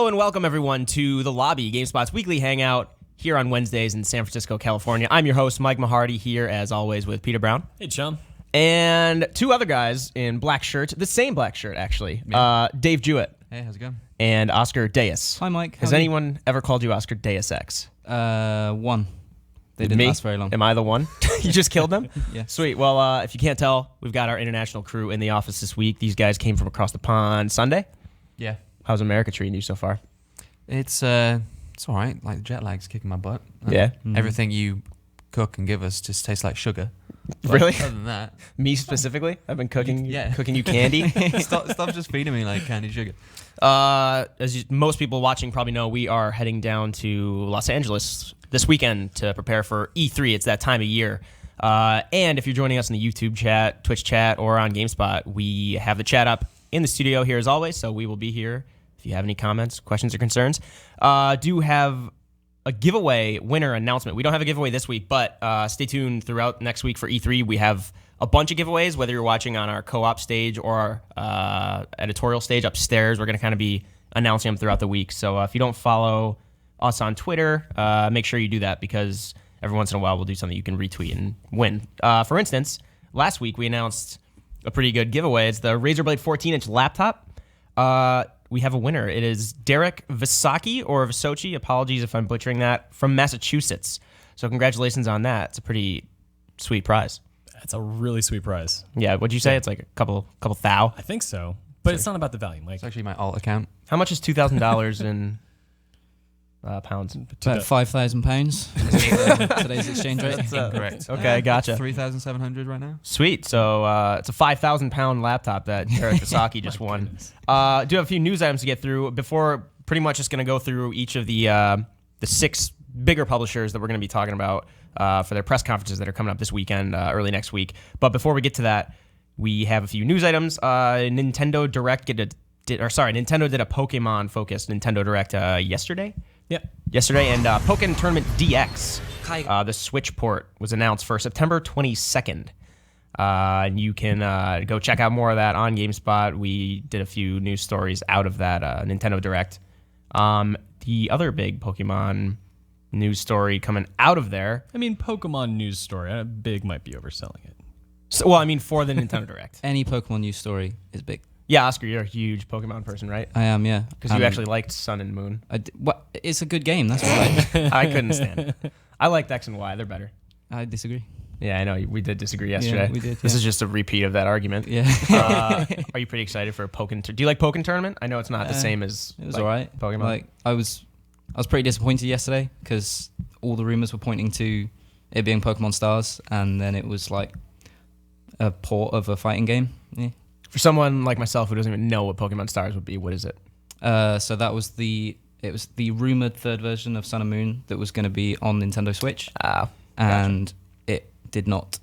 Hello and welcome everyone to The Lobby, GameSpot's weekly hangout here on Wednesdays in San Francisco, California. I'm your host, Mike Mahardy, here as always with Peter Brown. Hey, chum. And two other guys in black shirts, the same black shirt actually, Dave Jewett. Hey, how's it going? And Oscar Deus. Hi, Mike. Has anyone ever called you Oscar Deus Ex? One. They didn't last very long. Am I the one? You just killed them? Yeah. Sweet. Well, if you can't tell, we've got our international crew in the office this week. These guys came from across the pond Sunday. Yeah. How's America treating you so far? It's all right. Like, the jet lag's kicking my butt. Yeah? Everything you cook and give us just tastes like sugar. But Really? Other than that, Me specifically? I've been cooking you candy. stop just feeding me like candy sugar. Most people watching probably know, we are heading down to Los Angeles this weekend to prepare for E3. It's that time of year. And if you're joining us in the YouTube chat, Twitch chat, or on GameSpot, we have the chat up in the studio here as always, so we will be here if you have any comments, questions, or concerns. Do have a giveaway winner announcement. We don't have a giveaway this week, but stay tuned throughout next week for E3. We have a bunch of giveaways, whether you're watching on our co-op stage or our editorial stage upstairs. We're going to kind of be announcing them throughout the week. So if you don't follow us on Twitter, make sure you do that, because every once in a while we'll do something you can retweet and win. For instance, last week we announced a pretty good giveaway. It's the Razer Blade 14-inch laptop. We have a winner. It is Derek Visaki, or Visochi, apologies if I'm butchering that, from Massachusetts. So congratulations on that. It's a pretty sweet prize. That's a really sweet prize. Yeah, what'd you say? It's like a couple thou? I think so. But it's not about the value, Mike. It's actually my alt account. How much is $2,000 in pounds? About £5,000. Today's exchange rate. That's, Incorrect. Okay, gotcha. 3,700 right now. Sweet. So it's a 5,000-pound laptop that Derek Visaki just won. Do have a few news items to get through before. Pretty much just going to go through each of the 6 bigger publishers that we're going to be talking about for their press conferences that are coming up this weekend, early next week. But before we get to that, we have a few news items. Nintendo did a Pokemon-focused Nintendo Direct yesterday. Yep. Yesterday, and Pokken Tournament DX, the Switch port, was announced for September 22nd. And you can go check out more of that on GameSpot. We did a few news stories out of that Nintendo Direct. The other big Pokemon news story coming out of there. I mean, Pokemon news story. Big might be overselling it. So, well, I mean, for the Nintendo Direct. Any Pokemon news story is big. Yeah, Oscar, you're a huge Pokemon person, right? I am, yeah. Because you actually liked Sun and Moon. It's a good game, that's why. I couldn't stand it. I liked X and Y. They're better. I disagree. Yeah, I know. We did disagree yesterday. Yeah, we did. This is just a repeat of that argument. Yeah. Are you pretty excited for a Pokken? Do you like Pokken Tournament? I know it's not the same as It was like, alright. Pokemon. Like, I was pretty disappointed yesterday because all the rumors were pointing to it being Pokemon Stars, and then it was like a port of a fighting game. Yeah. For someone like myself who doesn't even know what Pokemon Stars would be, what is it? So that was the rumored third version of Sun and Moon that was going to be on Nintendo Switch, and it did not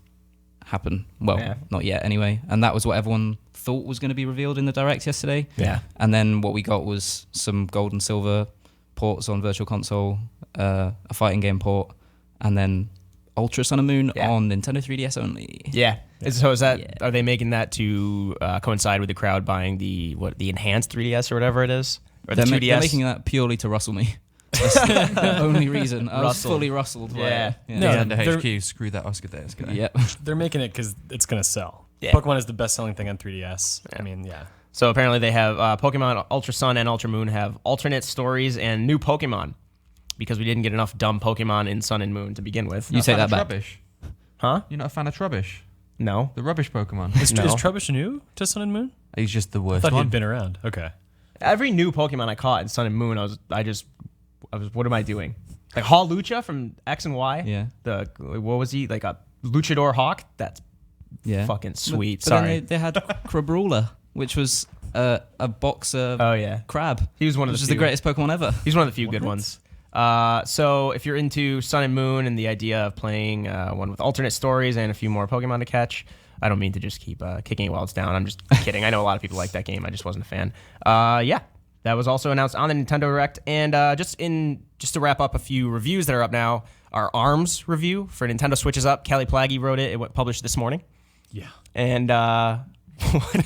happen. Well, not yet anyway. And that was what everyone thought was going to be revealed in the Direct yesterday. Yeah. And then what we got was some gold and silver ports on Virtual Console, a fighting game port, and then Ultra Sun and Moon on Nintendo 3DS only. Yeah. So is that are they making that to coincide with the crowd buying the enhanced 3DS or whatever it is? Or the 2DS? They're making that purely to rustle me. That's the only reason. I was fully rustled. Yeah. No, Nintendo HQ, screw that Oscar Deus guy. Yep. They're making it because it's going to sell. Yeah. Pokemon is the best-selling thing on 3DS. Yeah. I mean, yeah. So apparently they have Pokemon Ultra Sun and Ultra Moon have alternate stories and new Pokemon, because we didn't get enough dumb Pokemon in Sun and Moon to begin with. You take that back. Trubbish. Huh? You're not a fan of Trubbish? No. The rubbish Pokemon. Is Trubbish new to Sun and Moon? He's just the I worst thought one. he'd been around. Okay. Every new Pokemon I caught in Sun and Moon, I was what am I doing? Like Hawlucha from X and Y. Yeah. What was he? Like a Luchador Hawk? That's fucking sweet. But Sorry. then they had Crabrawler, which was a boxer crab. He was one of which the is few. the greatest Pokemon ever. He's one of the few good ones. So if you're into Sun and Moon and the idea of playing one with alternate stories and a few more Pokemon to catch, I don't mean to just keep kicking it while it's down. I'm just kidding. I know a lot of people like that game. I just wasn't a fan. That was also announced on the Nintendo Direct. And just to wrap up a few reviews that are up now, our ARMS review for Nintendo Switch is up. Kelly Plagge wrote it. It published this morning. Yeah. And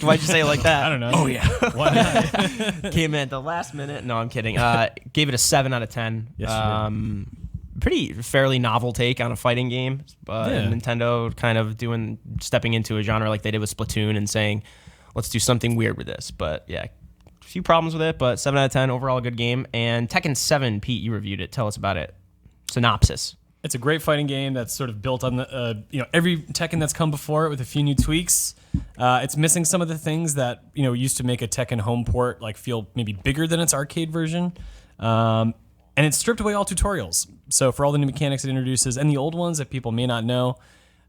Why'd you say it like that? I don't know. Oh yeah. Why not? Came in at the last minute. No, I'm kidding. Gave it a 7 out of 10. Yes, Pretty fairly novel take on a fighting game. Nintendo kind of stepping into a genre like they did with Splatoon and saying, let's do something weird with this. But yeah, a few problems with it, but 7 out of 10, overall a good game. And Tekken 7, Pete, you reviewed it. Tell us about it. Synopsis. It's a great fighting game that's sort of built on the every Tekken that's come before it with a few new tweaks. It's missing some of the things that used to make a Tekken home port like feel maybe bigger than its arcade version. And it's stripped away all tutorials. So for all the new mechanics it introduces and the old ones that people may not know,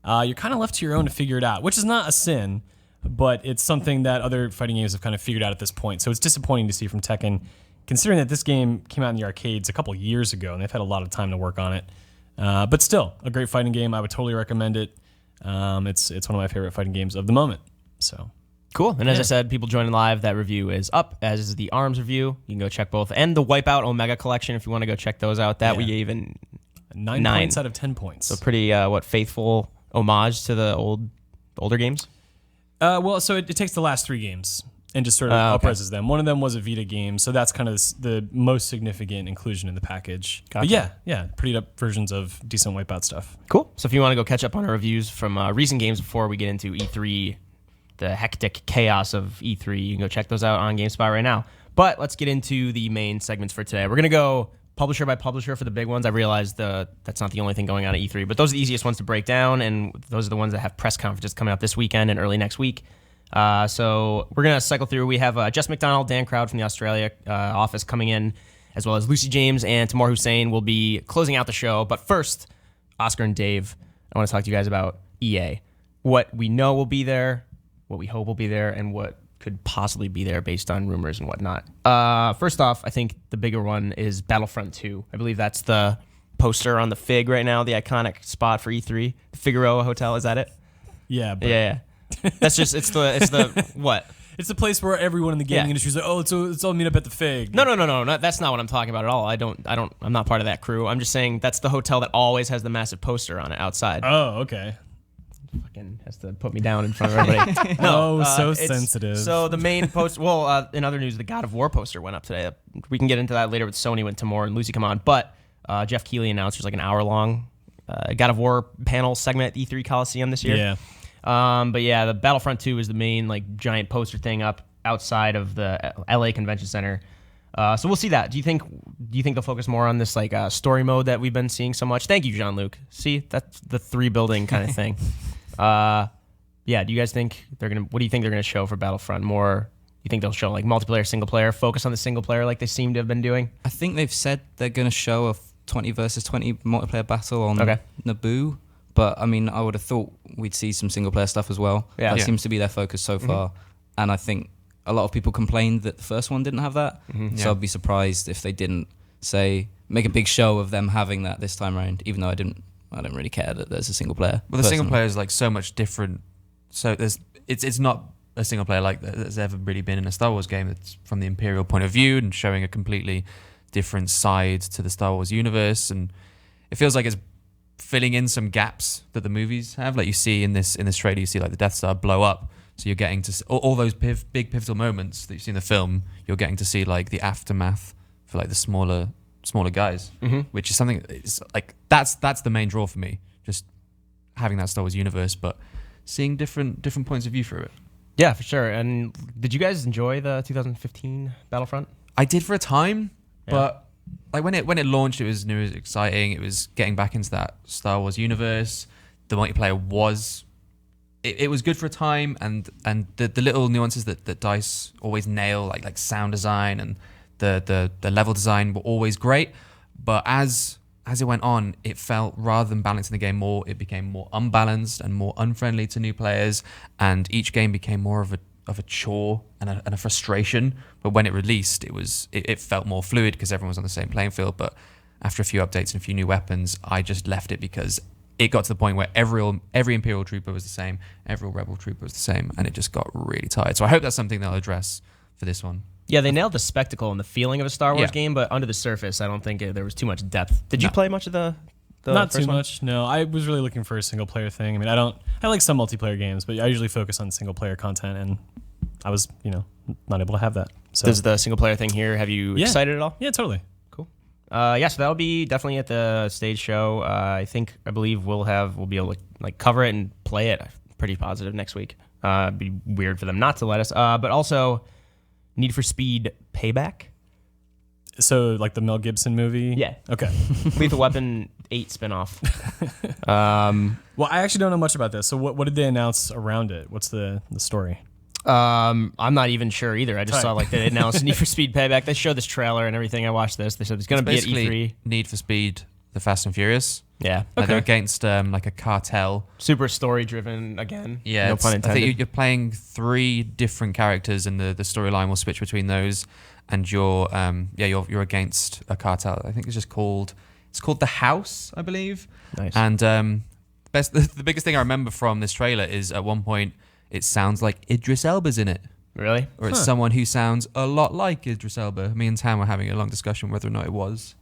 you're kind of left to your own to figure it out, which is not a sin, but it's something that other fighting games have kind of figured out at this point. So it's disappointing to see from Tekken, considering that this game came out in the arcades a couple years ago and they've had a lot of time to work on it. But still, a great fighting game. I would totally recommend it. It's one of my favorite fighting games of the moment. So cool. And as I said, people joining live, that review is up, as is the ARMS review. You can go check both. And the Wipeout Omega Collection, if you want to go check those out. That we gave in 9 points out of 10 points. So pretty, faithful homage to the older games? So it takes the last 3 games and just sort of up-reses them. One of them was a Vita game, so that's kind of the most significant inclusion in the package. Gotcha. But yeah, pretty up versions of decent Wipeout stuff. Cool. So if you want to go catch up on our reviews from recent games before we get into E3, the hectic chaos of E3, you can go check those out on GameSpot right now. But let's get into the main segments for today. We're going to go publisher by publisher for the big ones. I realized that's not the only thing going on at E3, but those are the easiest ones to break down, and those are the ones that have press conferences coming up this weekend and early next week. So we're going to cycle through. We have Jess McDonald, Dan Crowd from the Australia office coming in, as well as Lucy James and Tamar Hussein will be closing out the show. But first, Oscar and Dave, I want to talk to you guys about EA. What we know will be there, what we hope will be there, and what could possibly be there based on rumors and whatnot. First off, I think the bigger one is Battlefront 2. I believe that's the poster on the Fig right now, the iconic spot for E3. The Figueroa Hotel, is that it? Yeah. But Yeah. That's just, it's the what? it's the place where everyone in the gaming industry is like, let's all meet up at the Fig. No. That's not what I'm talking about at all. I'm not part of that crew. I'm just saying that's the hotel that always has the massive poster on it outside. Oh, okay. Fucking has to put me down in front of everybody. So sensitive. So the main poster, in other news, the God of War poster went up today. We can get into that later with Sony when Tamor and Lucy come on. But Jeff Keighley announced there's like an hour-long God of War panel segment at E3 Coliseum this year. Yeah. But yeah, the Battlefront 2 is the main like giant poster thing up outside of the LA Convention Center. So we'll see that. Do you think they'll focus more on this like story mode that we've been seeing so much? Thank you, Jean-Luc. See, that's the 3 building kind of thing. Yeah. Do you guys think what do you think they're gonna show for Battlefront? More? You think they'll show like multiplayer, single player, focus on the single player like they seem to have been doing? I think they've said they're going to show a 20 versus 20 multiplayer battle on Naboo. But I mean, I would have thought we'd see some single player stuff as well. Yeah. That seems to be their focus so far. And I think a lot of people complained that the first one didn't have that. So I'd be surprised if they didn't make a big show of them having that this time around, even though I don't really care that there's a single player. Well, the single player is like so much different. So it's not a single player like there's ever really been in a Star Wars game. That's from the Imperial point of view and showing a completely different side to the Star Wars universe. And it feels like it's filling in some gaps that the movies have. Like you see in this trailer, you see like the Death Star blow up. So you're getting to all those big pivotal moments that you see in the film. You're getting to see like the aftermath for like the smaller guys, which is something. It's like that's the main draw for me. Just having that Star Wars universe, but seeing different points of view through it. Yeah, for sure. And did you guys enjoy the 2015 Battlefront? I did for a time, but like when it launched, it was new, it was exciting. It was getting back into that Star Wars universe. The multiplayer was. It was good for a time, and the little nuances that DICE always nail, like sound design and the level design were always great. But as it went on, it felt rather than balancing the game more, it became more unbalanced and more unfriendly to new players. And each game became more of a chore and a frustration. But when it released, it felt more fluid because everyone was on the same playing field. But after a few updates and a few new weapons, I just left it because it got to the point where every Imperial Trooper was the same, every Rebel Trooper was the same, and it just got really tired. So I hope that's something they'll address for this one. Yeah, they nailed the spectacle and the feeling of a Star Wars game, but under the surface, I don't think there was too much depth. Did you play much of the Not first too one? much. No, I was really looking for a single player thing. I mean, I like some multiplayer games, but I usually focus on single player content, and I was, not able to have that. So Does the single player thing here have you excited at all? yeah, totally. Cool. So that'll be definitely at the stage show. I believe we'll be able to like cover it and play it. I'm pretty positive next week. It'd be weird for them not to let us. But also, Need for Speed Payback. So like the Mel Gibson movie. Yeah. Okay. Lethal Weapon 8 spinoff. Well, I actually don't know much about this. So what did they announce around it? What's the story? I'm not even sure either. I just Right. saw like they announced Need for Speed Payback. They showed this trailer and everything. I watched this. They said it's going to be at Basically, E3. Need for Speed, the Fast and Furious. Yeah. Like they're against like a cartel. Super story driven again. Yeah, No pun I intended. think you're playing 3 different characters, and the storyline will switch between those. And you're against a cartel. I think it's called The House, I believe. Nice. And the biggest thing I remember from this trailer is at one point it sounds like Idris Elba's in it, Really? or it's someone who sounds a lot like Idris Elba. Me and Tam were having a long discussion whether or not it was.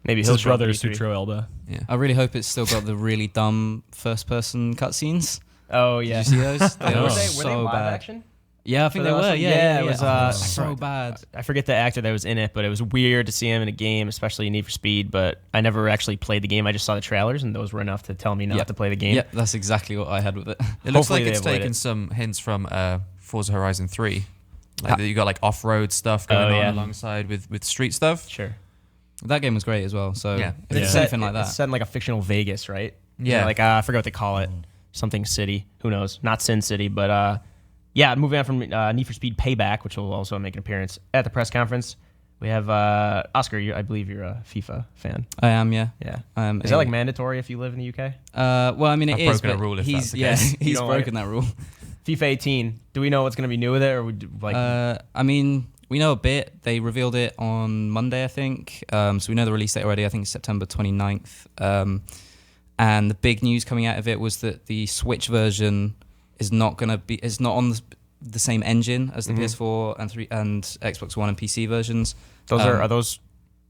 Maybe His he'll show up brother at E3. Sutro Elba. Yeah. I really hope it's still got the really dumb first-person cutscenes. Oh yeah. Did you see those? They No. were Were they so live bad. action? Yeah, I think For they the were. last one? Yeah, it was so bad. I forget the actor that was in it, but it was weird to see him in a game, especially in Need for Speed. But I never actually played the game. I just saw the trailers, and those were enough to tell me not Yep. to play the game. Yeah, that's exactly what I had with it. It looks Hopefully like it's they avoid taken it. some hints from Forza Horizon 3. Like you got like off-road stuff going on yeah. alongside with street stuff. Sure. That game was great as well. So Yeah. if it's Yeah. anything like It's that. set in like a fictional Vegas, right? Yeah. Like I forget what they call it. Something City. Who knows? Not Sin City, but yeah. Moving on from Need for Speed Payback, which will also make an appearance at the press conference. We have Oscar. I believe you're a FIFA fan. I am, yeah. Yeah. Um, Is that like mandatory if you live in the UK? Well, I mean, I've it is. broken a but rule if he's that's the yeah, case. You he's don't like broken that rule. FIFA 18. Do we know what's going to be new with it, or would like? I mean, we know a bit. They revealed it on Monday, I think. So we know the release date already. I think it's September 29th. And the big news coming out of it was that the Switch version is not on the same engine as the PS4 and Xbox One and PC versions. those are those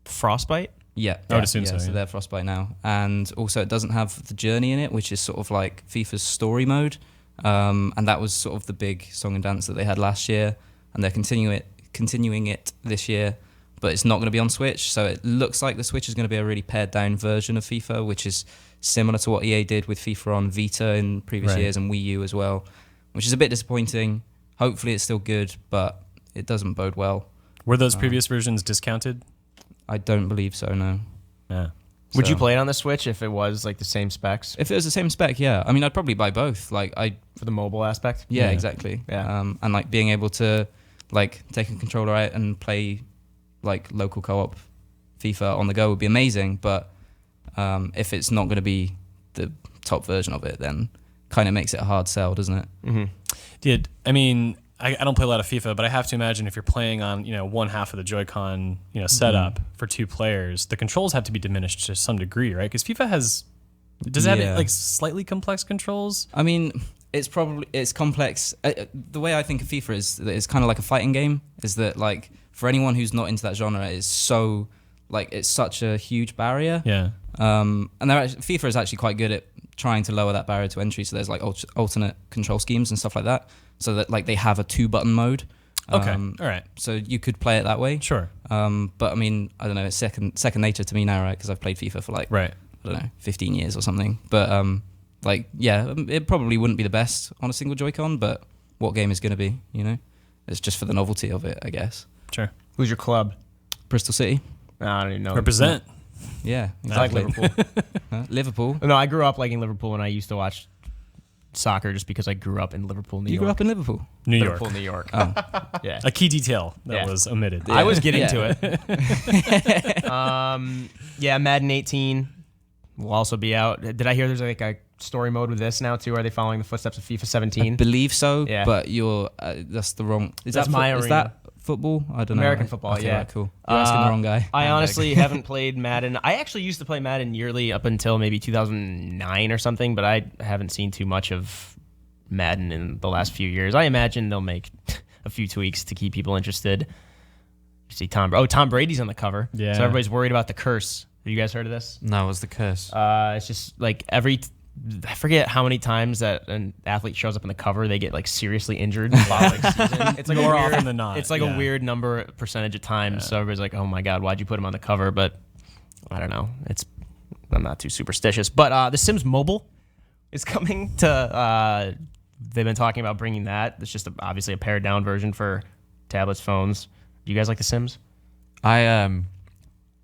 Frostbite? Yeah, I would assume so, So yeah. they're Frostbite now, and also it doesn't have the journey in it, which is sort of like FIFA's story mode, and that was sort of the big song and dance that they had last year, and they're continuing it this year, but it's not going to be on Switch. So it looks like the Switch is going to be a really pared down version of FIFA, which is similar to what EA did with FIFA on Vita in previous Right. years and Wii U as well, which is a bit disappointing. Hopefully it's still good, but it doesn't bode well. Were those previous versions discounted? I don't believe so, no. Yeah. Would you So- play it on the Switch if it was like the same specs If it was the same spec, yeah. I mean, I'd probably buy both. Like, for the mobile aspect? yeah, Yeah. exactly. Yeah. And like being able to like take a controller out and play like local co-op FIFA on the go would be amazing. But if it's not going to be the top version of it, then kind of makes it a hard sell, doesn't it? Mm-hmm. I don't play a lot of FIFA, but I have to imagine if you're playing on one half of the Joy-Con setup for 2 players, the controls have to be diminished to some degree, right? Because FIFA does it Yeah. have like slightly complex controls? I mean, it's complex. The way I think of FIFA is that it's kind of like a fighting game. Is that like for anyone who's not into that genre, it's so like it's such a huge barrier. Yeah. And FIFA is actually quite good at trying to lower that barrier to entry. So there's like alternate control schemes and stuff like that. So that like they have a 2-button mode. Okay. All right. So you could play it that way. Sure. But I mean, I don't know. It's second nature to me now, right? Because I've played FIFA for like Right. I don't know, 15 years or something. But like yeah, it probably wouldn't be the best on a single Joy-Con. But what game is going to be? It's just for the novelty of it, I guess. Sure. Who's your club? Bristol City. I don't even know. Represent. Yeah, I like exactly. Liverpool. Liverpool. No, I grew up liking Liverpool when I used to watch soccer just because I grew up in Liverpool, New You York. grew up in Liverpool. New York. Liverpool, New York. Oh. Yeah. A key detail that Yeah. was omitted. I was getting Yeah. to it. Yeah, Madden 18 will also be out. Did I hear there's like a story mode with this now too? Are they following the footsteps of FIFA I 17? believe so, Yeah. but you're that's the wrong. That's my Is arena. that football? I don't know. American football, Okay, yeah. right, cool. You're asking the wrong guy. I Handbag. honestly haven't played Madden. I actually used to play Madden yearly up until maybe 2009 or something, but I haven't seen too much of Madden in the last few years. I imagine they'll make a few tweaks to keep people interested. You see Tom Brady's on the cover. Yeah. So everybody's worried about the curse Have you guys heard of this? No, it was the curse. It's just like I forget how many times that an athlete shows up in the cover, they get like seriously injured the following season. It's like More a weird, often than not, It's like yeah. a weird percentage of times. So everybody's like, "Oh my god, why'd you put him on the cover?" But I don't know. I'm not too superstitious. But The Sims Mobile is coming to. They've been talking about bringing that. It's just obviously a pared down version for tablets, phones. Do you guys like The Sims?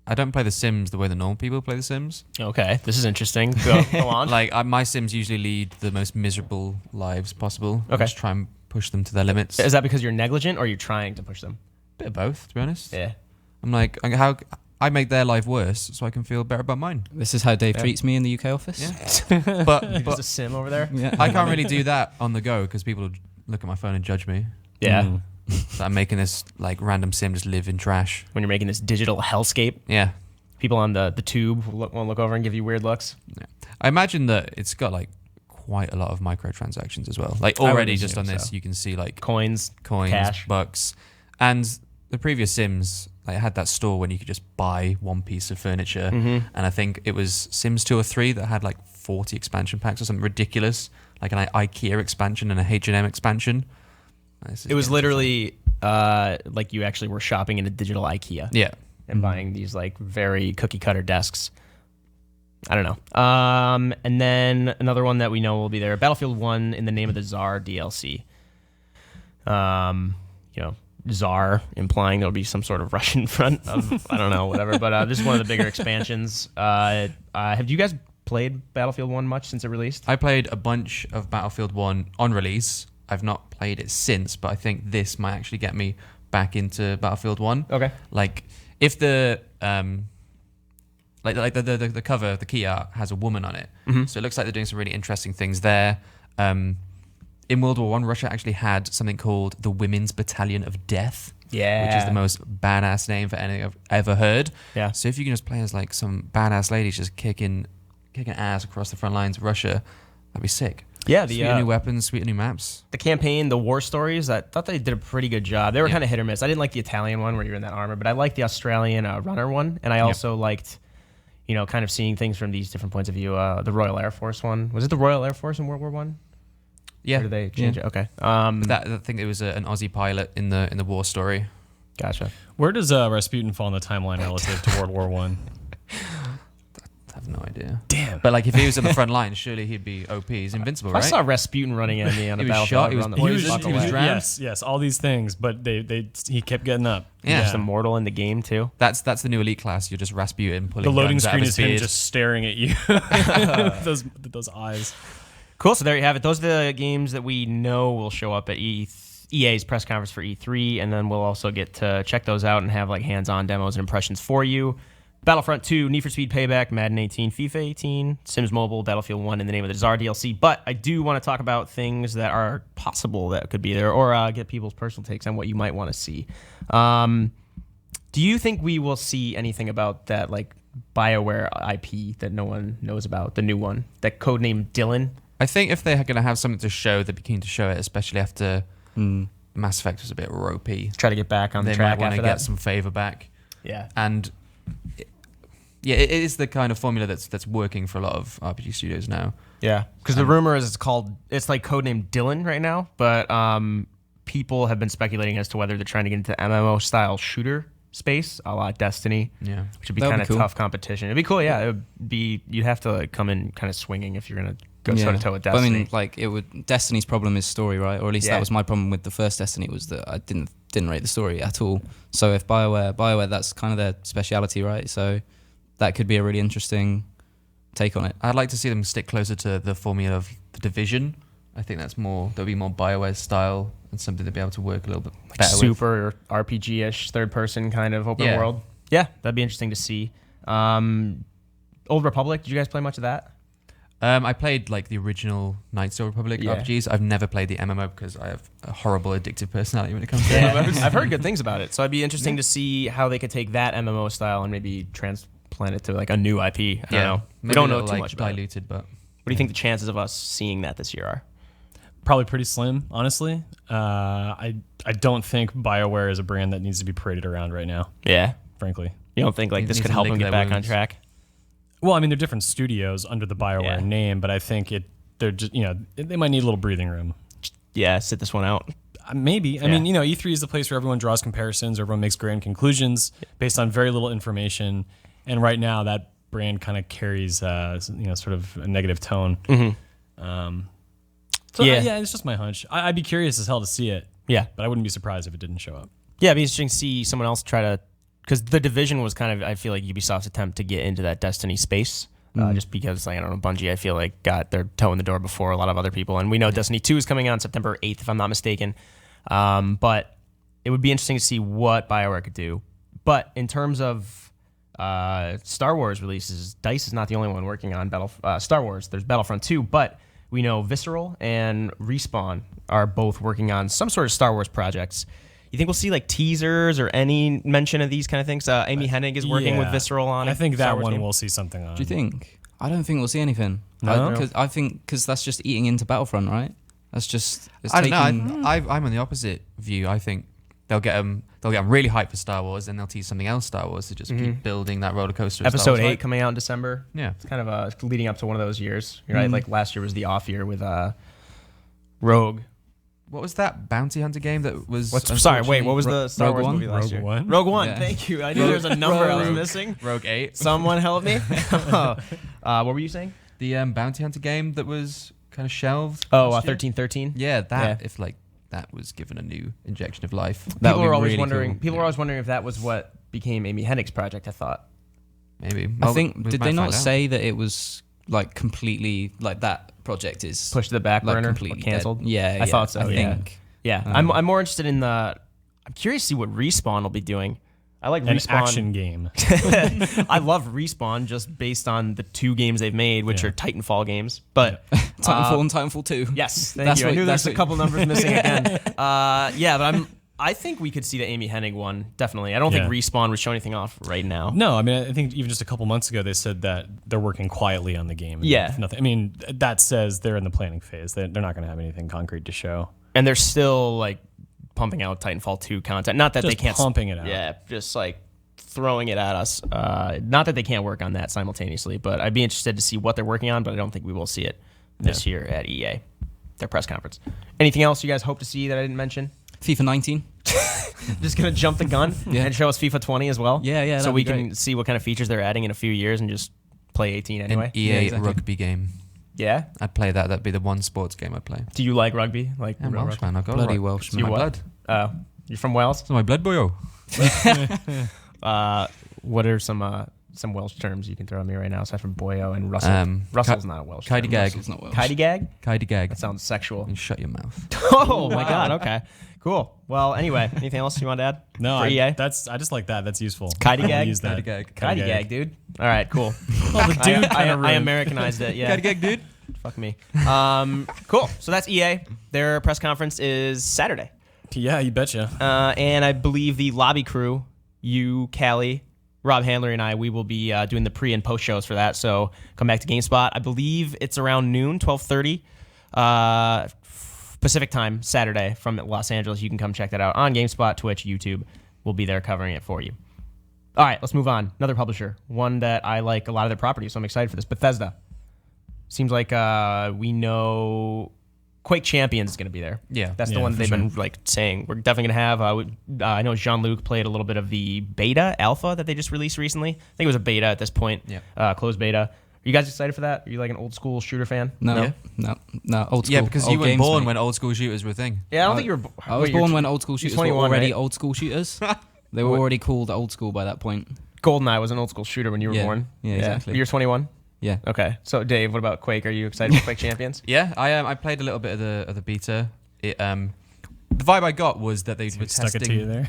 I don't play The Sims the way the normal people play The Sims. Okay, this is interesting. Go on. Like my Sims usually lead the most miserable lives possible. I Okay. just try and push them to their limits. Is that because you're negligent or you're trying to push them? Bit of both, to be honest. Yeah. I'm like, how I make their life worse so I can feel better about mine. This is how Dave treats me in the UK office. Yeah. But There's a sim over there. Yeah. I can't really do that on the go because people would look at my phone and judge me. Yeah. Mm. So I'm making this like random sim just live in trash. When you're making this digital hellscape, Yeah. people on the tube won't look over and give you weird looks. I imagine that it's got like quite a lot of microtransactions as well. Like I would already just assume on this, so. you can see like Coins, coins, cash. bucks, and the previous Sims like had that store when you could just buy one piece of furniture, Mm-hmm. and I think it was Sims 2 or 3 that had like 40 expansion packs or something ridiculous, like an IKEA expansion and a H&M expansion. It was literally like you actually were shopping in a digital IKEA yeah. and buying these like very cookie cutter desks. I don't know. And then another one that we know will be there, Battlefield 1 in the Name of the Tsar DLC. Tsar implying there'll be some sort of Russian front of, I don't know, whatever. But this is one of the bigger expansions. Have you guys played Battlefield 1 much since it released? I played a bunch of Battlefield 1 on release. I've not played it since, but I think this might actually get me back into Battlefield 1. Okay. Like if the the cover, the key art has a woman on it, so it looks like they're doing some really interesting things there. In World War I, Russia actually had something called the Women's Battalion of Death, Yeah. which is the most badass name for anything I've ever heard. Yeah. So if you can just play as like some badass ladies just kicking ass across the front lines of Russia, that'd be sick. Yeah, Sweet new weapons, sweet new maps. the campaign, the war stories, I thought they did a pretty good job. They were Yeah. kind of hit or miss. I didn't like the Italian one where you're in that armor, but I liked the Australian runner one. And I also liked, kind of seeing things from these different points of view. The Royal Air Force one. Was it the Royal Air Force in World War One? Yeah, Or did they change it? Okay. I think it was an Aussie pilot in the war story. Gotcha. Where does Rasputin fall in the timeline relative to World War One? I have no idea. Damn. But like if he was on the front line, surely he'd be OP. He's invincible, I right? saw Rasputin running at me on a He was battlefield. shot, he was around the poisoned, fuck he was away. drowned. Yes, all these things, but he kept getting up. Yeah. Just immortal in the game too. That's the new elite class. You're just Rasputin pulling The loading guns out of screen his is him beard. just staring at you. those eyes. Cool. So there you have it. Those are the games that we know will show up at EA's press conference for E3, and then we'll also get to check those out and have like hands-on demos and impressions for you. Battlefront 2, Need for Speed Payback, Madden 18, FIFA 18, Sims Mobile, Battlefield 1 in the Name of the Tsar DLC. But I do want to talk about things that are possible that could be there, or get people's personal takes on what you might want to see. Do you think we will see anything about that like BioWare IP that no one knows about, the new one, that codename Dylan? I think if they're going to have something to show, they'd be keen to show it, especially after Mass Effect was a bit ropey. Try to get back on the They track might want after to get that. some favor back. Yeah. And it is the kind of formula that's working for a lot of RPG studios now. Yeah, because the rumor is it's like codename Dylan right now, but people have been speculating as to whether they're trying to get into MMO style shooter space, a la Destiny, Yeah. which would be That would kind be of cool. tough competition. It'd be cool, yeah. It would be you'd have to like come in kind of swinging if you're gonna go toe to toe with But Destiny. I mean, like it would. Destiny's problem is story, right? Or at least Yeah. that was my problem with the first Destiny, was that I didn't rate the story at all. So if BioWare, that's kind of their speciality, right? So that could be a really interesting take on it. I'd like to see them stick closer to the formula of the Division. I think that'll be more BioWare style and something to be able to work a little bit like better with. super RPG-ish, third-person kind of open Yeah. world. Yeah, that'd be interesting to see. Old Republic, did you guys play much of that? I played like the original Knights of the Republic Yeah. RPGs. I've never played the MMO because I have a horrible addictive personality when it comes to MMOs. I've heard good things about it, so it'd be interesting to see how they could take that MMO style and maybe transplant it to like a new IP. I don't know. We Maybe don't a know little, too like, much about it. diluted, but What do you think the chances of us seeing that this year are? Probably pretty slim, honestly. I don't think BioWare is a brand that needs to be paraded around right now, Yeah. frankly. You don't think like It this needs could to help lick them get their back on wounds. track? Well, I mean, they're different studios under the BioWare name, but I think they're just, they might need a little breathing room. Yeah, sit this one out. Maybe. I mean, E3 is the place where everyone draws comparisons, or everyone makes grand conclusions based on very little information. And right now, that brand kind of carries, sort of a negative tone. It's just my hunch. I'd be curious as hell to see it. Yeah. But I wouldn't be surprised if it didn't show up. Yeah, it'd be interesting to see someone else try to, because The Division was kind of, I feel like, Ubisoft's attempt to get into that Destiny space. Just because, I don't know, Bungie, I feel like, got their toe in the door before a lot of other people. And we know Destiny 2 is coming out on September 8th, if I'm not mistaken. But it would be interesting to see what BioWare could do. But in terms of Star Wars releases, DICE is not the only one working on Star Wars. There's Battlefront 2, but we know Visceral and Respawn are both working on some sort of Star Wars projects. You think we'll see like teasers or any mention of these kind of things? Amy Hennig is working with Visceral on it. I think that one we'll see something on. Do you think? I don't think we'll see anything. No? Because that's just eating into Battlefront, right? That's just. I don't know. I'm on the opposite view. I think they'll get them really hyped for Star Wars, and they'll tease something else Star Wars to just keep building that roller coaster. Episode 8 coming out in December. Yeah, it's kind of leading up to one of those years. You're right. Like last year was the off year with Rogue. What was that bounty hunter game that was? Sorry, wait. What was the Star Wars movie last year? Rogue One. Yeah. Thank you. I knew there was a number I was missing. Rogue 8. Someone help me. What were you saying? The bounty hunter game that was kind of shelved. 1313. Yeah, if that was given a new injection of life. People were always wondering. Cool. People were always wondering if that was what became Amy Hennig's project. I thought. Maybe. I think did they not say that it was like completely like that project is pushed to the back burner, completely canceled? Dead. Yeah, I thought so. I think. Yeah, I'm more interested in the. I'm curious to see what Respawn will be doing. I like an Respawn. action game. I love Respawn just based on the 2 games they've made, which are Titanfall games. But Titanfall and Titanfall 2. Yes, thank you. I knew there's a couple numbers missing again. But I think we could see the Amy Hennig one, definitely. I don't think Respawn would show anything off right now. No, I mean, I think even just a couple months ago, they said that they're working quietly on the game. Yeah. Nothing. I mean, that says they're in the planning phase. They're not going to have anything concrete to show. And they're still, like, pumping out Titanfall 2 content. Not that just they can't... pumping it out. Yeah, just, like, throwing it at us. Not that they can't work on that simultaneously, but I'd be interested to see what they're working on, but I don't think we will see it this year at EA, their press conference. Anything else you guys hope to see that I didn't mention? FIFA 19. Just gonna jump the gun and show us FIFA 20 as well. Yeah. So we can see what kind of features they're adding in a few years and just play 18 anyway. An EA rugby game. Yeah, I'd play that. That'd be the one sports game I'd play. Do you like rugby? Like I'm Welsh, man. I've got bloody Welsh. My blood. You're from Wales? It's my blood, boyo. What are some Welsh terms you can throw at me right now aside from boyo and Russell? Russell's not a Welsh term. Kydygag. Not Welsh. Kydygag? Kydygag. That sounds sexual. And shut your mouth. Oh my god. Okay. Cool. Well, anyway, anything else you want to add? No, for EA? I just like that. That's useful. Kydygag? Use that. Kydygag, dude. All right, cool. Well, the dude I Americanized it. Yeah. Kydygag, dude. Fuck me. Cool. So that's EA. Their press conference is Saturday. Yeah, you betcha. And I believe the lobby crew, you, Callie, Rob Handler, and I, we will be doing the pre and post shows for that. So come back to GameSpot. I believe it's around noon, 12:30 Pacific time, Saturday from Los Angeles. You can come check that out on GameSpot, Twitch, YouTube. We'll be there covering it for you. All right, let's move on. Another publisher, one that I like a lot of their properties, so I'm excited for this. Bethesda. Seems like we know Quake Champions is going to be there. Yeah. That's the one they've been like saying we're definitely going to have. I know Jean-Luc played a little bit of the beta alpha that they just released recently. I think it was a beta at this point. Yeah. Closed beta. Are you guys excited for that? Are you like an old school shooter fan? No, old school. Yeah, because old you were games, born mate. when old school shooters were a thing. Yeah, I don't think you were. I was born when old school shooters were 21, already right? old school shooters. They were already called old school by that point. GoldenEye was an old school shooter when you were born. Yeah, exactly. You're 21. Yeah. Okay. So Dave, what about Quake? Are you excited for Quake Champions? Yeah, I played a little bit of the beta. It the vibe I got was that they were Stuck testing. it to you there.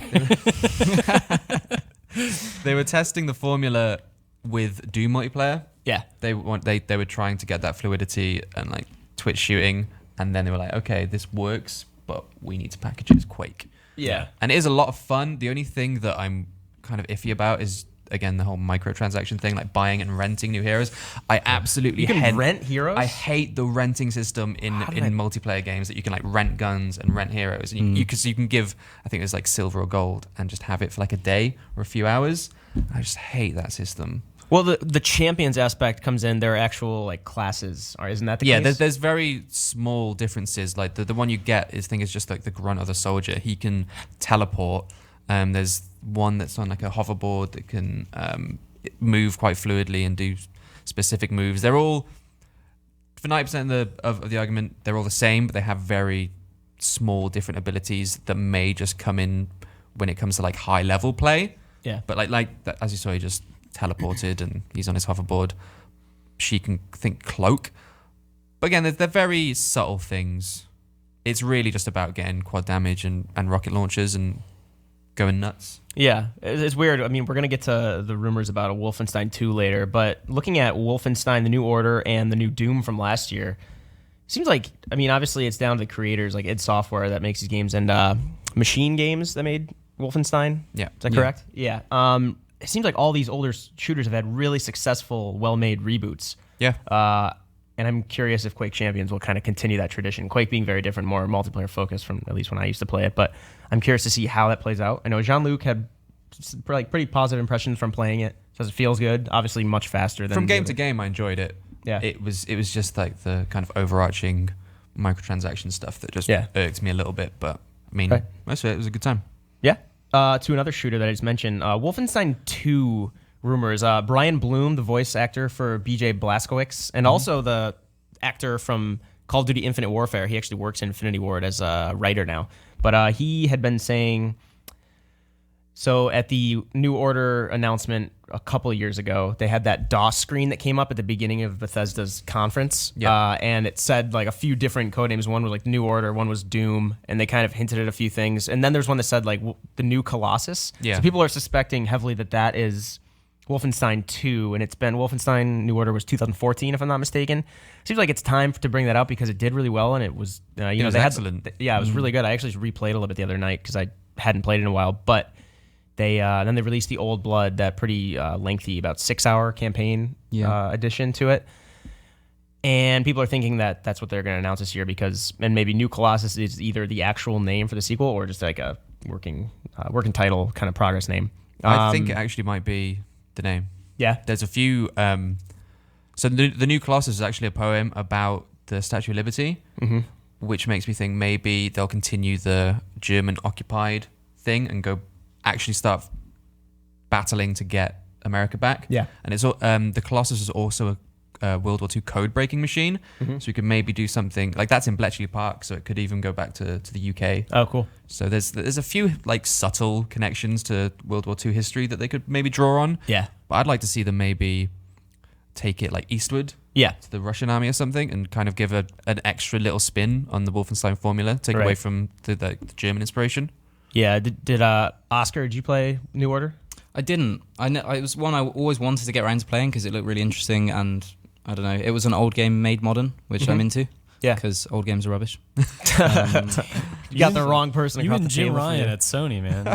They were testing the formula with Doom multiplayer. Yeah. They were trying to get that fluidity and like Twitch shooting, and then they were like, okay, this works, but we need to package it as Quake. Yeah. And it is a lot of fun. The only thing that I'm kind of iffy about is, again, the whole microtransaction thing, like buying and renting new heroes. I absolutely You can rent heroes? I hate the renting system in multiplayer games that you can like rent guns and rent heroes. And you can give, I think it was like silver or gold, and just have it for like a day or a few hours. I just hate that system. Well, the champions aspect comes in. Their actual like classes, isn't that the Yeah, case? there's very small differences. Like the one you get is just like the grunt or the soldier. He can teleport. There's one that's on like a hoverboard that can move quite fluidly and do specific moves. They're all, for 90% of the argument, they're all the same, but they have very small different abilities that may just come in when it comes to like high level play. Yeah. But like that, as you saw, he just teleported and he's on his hoverboard. She can cloak. But again, they're very subtle things. It's really just about getting quad damage and rocket launchers and going nuts. Yeah, it's weird. I mean, we're going to get to the rumors about a Wolfenstein 2 later, but looking at Wolfenstein, the New Order, and the new Doom from last year, seems like, I mean, obviously it's down to the creators like id Software that makes these games and Machine Games that made Wolfenstein. Yeah. Is that correct? Yeah. It seems like all these older shooters have had really successful, well-made reboots. Yeah. And I'm curious if Quake Champions will kind of continue that tradition. Quake being very different, more multiplayer focused from at least when I used to play it. But I'm curious to see how that plays out. I know Jean-Luc had pretty positive impressions from playing it. Says it feels good. Obviously, much faster than from game to game. I enjoyed it. Yeah, it was just like the kind of overarching microtransaction stuff that just irked me a little bit. But I mean, most of it was a good time. Yeah. To another shooter that I just mentioned, Wolfenstein 2 rumors. Brian Bloom, the voice actor for BJ Blazkowicz, and also the actor from Call of Duty Infinite Warfare. He actually works in Infinity Ward as a writer now. But he had been saying, so at the New Order announcement a couple of years ago, they had that DOS screen that came up at the beginning of Bethesda's conference. Yeah. And it said like a few different codenames. One was like New Order, one was Doom, and they kind of hinted at a few things. And then there's one that said like the new Colossus. Yeah. So people are suspecting heavily that is Wolfenstein 2, and it's been Wolfenstein New Order was 2014, if I'm not mistaken. Seems like it's time to bring that out because it did really well, and it was, it was they excellent. It was really good. I actually replayed a little bit the other night because I hadn't played it in a while, but they then they released the Old Blood, that pretty lengthy, about 6-hour campaign addition to it. And people are thinking that that's what they're going to announce this year and maybe New Colossus is either the actual name for the sequel or just like a working title kind of progress name. I think it actually might be the name. Yeah. There's a few. So the New Colossus is actually a poem about the Statue of Liberty, which makes me think maybe they'll continue the German occupied thing and actually start battling to get America back. Yeah. And it's the Colossus is also a World War II code breaking machine, so we could maybe do something like that's in Bletchley Park, so it could even go back to the UK. Oh, cool. So there's a few like subtle connections to World War II history that they could maybe draw on. Yeah. But I'd like to see them maybe take it like eastward to the Russian army or something and kind of give an extra little spin on the Wolfenstein formula, take away from the German inspiration. Yeah. Did Oscar, did you play New Order? I didn't. It was one I always wanted to get around to playing because it looked really interesting, and I don't know. It was an old game made modern, which I'm into. Yeah, because old games are rubbish. You got the wrong person across the table. You and Jim Ryan at Sony, man.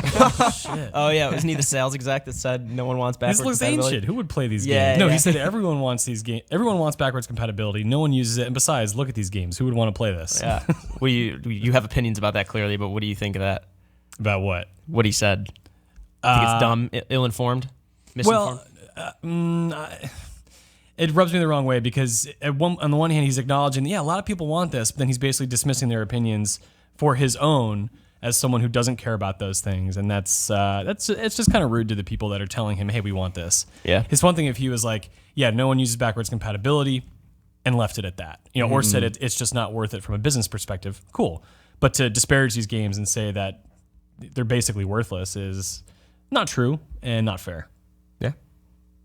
Shit. Oh yeah, wasn't he the sales exec that said no one wants backwards compatibility? This looks ancient. Who would play these games? No, he said everyone wants these games. Everyone wants backwards compatibility. No one uses it. And besides, look at these games. Who would want to play this? Yeah. Well, you have opinions about that clearly, but what do you think of that? About what? What he said. I think it's dumb, ill-informed, misinformed. Well, it rubs me the wrong way because on the one hand, he's acknowledging, a lot of people want this, but then he's basically dismissing their opinions for his own as someone who doesn't care about those things, and it's just kind of rude to the people that are telling him, hey, we want this. Yeah. It's one thing if he was like, no one uses backwards compatibility, and left it at that, or said it's just not worth it from a business perspective. Cool, but to disparage these games and say that they're basically worthless is not true and not fair. Yeah.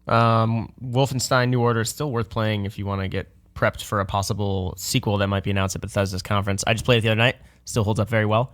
Wolfenstein New Order is still worth playing if you want to get prepped for a possible sequel that might be announced at Bethesda's conference. I just played it the other night. Still holds up very well,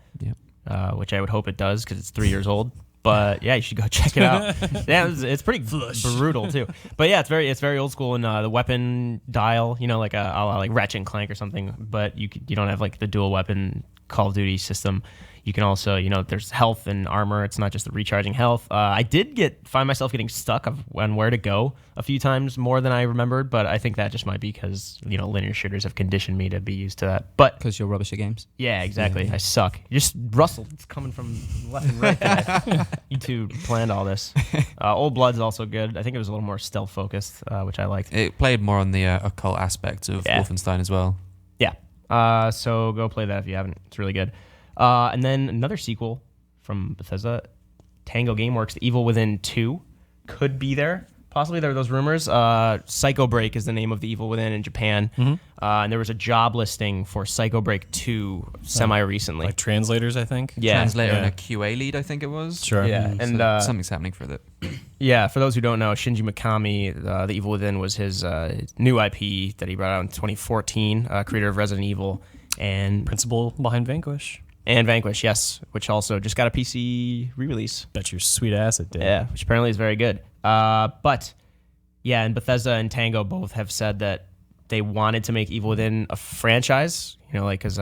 which I would hope it does because it's 3 years old. But yeah, you should go check it out. It's pretty brutal too. But yeah, it's very old school, and the weapon dial, like a la like Ratchet and Clank or something. But you don't have like the dual weapon Call of Duty system. You can also, there's health and armor. It's not just the recharging health. I did find myself getting stuck on where to go a few times more than I remembered, but I think that just might be because, linear shooters have conditioned me to be used to that. But Because you're rubbish at games. yeah, exactly. I suck. Just Russell, it's coming from left and right today. You two planned all this. Old Blood's also good. I think it was a little more stealth focused, which I liked. It played more on the occult aspect of Wolfenstein as well. Yeah. So go play that if you haven't. It's really good. And then another sequel from Bethesda, Tango Gameworks, The Evil Within 2, could be there. Possibly there are those rumors. Psycho Break is the name of The Evil Within in Japan. And there was a job listing for Psycho Break 2 semi-recently. Like translators, I think. Yeah. Translator and a QA lead, I think it was. Sure. Yeah. So And something's happening for it. yeah, for those who don't know, Shinji Mikami, The Evil Within was his new IP that he brought out in 2014, creator of Resident Evil and Principal behind Vanquish. Vanquish, yes, which also just got a PC re-release. Bet your sweet ass it did. Yeah, which apparently is very good. But yeah, and Bethesda and Tango both have said that they wanted to make Evil Within a franchise. Because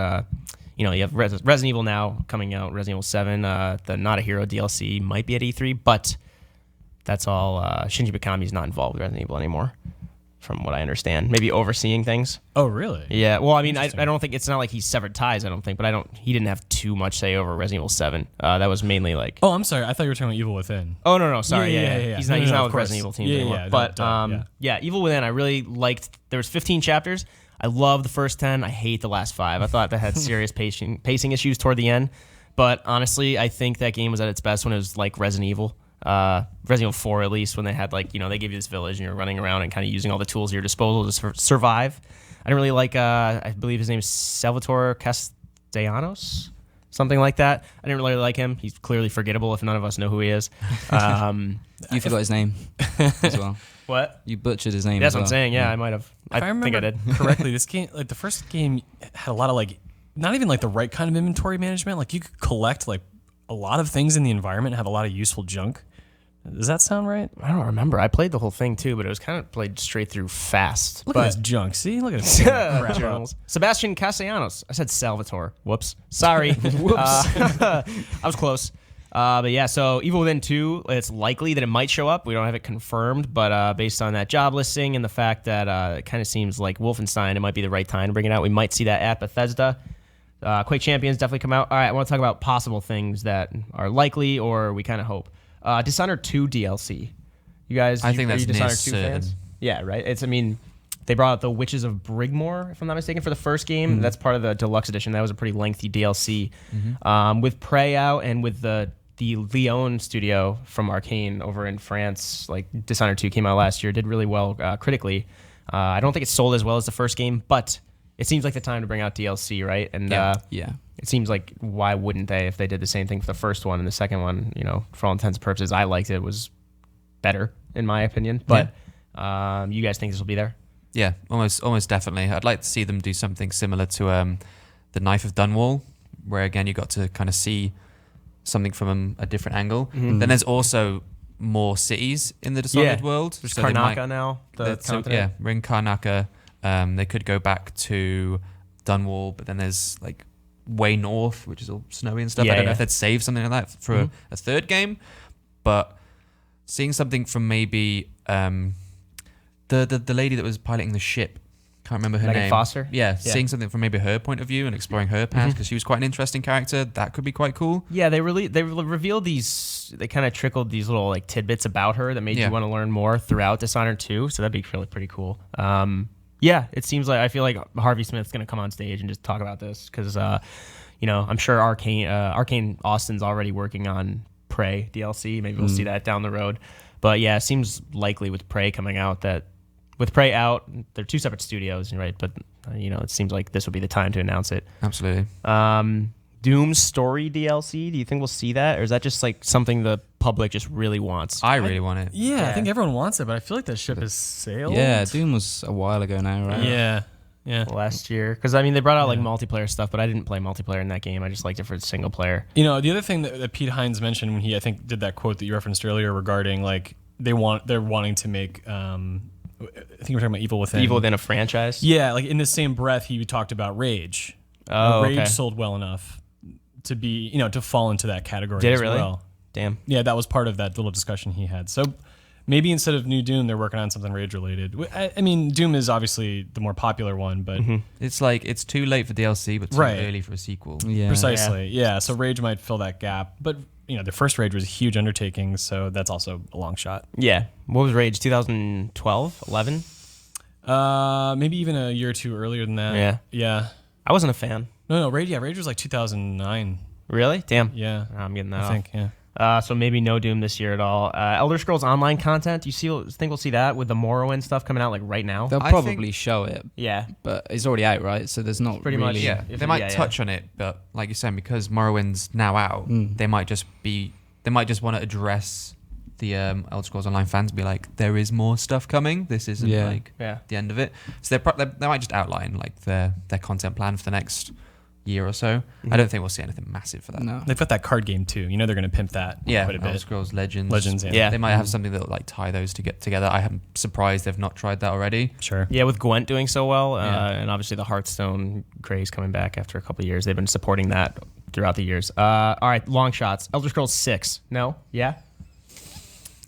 you have Resident Evil now coming out, Resident Evil 7. The Not a Hero DLC might be at E3, but that's all. Shinji Mikami's not involved with Resident Evil anymore, from what I understand. Maybe overseeing things. Oh, really? Yeah. Well, I mean, I don't think it's not like he's severed ties. I don't think, but he didn't have too much say over Resident Evil 7. That was mainly like. Oh, I'm sorry. I thought you were talking about Evil Within. Oh no, sorry. Yeah. He's No, not of with course. Resident Evil teams Yeah, anymore. yeah, But yeah, Evil Within, I really liked. There was 15 chapters. I love the first 10. I hate the last 5. I thought that had serious pacing issues toward the end. But honestly, I think that game was at its best when it was like Resident Evil. Resident Evil 4 at least, when they had they give you this village and you're running around and kind of using all the tools at your disposal to survive. I didn't really like I believe his name is Salvatore Castellanos, something like that. I didn't really like him. He's clearly forgettable if none of us know who he is. You forgot his name as well. What? You butchered his name That's as what well. I'm saying. Yeah, I might have. If I remember think I did. correctly, this game, the first game had a lot of not even the right kind of inventory management. You could collect a lot of things in the environment and have a lot of useful junk. Does that sound right? I don't remember. I played the whole thing too, but it was kind of played straight through fast. Look at this junk. See? Look at this crap. Journals. Sebastian Castellanos. I said Salvatore. Whoops. Sorry. Whoops. I was close. But yeah, so Evil Within 2, it's likely that it might show up. We don't have it confirmed, but based on that job listing and the fact that it kind of seems like Wolfenstein, it might be the right time to bring it out. We might see that at Bethesda. Quake Champions definitely come out. All right, I want to talk about possible things that are likely or we kind of hope. Dishonored 2 DLC. You guys, I think are that's you near Dishonored 2 fans? certain. Yeah, right. They brought out the Witches of Brigmore, if I'm not mistaken, for the first game. That's part of the deluxe edition. That was a pretty lengthy DLC. With Prey out and with the Lyon studio from Arcane over in France, Dishonored 2 came out last year, did really well critically. I don't think it sold as well as the first game, but it seems like the time to bring out DLC, right? And Yeah. it seems like why wouldn't they if they did the same thing for the first one and the second one? For all intents and purposes, I liked it. It was better in my opinion. But you guys think this will be there? Yeah, almost definitely. I'd like to see them do something similar to the Knife of Dunwall, where again you got to kind of see something from a different angle. Then there's also more cities in the Dishonored world. There's so they Karnaka now. we're in Karnaka. They could go back to Dunwall, but then there's way north, which is all snowy and stuff. I don't know if they'd save something like that for a third game, but seeing something from maybe the lady that was piloting the ship, can't remember her Megan name. Foster? Yeah, seeing something from maybe her point of view and exploring her past, because she was quite an interesting character. That could be quite cool. Yeah, they revealed these. They kind of trickled these little tidbits about her that made you want to learn more throughout Dishonored 2. So that'd be really pretty cool. Yeah, it seems like I feel like Harvey Smith's gonna come on stage and just talk about this because I'm sure Arcane Austin's already working on Prey DLC. Maybe we'll see that down the road. But yeah, it seems likely with Prey coming out that with Prey out, they're two separate studios, right? But it seems like this would be the time to announce it. Absolutely. Doom's story DLC. Do you think we'll see that, or is that just something the public just really wants? I really want it. Yeah, I think everyone wants it, but I feel like that ship has sailed. Yeah, Doom was a while ago now, right? Yeah. Last year, because they brought out multiplayer stuff, but I didn't play multiplayer in that game. I just liked it for single player. The other thing that Pete Hines mentioned when he, I think, did that quote that you referenced earlier regarding they're wanting to make. I think we're talking about Evil Within. Evil Within a franchise. Yeah, in the same breath, he talked about Rage. Oh, Rage okay. sold well enough to be, to fall into that category Did it as really? well. Damn. Yeah, that was part of that little discussion he had. So maybe instead of new Doom, they're working on something Rage related. I mean, Doom is obviously the more popular one, but It's like it's too late for DLC, but too Right. early for a sequel. Yeah. precisely, yeah. So Rage might fill that gap, but the first Rage was a huge undertaking, so that's also a long shot. Yeah. What was Rage? 2012, 11? Maybe even a year or two earlier than that. Yeah. yeah. I wasn't a fan. No, Rage. Yeah, Rage was like 2009. Really? Damn. Yeah, I'm getting that I off. think. Yeah. So maybe no Doom this year at all. Elder Scrolls Online content. Think we'll see that with the Morrowind stuff coming out like right now? They'll I probably show it, Yeah. but it's already out, right? So there's not Pretty really. much, Yeah, If they it- might yeah, touch on it, but like you're saying, because Morrowind's now out, they might just want to address the Elder Scrolls Online fans, and be like, there is more stuff coming. This isn't Yeah. like Yeah. the end of it. So they might just outline like their content plan for the next year or so. I don't think we'll see anything massive for that. No. They've got that card game too. They're going to pimp that Yeah, quite a Elder bit. Scrolls Legends. Legends, yeah. Yeah. They might have something that will like tie those to get together. I am surprised they've not tried that already. Sure. Yeah, with Gwent doing so well, Yeah. and obviously the Hearthstone craze coming back after a couple of years. They've been supporting that throughout the years. All right, long shots. Elder Scrolls 6. No? Yeah?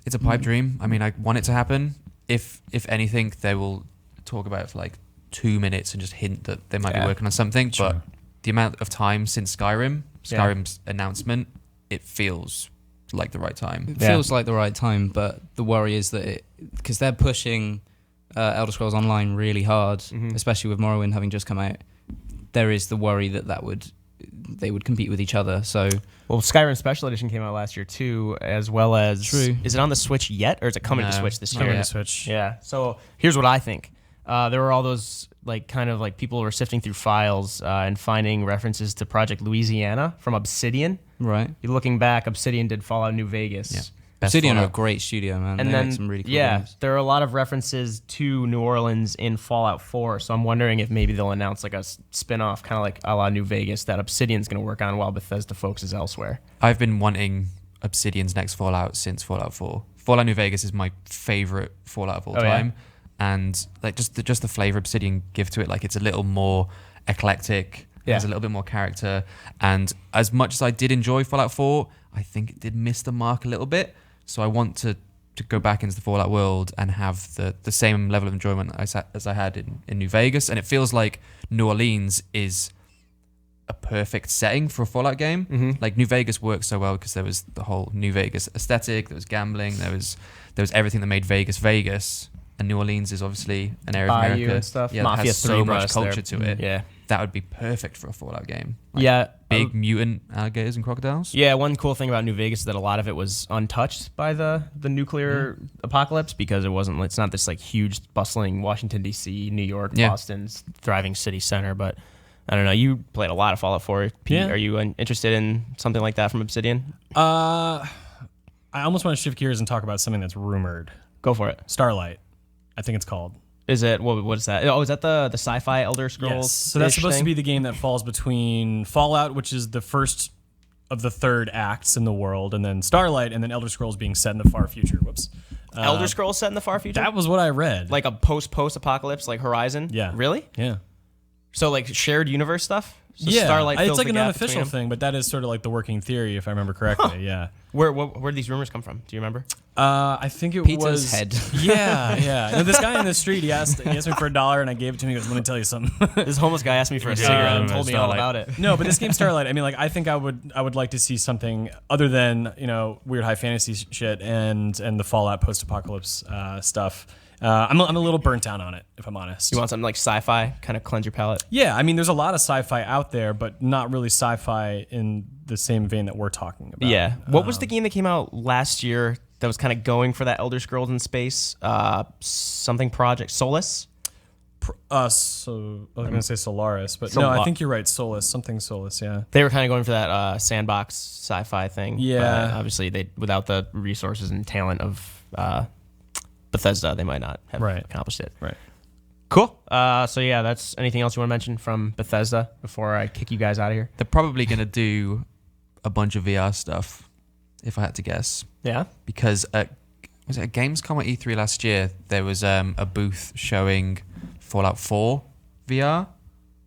It's a pipe dream. I mean, I want it to happen. If anything, they will talk about it for like 2 minutes and just hint that they might be Yeah. working on something. Sure. But the amount of time since Yeah. Skyrim's announcement, it feels like the right time. It Yeah. feels like the right time, but the worry is that because they're pushing Elder Scrolls Online really hard, especially with Morrowind having just come out, there is the worry that they would compete with each other. So Well, Skyrim Special Edition came out last year too, as well as... True. Is it on the Switch yet, or is it coming to No, Switch this not year? Coming Yeah. to Switch. Yeah. So here's what I think. There were all those people were sifting through files and finding references to Project Louisiana from Obsidian. right, You're looking back, Obsidian did Fallout New Vegas. Yeah. Best Obsidian are a Fallout. great studio, man. And they then, make some really cool games. there are a lot of references to New Orleans in Fallout 4, so I'm wondering if maybe they'll announce like a spin-off, kind of like a la New Vegas, that Obsidian's going to work on while Bethesda focuses elsewhere. I've been wanting Obsidian's next Fallout since Fallout 4. Fallout New Vegas is my favorite Fallout of all Oh, yeah? time. And like just the flavor Obsidian give to it, like it's a little more eclectic. Yeah. Has a little bit more character. And as much as I did enjoy Fallout 4, I think it did miss the mark a little bit. So I want to go back into the Fallout world and have the same level of enjoyment as I had in New Vegas. And it feels like New Orleans is a perfect setting for a Fallout game. Like New Vegas works so well because there was the whole New Vegas aesthetic, there was gambling, there was everything that made Vegas Vegas. And New Orleans is obviously an area of Bayou America and stuff. that Mafia has 3 so brought much us there. culture to it. Yeah. That would be perfect for a Fallout game. Like Yeah. big mutant alligators and crocodiles. Yeah, one cool thing about New Vegas is that a lot of it was untouched by the nuclear apocalypse because it's not this like huge bustling Washington D.C., New York, Yeah. Boston's thriving city center. But I don't know. You played a lot of Fallout 4. Pete. Yeah. Are you interested in something like that from Obsidian? I almost want to shift gears and talk about something that's rumored. Go for it. Starlight, I think it's called. Is it what is that? Oh, is that the sci-fi Elder Scrolls? Yes. So that's supposed to be the game that falls between Fallout, which is the first of the third acts in the world, and then Starlight, and then Elder Scrolls being set in the far future. Whoops. Elder Scrolls set in the far future. That was what I read. Like a post-apocalypse, like Horizon. Yeah. Really? Yeah. So like shared universe stuff. So Yeah. Starlight fills It's like the an gap unofficial between them? thing, but that is sort of like the working theory, if I remember correctly. Yeah. Where did these rumors come from? Do you remember? I think it Peter's was head. Yeah, yeah. No, this guy in the street, he asked me for $1, and I gave it to him. He goes, "Let me tell you something." This homeless guy asked me for a cigarette and told me all Starlight. about it. No, but this game Starlight. I mean, like, I think I would like to see something other than weird high fantasy shit and the Fallout post-apocalypse stuff. I'm a little burnt out on it, if I'm honest. You want something like sci-fi, kind of cleanse your palate? Yeah, I mean, there's a lot of sci-fi out there, but not really sci-fi in the same vein that we're talking about. Yeah. What was the game that came out last year that was kind of going for that Elder Scrolls in space? Something Project Solus? So I was going to say Solaris, but no, I think you're right. Solus, something Solus. Yeah. They were kind of going for that sandbox sci-fi thing. Yeah. But obviously, without the resources and talent of Bethesda, they might not have accomplished it. Right. Cool. So yeah, that's anything else you want to mention from Bethesda before I kick you guys out of here? They're probably going to do a bunch of VR stuff, if I had to guess. Yeah. Because was it at Gamescom or E3 last year, there was a booth showing Fallout 4 VR.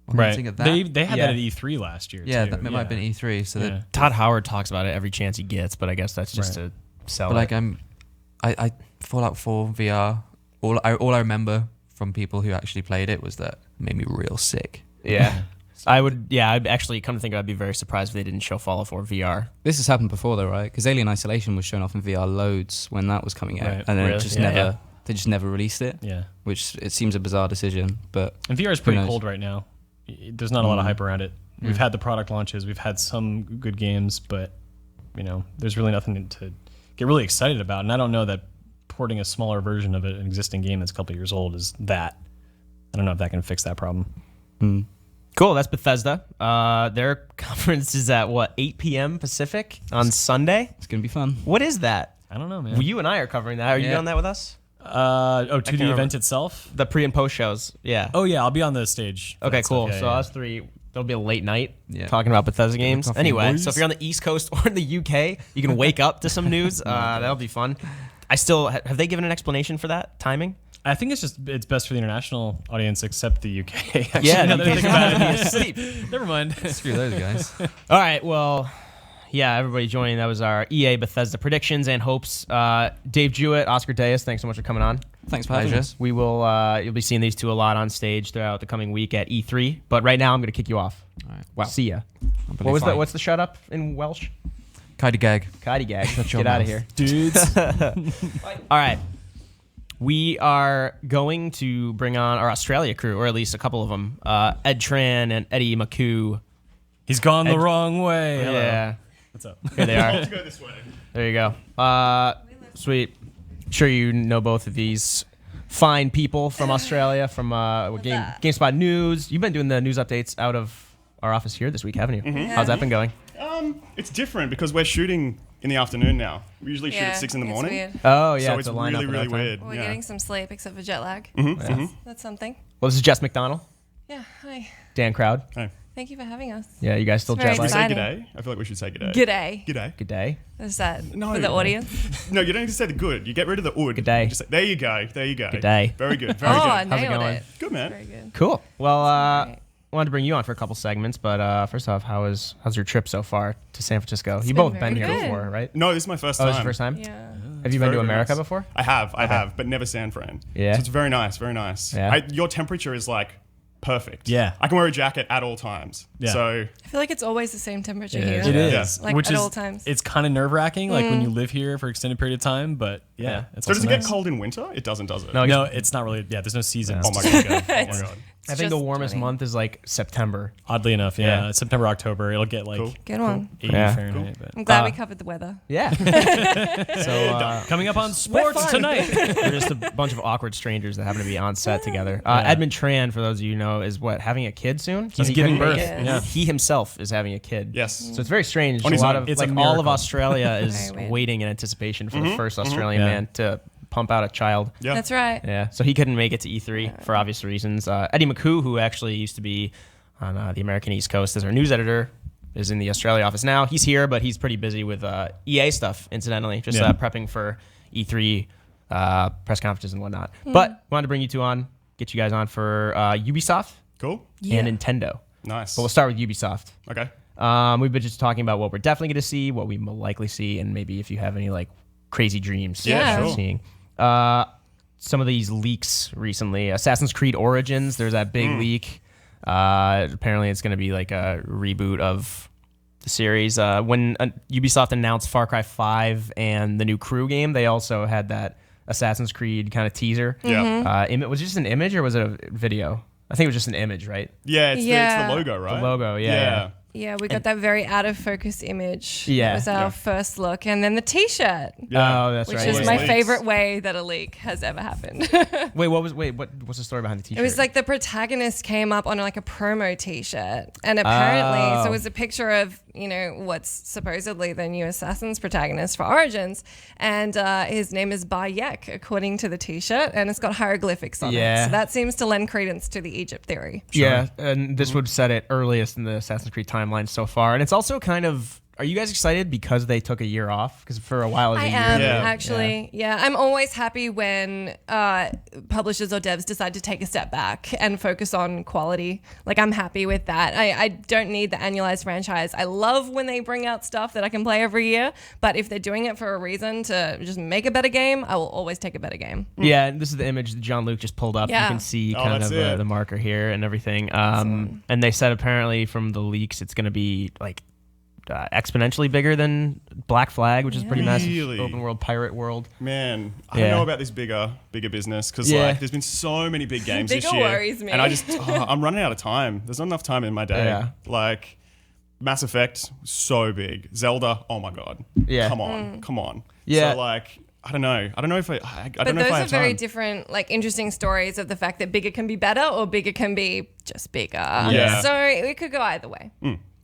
Right. Of that. They had Yeah. that at E3 last year. Yeah, too. that might have been E3. So Yeah. Todd Howard talks about it every chance he gets, but I guess that's just Right. to sell but like it. I Fallout 4 VR. All I remember from people who actually played it was that it made me real sick. Yeah. I'd actually come to think I'd be very surprised if they didn't show Fallout 4 VR. This has happened before though, right? Because Alien Isolation was shown off in VR loads when that was coming out, Right. and then Really? it just Yeah. they just never released it, Yeah. which it seems a bizarre decision. But And VR is pretty knows? cold right now. There's not a lot of hype around it. We've had the product launches, we've had some good games, but there's really nothing to get really excited about. And I don't know that porting a smaller version of an existing game that's a couple years old is that. I don't know if that can fix that problem. Cool. That's Bethesda. Their conference is at 8 p.m. Pacific on Sunday. it's gonna be fun. What is that? I don't know, man. Well, you and I are covering that. Are you Yeah. on that with us? To the remember. event itself? The pre and post shows. Yeah. Oh, yeah, I'll be on the stage. for Okay, that stuff. cool. Yeah, So yeah. us three, there'll be a late night Yeah. talking about Bethesda games. coffee, Anyway, boys. so if you're on the East Coast or in the UK, you can wake up to some news. That'll be fun. Have they given an explanation for that timing? I think it's best for the international audience except the UK. Actually, Yeah, now the that I think about UK it. asleep. Never mind. Screw those guys. All right, well, yeah, everybody joining. That was our EA Bethesda predictions and hopes. Dave Jewett, Oscar Deas, thanks so much for coming on. Thanks for having Pleasure. us. We will. You'll be seeing these two a lot on stage throughout the coming week at E3. But right now, I'm going to kick you off. All right. Wow. See ya. Unbelievable. What was that? What's the shut up in Welsh? Kaidi gag. Kaidi gag. Shut your Get out of mouth. here. Dudes. All right. We are going to bring on our Australia crew, or at least a couple of them. Ed Tran and Eddie McCoo. He's gone the wrong way. Hello. Yeah. What's up? Here they are. Let's go this way. There you go. Sweet. Sure you know both of these fine people from Australia, from GameSpot News. You've been doing the news updates out of our office here this week, haven't you? Mm-hmm. How's that been going? It's different because we're shooting in the afternoon now. We usually shoot at 6 in the it's morning. Weird. Oh, yeah. So it's to line really, up at really that time. weird. We're yeah. getting some sleep except for jet lag. That's something. Well, this is Jess McDonald, Yeah, hi. Dan Crowd. Hey. Thank you for having us. Yeah, you guys still It's very jet Should we lagged? say exciting. g'day? I feel like we should say g'day. G'day. G'day. Good day. Is that No, for the no. audience? No, you don't need to say the good. You get rid of the ood. G'day. Just say, there you go. There you go. G'day. Very good. Very Oh, good. I How's it nailed going? it. Good, man. Very good. Cool. Well, Great. wanted to bring you on for a couple segments, but first off, how's your trip so far to San Francisco? It's You been both been very here good. before, right? No, this is my first Oh, time. this is your first time? Yeah. Have you been very, to very America nice. before? I have, but never San Fran. Yeah. So it's very nice, very nice. Yeah. Your temperature is like perfect. Yeah. I can wear a jacket at all times. Yeah. So I feel like it's always the same temperature It here. is. It Yeah. is. Like, at all times. It's kind of nerve wracking, like when you live here for an extended period of time, but yeah. It's So does also it get nice. cold in winter? It doesn't, does it? No, No, it's not really. Yeah, there's no seasons. Oh my god. Oh my It's- god. I think the just warmest 20. month is like September. Oddly enough, yeah. Yeah. September, October, it'll get like Cool. Good one. 80 Yeah. Fahrenheit. But. I'm glad we Uh, covered the weather. Yeah. so Coming up on sports fun. tonight. we're just a bunch of awkward strangers that happen to be on set together. Edmund Tran, for those of you who know, is having a kid soon. He's He giving couldn't birth. make it. Yeah. He himself is having a kid. Yes. So it's very strange. On A his lot own. of It's a like all of miracle. Australia is Very weird. waiting in anticipation for the first Australian Yeah. man to pump out a child. Yeah. That's right. Yeah, so he couldn't make it to E3 for obvious reasons. Eddie McCoo, who actually used to be on the American East Coast as our news editor, is in the Australia office now. He's here, but he's pretty busy with EA stuff, incidentally, just Yeah. prepping for E3 press conferences and whatnot. But wanted to bring you two on, get you guys on for Ubisoft Cool. and Nintendo. Nice. But we'll start with Ubisoft. Okay. We've been just talking about what we're definitely going to see, what we will likely see, and maybe if you have any like crazy dreams Yeah, of sure. seeing. Some of these leaks recently. Assassin's Creed Origins, there's that big leak. Apparently it's going to be like a reboot of the series. When Ubisoft announced Far Cry 5 and the new Crew game, they also had that Assassin's Creed kind of teaser. Yeah. Was it just an image or was it a video? I think it was just an image, right? Yeah, it's Yeah. the logo, right? The logo, yeah. Yeah, we got that very out of focus image. Yeah. That was our Yeah. first look. And then the t-shirt, Yeah. Oh, that's which right. is Those my leaks. favorite way that a leak has ever happened. What's the story behind the t-shirt? It was like the protagonist came up on like a promo t-shirt, and apparently, so it was a picture of what's supposedly the new Assassin's protagonist for Origins, and his name is Bayek according to the t-shirt, and it's got hieroglyphics on it. Yeah. So that seems to lend credence to the Egypt theory. Yeah, and this would set it earliest in the Assassin's Creed timeline so far. And it's also kind of are you guys excited because they took a year off? Because for a while, it was I a year. am Yeah. actually. Yeah, I'm always happy when publishers or devs decide to take a step back and focus on quality. Like, I'm happy with that. I don't need the annualized franchise. I love when they bring out stuff that I can play every year. But if they're doing it for a reason to just make a better game, I will always take a better game. Yeah, and this is the image that Jean-Luc just pulled up. Yeah. You can see Oh, kind that's of it. the marker here and everything. And they said apparently from the leaks, it's going to be like exponentially bigger than Black Flag, which is pretty massive Really? open world pirate world. Man, I Yeah. don't know about this bigger business because Yeah. like there's been so many big games this Bigger year, worries me. and I'm running out of time. There's not enough time in my day. Yeah. Like Mass Effect, so big. Zelda, oh my god. Yeah. Come on. Yeah. So like, I don't know. I don't know if I But don't know those if I are have very time. different, like interesting stories of the fact that bigger can be better or bigger can be just bigger. Yeah. So it could go either way.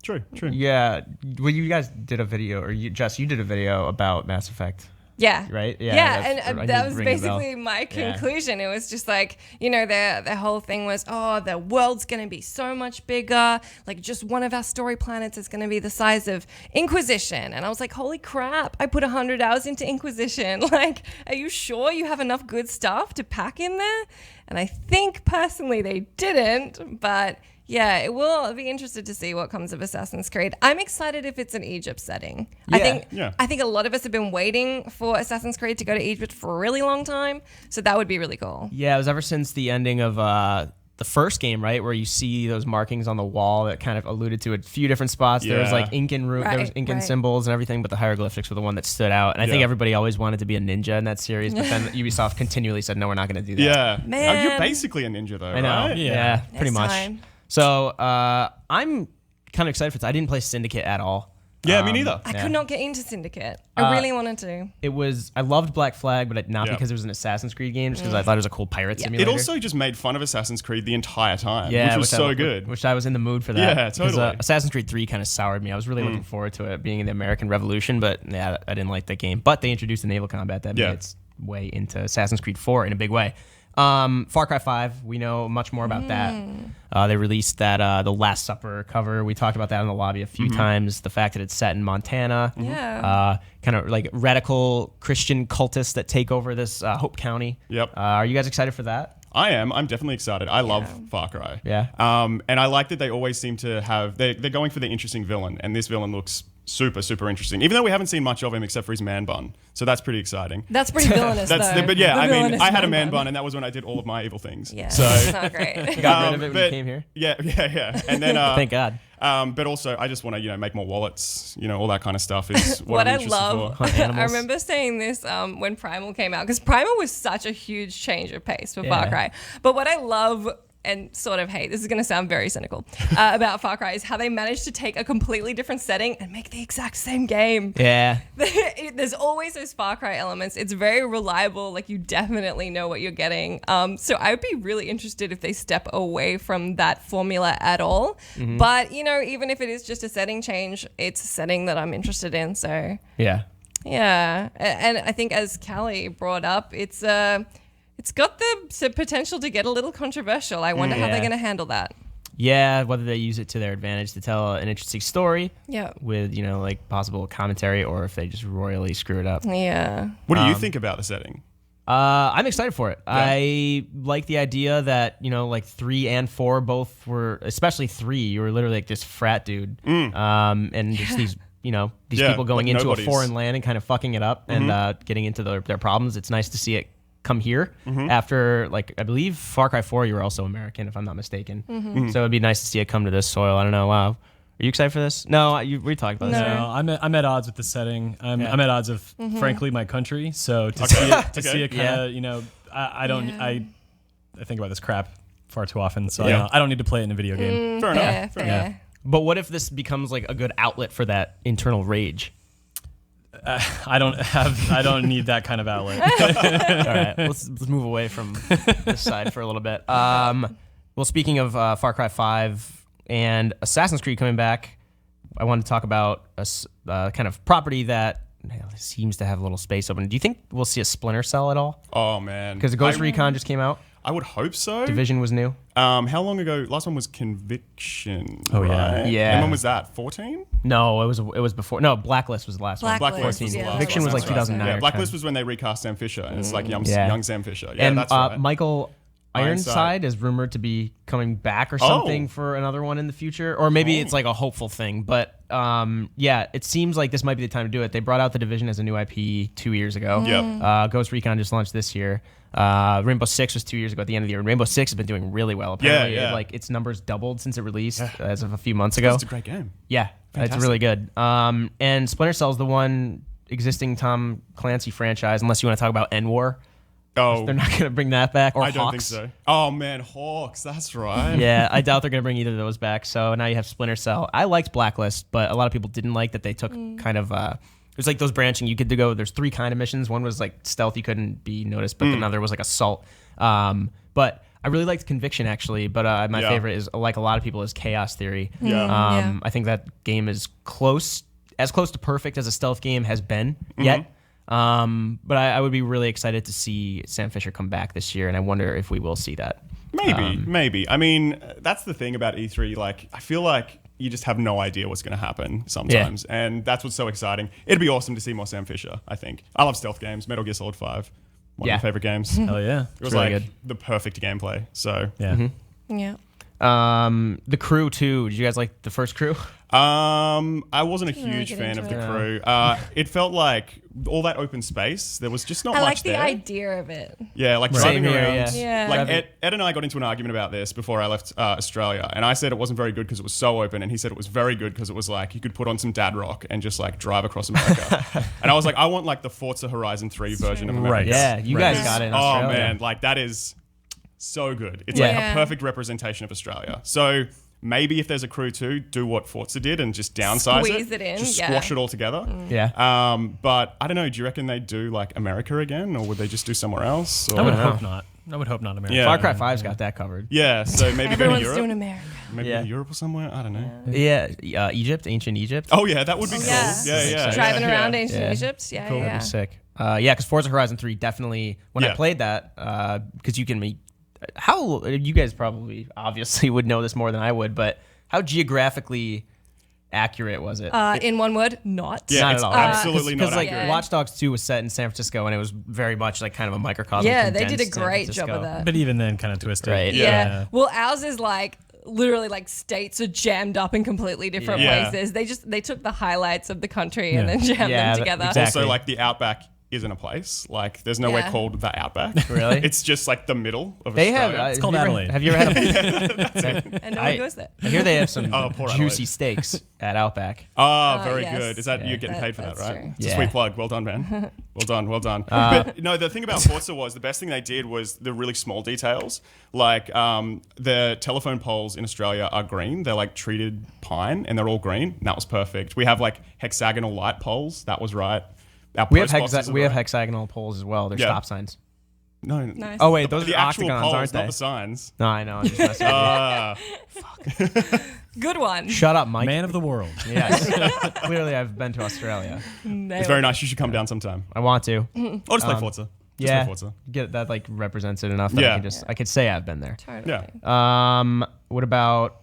True. Yeah. Well, you guys did a video, or Jess, you did a video about Mass Effect. Yeah. Right? Yeah, Yeah. that's- I And need that to was ring a bell. basically my Yeah. conclusion. It was just like, their whole thing was, oh, the world's going to be so much bigger. Like, just one of our story planets is going to be the size of Inquisition. And I was like, holy crap, I put 100 hours into Inquisition. Like, are you sure you have enough good stuff to pack in there? And I think personally they didn't, but yeah, it will. I'll be interested to see what comes of Assassin's Creed. I'm excited if it's an Egypt setting. I think a lot of us have been waiting for Assassin's Creed to go to Egypt for a really long time, so that would be really cool. Yeah, it was ever since the ending of the first game, right, where you see those markings on the wall that kind of alluded to a few different spots. There was Yeah. like Incan there was Incan symbols and everything, but the hieroglyphics were the one that stood out. And I think Yeah. everybody always wanted to be a ninja in that series, but then Ubisoft continually said, no, we're not going to do that. Yeah. Man. You're basically a ninja though, I know. right? Yeah, pretty Next much. time. So I'm kind of excited for this. I didn't play Syndicate at all. Yeah, me neither. I could not get into Syndicate. I really wanted to. I loved Black Flag, but not Yeah. because it was an Assassin's Creed game, just because I thought it was a cool pirate simulator. It also just made fun of Assassin's Creed the entire time, Yeah, which was so I, good. Which I was in the mood for that. Yeah, 'Cause, totally. Assassin's Creed 3 kind of soured me. I was really looking forward to it being in the American Revolution, but yeah, I didn't like that game. But they introduced the naval combat that made Yeah. its way into Assassin's Creed 4 in a big way. Far Cry 5, we know much more about that. They released that The Last Supper cover. We talked about that in the lobby a few times. The fact that it's set in Montana. Yeah. Kind of like radical Christian cultists that take over this Hope County. Yep. Are you guys excited for that? I am. I'm definitely excited. I love Far Cry. Yeah. And I like that they always seem to have. They're going for the interesting villain, and this villain looks super, super interesting. Even though we haven't seen much of him except for his man bun, so that's pretty exciting. That's pretty villainous, That's though. but yeah, The I mean, villainous I had a man bun, and that was when I did all of my evil things. Yeah, So it's not great. Got rid of it when you but- came here? Yeah. And then Thank God. But also, I just want to make more wallets. All that kind of stuff is what, What I'm I interested love, for. Hunt I animals. remember saying this when Primal came out, because Primal was such a huge change of pace for Far Yeah. Cry. But what I love and sort of hate, this is going to sound very cynical, about Far Cry is how they managed to take a completely different setting and make the exact same game. Yeah. There's always those Far Cry elements. It's very reliable. Like, you definitely know what you're getting. So I would be really interested if they step away from that formula at all. But, even if it is just a setting change, it's a setting that I'm interested in. So, Yeah. yeah. And I think, as Callie brought up, it's got the potential to get a little controversial. I wonder how they're Yeah. going to handle that. Yeah, whether they use it to their advantage to tell an interesting story Yeah. with, like possible commentary, or if they just royally screw it up. Yeah. What do you think about the setting? I'm excited for it. I like the idea that, like 3 and 4 both were, especially 3, you were literally like this frat dude. And just these, these Yeah, people going like into nobodies. a foreign land and kind of fucking it up and getting into their problems. It's nice to see it come here after, like, I believe Far Cry 4, you were also American, if I'm not mistaken. So it'd be nice to see it come to this soil. I don't know. Wow. Are you excited for this? No, we talked about this. No. right? No, I'm at odds with the setting. I'm at odds of, frankly, my country. So to see it kind of, I don't. Yeah. I think about this crap far too often. So Yeah. I don't need to play it in a video game. Fair enough. Fair. Yeah. But what if this becomes like a good outlet for that internal rage? I don't need that kind of outlet. All right, let's move away from this side for a little bit. Well, speaking of Far Cry 5 and Assassin's Creed coming back, I want to talk about a kind of property that seems to have a little space open. Do you think we'll see a Splinter Cell at all? Oh man, Because Ghost Recon just came out. I would hope so. Division was new. How long ago? Last one was Conviction. Oh, yeah. right? Yeah. And when was that? 14? No, it was before. No, Blacklist was the last one. Blacklist, was the yeah. last Conviction one. was like That's right. 2009 Yeah, or Blacklist 10. was when they recast Sam Fisher, and it's like young Sam Fisher. Yeah, and that's right. Michael Ironside is rumored to be coming back or something for another one in the future, or maybe it's like a hopeful thing. But yeah, it seems like this might be the time to do it. They brought out The Division as a new IP 2 years ago. Yep. Ghost Recon just launched this year. Rainbow Six was 2 years ago at the end of the year. Rainbow Six has been doing really well. Apparently, Yeah. like its numbers doubled since it released as of a few months ago. It's a great game. Yeah, it's really good. And Splinter Cell's the one existing Tom Clancy franchise, unless you want to talk about N-War. Oh, They're not going to bring that back. Or I don't think Hawks. so. Oh man, Hawks. That's right. Yeah, I doubt they're going to bring either of those back. So now you have Splinter Cell. I liked Blacklist, but a lot of people didn't like that they took kind of. It was like those branching. You could go. There's 3 kind of missions. One was like stealth, you couldn't be noticed, but another was like assault. But I really liked Conviction actually. But my favorite is, like a lot of people, is Chaos Theory. Yeah. I think that game is as close to perfect as a stealth game has been yet. But I would be really excited to see Sam Fisher come back this year, and I wonder if we will see that. Maybe. I mean, that's the thing about E3. Like, I feel like you just have no idea what's going to happen sometimes, and that's what's so exciting. It'd be awesome to see more Sam Fisher. I think I love stealth games. Metal Gear Solid 5, one of my favorite games. Hell yeah. It was really like good. the perfect gameplay. So Yeah. Yeah. The Crew too. Did you guys like the first Crew? I wasn't a huge get fan into of the it. Crew. It felt like all that open space. There was just not I much like the there. idea of it. Yeah, like Same driving here, around. yeah. Like Ed and I got into an argument about this before I left Australia, and I said it wasn't very good because it was so open, and he said it was very good because it was like you could put on some dad rock and just like drive across America. And I was like, I want like the Forza Horizon 3 version of America. Right. Yeah, you guys got it in Australia. Oh man, like that is so good. It's Yeah. like a perfect representation of Australia. So maybe if there's a Crew 2, do what Forza did and just downsize Squeeze it in, just yeah. squash it all together. Yeah. But I don't know. Do you reckon they'd do like America again, or would they just do somewhere else? Or? I would hope not. I would hope not America. Yeah. Far Cry 5's got that covered. Yeah, so maybe go to Everyone's Europe. doing America. Maybe Yeah. to Europe or somewhere. I don't know. Yeah, Egypt, ancient Egypt. Oh yeah, that would be cool. Yeah. Yeah. Driving yeah. around ancient Yeah. Egypt. Yeah, That'd yeah. be sick. Yeah, because Forza Horizon 3 definitely, when I Yeah. played that, because you can make, you guys probably obviously would know this more than I would, but how geographically accurate was it? In one word, not. Yeah, Not it's at all. right? absolutely not Because like accurate. Watch Dogs 2 was set in San Francisco, and it was very much like kind of a microcosm. Yeah, they did a condensed San great job Francisco. of that. But even then, kind of twisted. Right. Yeah. Yeah. Well, ours is like literally like states are jammed up in completely different Yeah. places. They took the highlights of the country and Yeah. then jammed Yeah, them together. exactly. Also, like the Outback isn't a place. Like, there's nowhere Yeah. called the Outback. Really? It's just like the middle of They have. Australia. It's called Adelaide. Have you ever had a? And no one goes there. I hear they have some Oh, poor juicy Adelaide. steaks at Outback. Very yes. good. Is that Yeah. you're getting paid for that, That's right? true. It's a Yeah. sweet plug. Well done, man. Well done. But no, the thing about Forza was the best thing they did was the really small details. Like the telephone poles in Australia are green. They're like treated pine, and they're all green. And that was perfect. We have like hexagonal light poles. That was right. Our We have post boxes are right. hexagonal poles as well. They're Yeah. stop signs. No. Nice. Oh wait, those The are actual octagons, poles, aren't not they? the signs. No, I know. I'm just messing with you. Good one. Shut up, Mike. Man of the world. Yes. Clearly, I've been to Australia. Nailed It's very nice. You should come down sometime. I want to. Or just play Forza. Just Yeah. play Forza. Get that like represents it enough that Yeah. I could say I've been there. Totally. Yeah. What about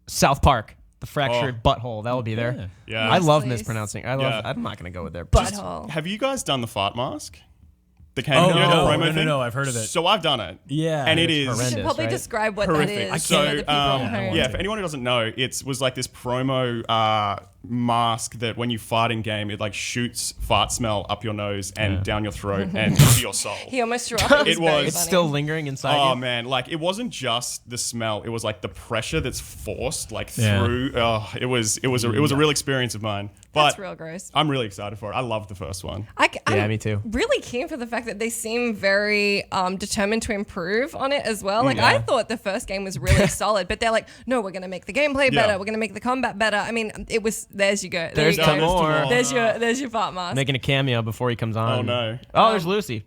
South Park? The fractured butthole. That'll be there. Yeah. I love Please. mispronouncing. I'm not gonna go with their Butthole. Have you guys done the fart mask? The came, Oh, you know, the no, promo no, thing? no, I've heard of it. So I've done it. Yeah. And it it's is You should horrendous, probably right? describe what horrific. that is So, to the people at home. yeah, for anyone who doesn't know, it was like this promo mask that when you fart in game, it like shoots fart smell up your nose and down your throat and to your soul. He almost threw up. It very was- It's funny. still lingering inside Oh you. man, like it wasn't just the smell; it was like the pressure that's forced like Yeah. through. It was a real experience of mine. But That's real gross. I'm really excited for it. I loved the first one. Yeah, I'm me too. Really keen for the fact that they seem very determined to improve on it as well. Like Yeah. I thought the first game was really solid, but they're like, no, we're going to make the gameplay better. Yeah. We're going to make the combat better. I mean, it was. There's you go. There There's you some go. more. There's your fart mask. Making a cameo before he comes on. Oh no! Oh, there's Lucy.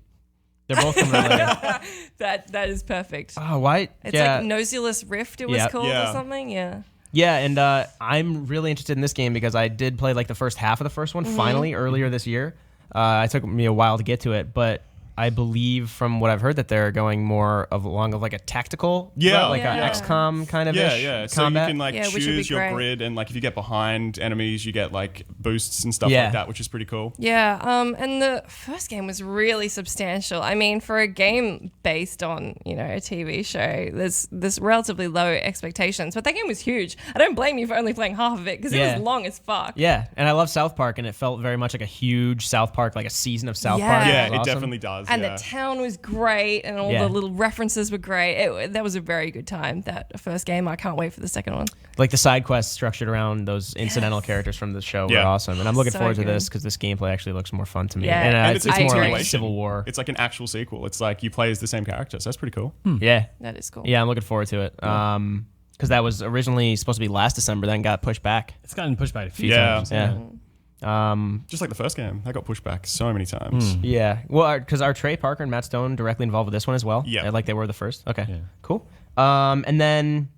They're both coming on later. That is perfect. Oh, why? It's yeah. like Nosulus Rift. It was Yeah. called Yeah. or something. Yeah. Yeah, and I'm really interested in this game because I did play like the first half of the first one finally earlier this year. It took me a while to get to it, but I believe from what I've heard that they're going more along like a tactical, Yeah. like Yeah. a XCOM kind of So combat. you can like Yeah, which would be choose your great. grid, and like if you get behind enemies, you get like boosts and stuff Yeah. like that, which is pretty cool. Yeah, and the first game was really substantial. I mean, for a game based on, a TV show, there's relatively low expectations, but that game was huge. I don't blame you for only playing half of it because it Yeah. was long as fuck. Yeah, and I love South Park, and it felt very much like a huge South Park, like a season of South Yeah. Park. Yeah, was it awesome. definitely does. And yeah. the town was great, and all Yeah. the little references were great. That was a very good time, that first game. I can't wait for the second one. Like the side quests structured around those incidental characters from the show were Yeah. awesome, and I'm looking So forward to good. this because this gameplay actually looks more fun to me. Yeah. And, And it's, it's more like continuation. Civil War. It's like an actual sequel. It's like you play as the same character, so that's pretty cool. Yeah, That is cool. yeah, I'm looking forward to it. Because that was originally supposed to be last December, then got pushed back. It's gotten pushed back a few Yeah. times. Yeah. Just like the first game, that got pushed back so many times. Yeah. Well, because are Trey Parker and Matt Stone directly involved with this one as well? Yeah. Like they were the first? Okay. Yeah. Cool. And then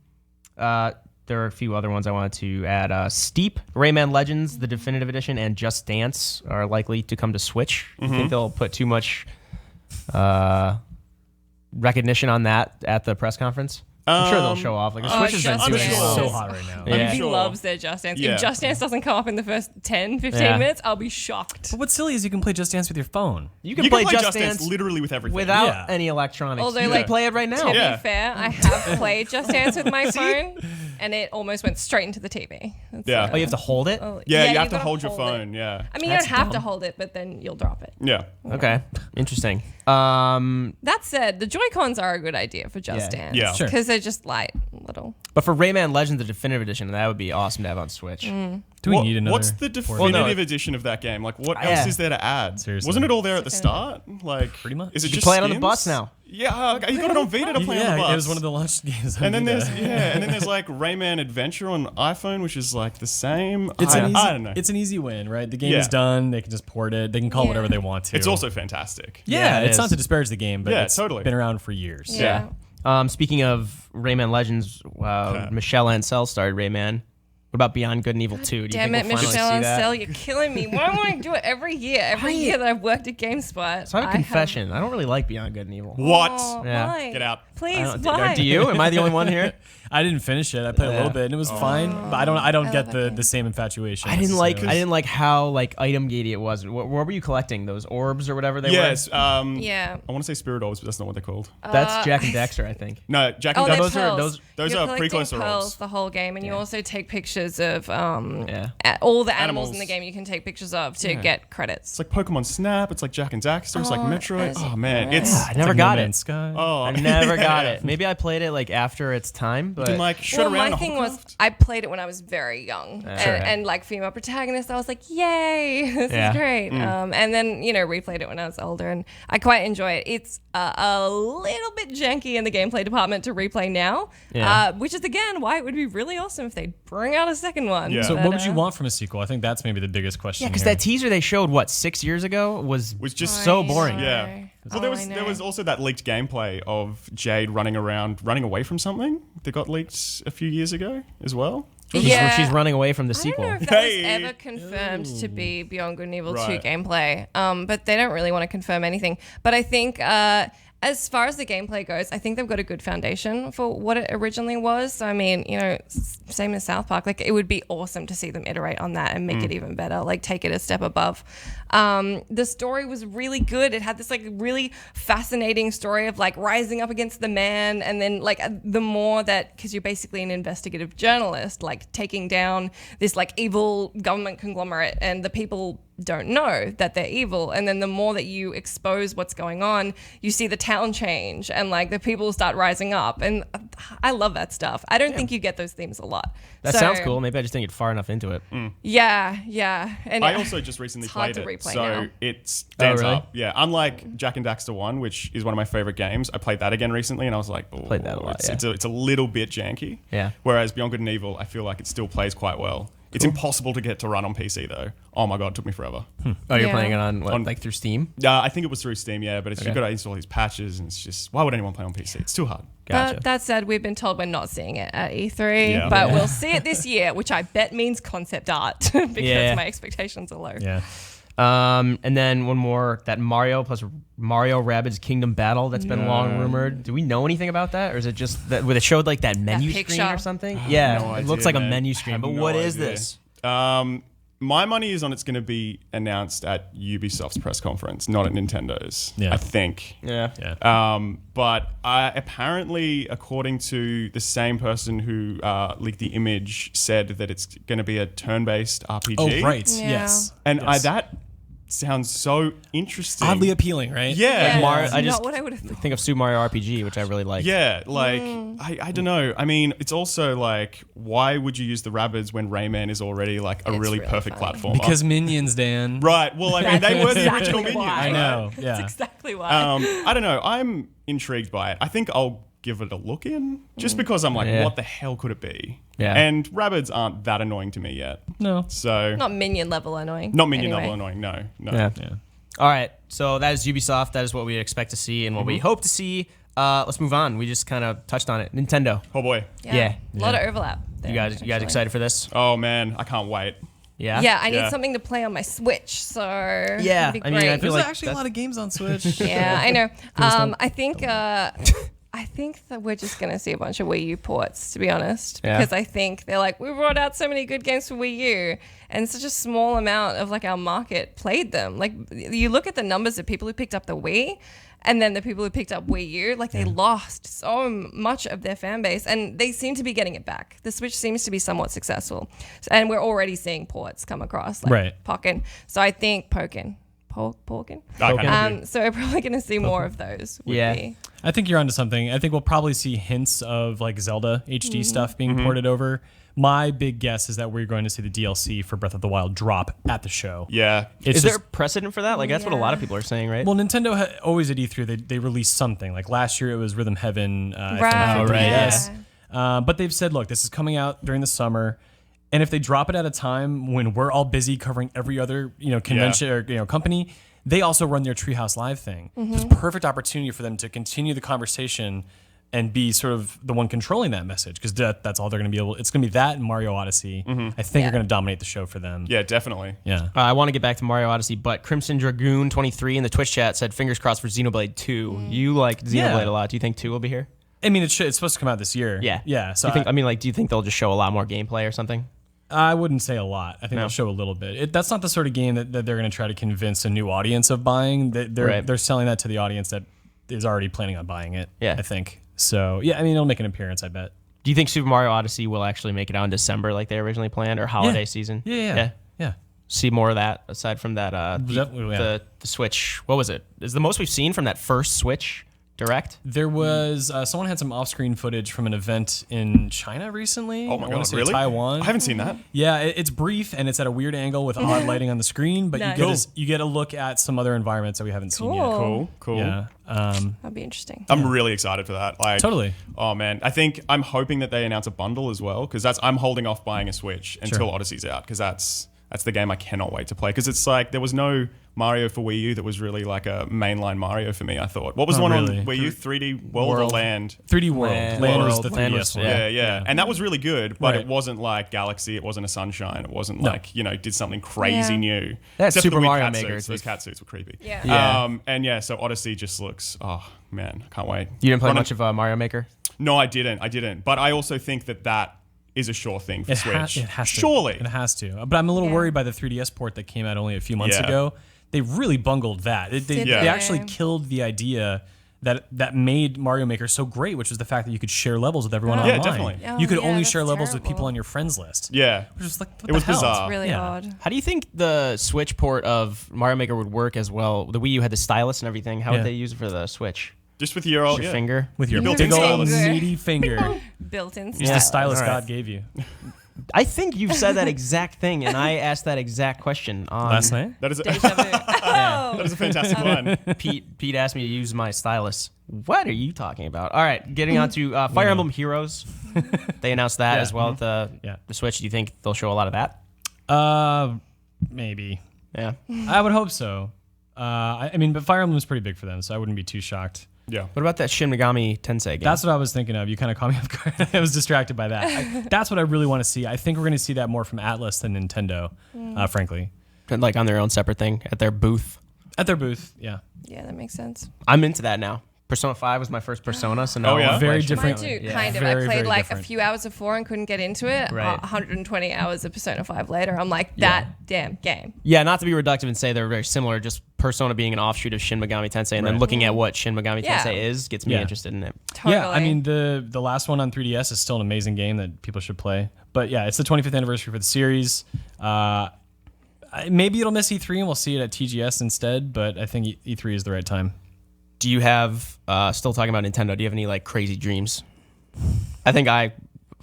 there are a few other ones I wanted to add. Steep, Rayman Legends, the Definitive Edition, and Just Dance are likely to come to Switch. I think they'll put too much recognition on that at the press conference. I'm sure they'll show off. Like the Switch has been Just doing Dance. well. So hot right now. Yeah. He sure. loves their Just Dance. Yeah. If Just Dance doesn't come up in the first 10, 15 Yeah. minutes, I'll be shocked. But what's silly is you can play Just Dance with your phone. You can You play can play Just Dance literally with everything. without Yeah. any electronics. Although, you like, can play it right now. To Yeah. be fair, I have played Just Dance with my phone, and it almost went straight into the TV. Yeah. Oh, you have to hold it? Yeah, you have you've to gotta hold your it. phone. Yeah. I mean, That's you don't have to dumb. hold it, but then you'll drop it. Yeah. Okay. Interesting. That said, the Joy-Cons are a good idea for Just Yeah. Dance. Yeah. Sure. Because they're just light, little. But for Rayman Legends, the Definitive Edition, that would be awesome to have on Switch. Do we need another? What's the port? definitive edition of that game? Like, what Yeah. else is there to add? Seriously. Wasn't it all there at the start? Like, Pretty much. Is it You just play it on the skins? bus now. Yeah, you got it on Vita to play on the bus. it was one of the launch games. on And then Vita. there's like Rayman Adventure on iPhone, which is like the same. It's I an easy, don't know. It's an easy win, right? The game Yeah. is done. They can just port it. They can call it whatever they want to. It's also fantastic. yeah. Yeah, it It's not is. to disparage the game, but Yeah, it's totally. been around for years. Yeah. Speaking of Rayman Legends, Michelle Ansel started Rayman. What about Beyond Good and Evil 2? Do you Damn think it, we'll finally Michelle see that? Ansel, you're killing me. Why won't I do it every year? Every year that I've worked at GameSpot. So I have a confession. I don't really like Beyond Good and Evil. What? Yeah. Why? Get out. I Please, don't- why? do you? Am I the only one here? I didn't finish it. I played a little bit and it was fine, but I don't get love the, that the same infatuation. I didn't necessarily. like how like item gatey it was. What were you collecting? Those orbs or whatever they Yes. were? Yeah. I want to say Spirit Orbs, but that's not what they're called. That's Jack and Dexter, I think. No, Jack Oh, and they're Daxter. pearls. Those You're are collecting precursor pearls orbs. the whole game, and you also take pictures of Yeah. all the animals in Animals. the game. You can take pictures of to get credits. It's like Pokemon Snap. It's like Jack and Daxter. It's like Metroid. that's Oh man, it's I never Like got No it. Man's Sky. oh, I never got it. Maybe I played it like after its time, You but can like shred Well, around. my a thing was hovercraft. I played it when I was very young, Sure. and like female protagonist, I was like, "Yay, this Yeah. is great!" And then replayed it when I was older, and I quite enjoy it. It's a little bit janky in the gameplay department to replay now, Yeah. which is again why it would be really awesome if they bring out a second one. Yeah. So But, what would you want from a sequel? I think that's maybe the biggest question. yeah, because here. that teaser they showed 6 years ago was just so boring. Yeah. Oh, Well, I know. there was also that leaked gameplay of Jade running away from something that got leaked a few years ago as well. Where she's running away from the I don't sequel. know if that Hey. was ever confirmed to be Beyond Good and Evil 2 Right. gameplay, but they don't really want to confirm anything. But I think as far as the gameplay goes, I think they've got a good foundation for what it originally was. So, I mean, same as South Park, like it would be awesome to see them iterate on that and make it even better, like take it a step above. The story was really good. It had this like really fascinating story of like rising up against the man, and then like the more that, because you're basically an investigative journalist, like taking down this like evil government conglomerate, and the people don't know that they're evil, and then the more that you expose what's going on, you see the town change and like the people start rising up, and I love that stuff. I don't think you get those themes a lot. That So, sounds cool. Maybe I just didn't get far enough into it. Yeah, and I also just recently It's hard played to it, replay so now. it stands really? up. Yeah, unlike Jack and Daxter 1, which is one of my favorite games, I played that again recently, and I was like, oh, Played that a lot, yeah. it's a little bit janky. Yeah. Whereas Beyond Good and Evil, I feel like it still plays quite well. It's impossible to get to run on PC though. Oh my god, it took me forever. Oh, you're Yeah. playing it on what, On- like through Steam? I think it was through Steam, yeah, but it's Okay. you've got to install these patches, and it's just why would anyone play on PC? It's too hard. Gotcha. That said, we've been told we're not seeing it at E3, Yeah. but we'll see it this year, which I bet means concept art because Yeah. my expectations are low. Yeah. And then one more, that Mario plus Mario Rabbids Kingdom Battle that's been long rumored. Do we know anything about that, or is it just that where it showed like that menu screen picture. or something? Yeah, No it looks idea, like a man. menu screen. Have But no what is idea. this? My money is on it's going to be announced at Ubisoft's press conference, not at Nintendo's. Yeah. I think. Yeah. But apparently, according to the same person who leaked the image, said that it's going to be a turn-based RPG. Oh, right. Yeah. Yes. And Yes. that sounds so interesting. Oddly appealing, right? Yeah. Yeah, Mario- that's I just not what I would have thought. Think of Super Mario RPG, which I really like. Yeah, like, I don't know. I mean, it's also like, why would you use the Rabbids when Rayman is already like a It's really really perfect funny. platformer? Because minions, Dan. Right. Well, I mean, they were the original Exactly minions. why. I know. Yeah. That's exactly why. I don't know. I'm intrigued by it. I think I'll give it a look in just because I'm like, Yeah. what the hell could it be? Yeah. And Rabbids aren't that annoying to me yet. No. So, Not minion level annoying. not minion Anyway. level annoying. No. Yeah. Yeah. All right. So that is Ubisoft. That is what we expect to see and what we hope to see. Let's move on. We just kind of touched on it. Nintendo. Oh boy. Yeah. A lot of overlap. There, You guys actually. excited for this? Oh man, I can't wait. Yeah. Yeah, I need Yeah. something to play on my Switch. So Yeah, it'd be I mean, I great. feel There's like actually a that's- lot of games on Switch. Yeah, I know. I think that we're just gonna see a bunch of Wii U ports, to be honest, Yeah. because I think they're like, we brought out so many good games for Wii U, and such a small amount of like our market played them. Like you look at the numbers of people who picked up the Wii, and then the people who picked up Wii U, like they lost so much of their fan base, and they seem to be getting it back. The Switch seems to be somewhat successful, and we're already seeing ports come across, like Right. Pokken. So I think Pokken. Pokken. I can't do. So we're probably going to see more of those. Would Yeah. be. I think you're onto something. I think we'll probably see hints of like Zelda HD stuff being ported over. My big guess is that we're going to see the DLC for Breath of the Wild drop at the show. Yeah. It's Is just, there precedent for that? Like that's what a lot of people are saying, right? well, Nintendo always at E3 they release something. Like last year it was Rhythm Heaven. I Right. think, for right, 3DS. But they've said, look, this is coming out during the summer. And if they drop it at a time when we're all busy covering every other convention or company, they also run their Treehouse Live thing. So it's a perfect opportunity for them to continue the conversation and be sort of the one controlling that message because that's all they're going to be able. It's going to be that and Mario Odyssey. I think are going to dominate the show for them. Yeah, definitely. Yeah. I want to get back to Mario Odyssey, but Crimson Dragoon 23 in the Twitch chat said fingers crossed for Xenoblade 2. You like Xenoblade Yeah. a lot. Do you think 2 will be here? I mean, it's supposed to come out this year. Yeah. Yeah. So do you think they'll just show a lot more gameplay or something? I wouldn't say a lot. I think they'll show a little bit. That's not the sort of game that they're going to try to convince a new audience of buying. They're selling that to the audience that is already planning on buying it. Yeah. I think. So yeah, I mean, it'll make an appearance. I bet. Do you think Super Mario Odyssey will actually make it out in December like they originally planned or holiday season? Yeah. See more of that aside from that Definitely, yeah. the Switch. What was it? Is the most we've seen from that first Switch Direct? There was someone had some off-screen footage from an event in China recently. Oh my I wanna god, say really? Taiwan. I haven't seen that. Yeah, it's brief and it's at a weird angle with odd lighting on the screen, but Nice. you get a look at some other environments that we haven't seen yet. Cool. Cool. Yeah. That'd be interesting. I'm really excited for that. Like, Totally. Oh man, I think I'm hoping that they announce a bundle as well because I'm holding off buying a Switch until Odyssey's out because that's the game I cannot wait to play because it's like there was no Mario for Wii U that was really like a mainline Mario for me. I thought. What was the one really? on Wii U? 3D World or Land? 3D World. Land was World. the Land 3DS was- one. Yeah. And that was really good, but Right. it wasn't like Galaxy. It wasn't a Sunshine. It wasn't like did something crazy Yeah. new. That's Except for Super the weird Mario cat Maker. suits. Those cat suits were creepy. Yeah. Yeah. So Odyssey just looks. Oh man, I can't wait. You didn't play Running- much of Mario Maker? No, I didn't. But I also think that is a sure thing for Switch. It has to. Surely. It has to. But I'm a little Yeah. worried by the 3DS port that came out only a few months Yeah. ago. They really bungled that. They Did they? actually killed the idea that made Mario Maker so great, which was the fact that you could share levels with everyone Yeah, online. definitely. Oh, You could yeah, only that's share levels with people terrible. on your friends list. Yeah. Which was like, what It was the hell? bizarre. It's really Yeah. odd. How do you think the Switch port of Mario Maker would work as well? The Wii U had the stylus and everything. How Yeah. would they use it for the Switch? Just with your old Your finger? With your built-in big old stylus. meaty finger. Built-in Use the stylus. stylus All right. God gave you. I think you've said that exact thing, and I asked that exact question on Last night? That is a, Deja vu. that is a fantastic line. Pete asked me to use my stylus. What are you talking about? All right, getting on to Fire Emblem Heroes. They announced that Yeah. as well at the Switch. Do you think they'll show a lot of that? Maybe. Yeah. I would hope so. I mean, but Fire Emblem is pretty big for them, so I wouldn't be too shocked. Yeah. What about that Shin Megami Tensei game? That's what I was thinking of. You kind of caught me off guard. I was distracted by that. That's what I really want to see. I think we're going to see that more from Atlas than Nintendo, frankly. like on their own separate thing at their booth. At their booth, yeah. Yeah, that makes sense. I'm into that now. Persona 5 was my first Persona, so now Oh, yeah? I'm Very like- different. Mine too, Yeah. kind of. Very, I played very like different. a few hours of 4 and couldn't get into it. Right. 120 hours of Persona 5 later, I'm like, that damn game. Yeah, not to be reductive and say they're very similar, just Persona being an offshoot of Shin Megami Tensei, and then Right. looking at what Shin Megami Yeah. Tensei is gets me Yeah. interested in it. Totally. Yeah, I mean the last one on 3DS is still an amazing game that people should play. But yeah, it's the 25th anniversary for the series. Maybe it'll miss E3 and we'll see it at TGS instead. But I think E3 is the right time. Do you have, still talking about Nintendo, do you have any like crazy dreams? I think a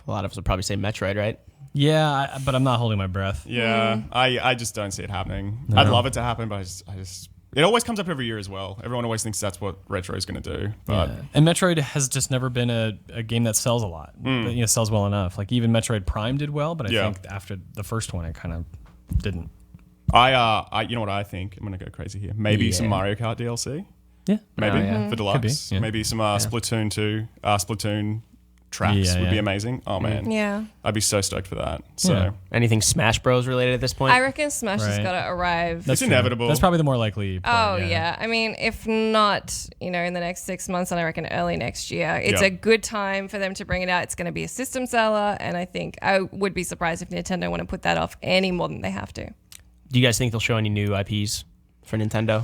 lot of us would probably say Metroid, right? Yeah, but I'm not holding my breath. Yeah, I just don't see it happening. I'd love it to happen, but I just it always comes up every year as well. Everyone always thinks that's what retro is going to do, but And Metroid has just never been a game that sells a lot. But, sells well enough. Like even Metroid Prime did well, but I Yeah. think after the first one, it kind of didn't. I you know what I think? I'm going to go crazy here. Maybe some Yeah. Mario Kart DLC. Yeah, Maybe Oh, yeah. for deluxe. yeah. Maybe some Splatoon 2, Splatoon tracks Yeah, would be yeah. amazing. Oh man, yeah. I'd be so stoked for that. So Yeah. Anything Smash Bros related at this point? I reckon Smash has Right. got to arrive. It's inevitable. That's probably the more likely. Oh Part, yeah. I mean, if not, in the next 6 months, and I reckon early next year, it's Yeah. a good time for them to bring it out. It's going to be a system seller, and I think I would be surprised if Nintendo want to put that off any more than they have to. Do you guys think they'll show any new IPs for Nintendo?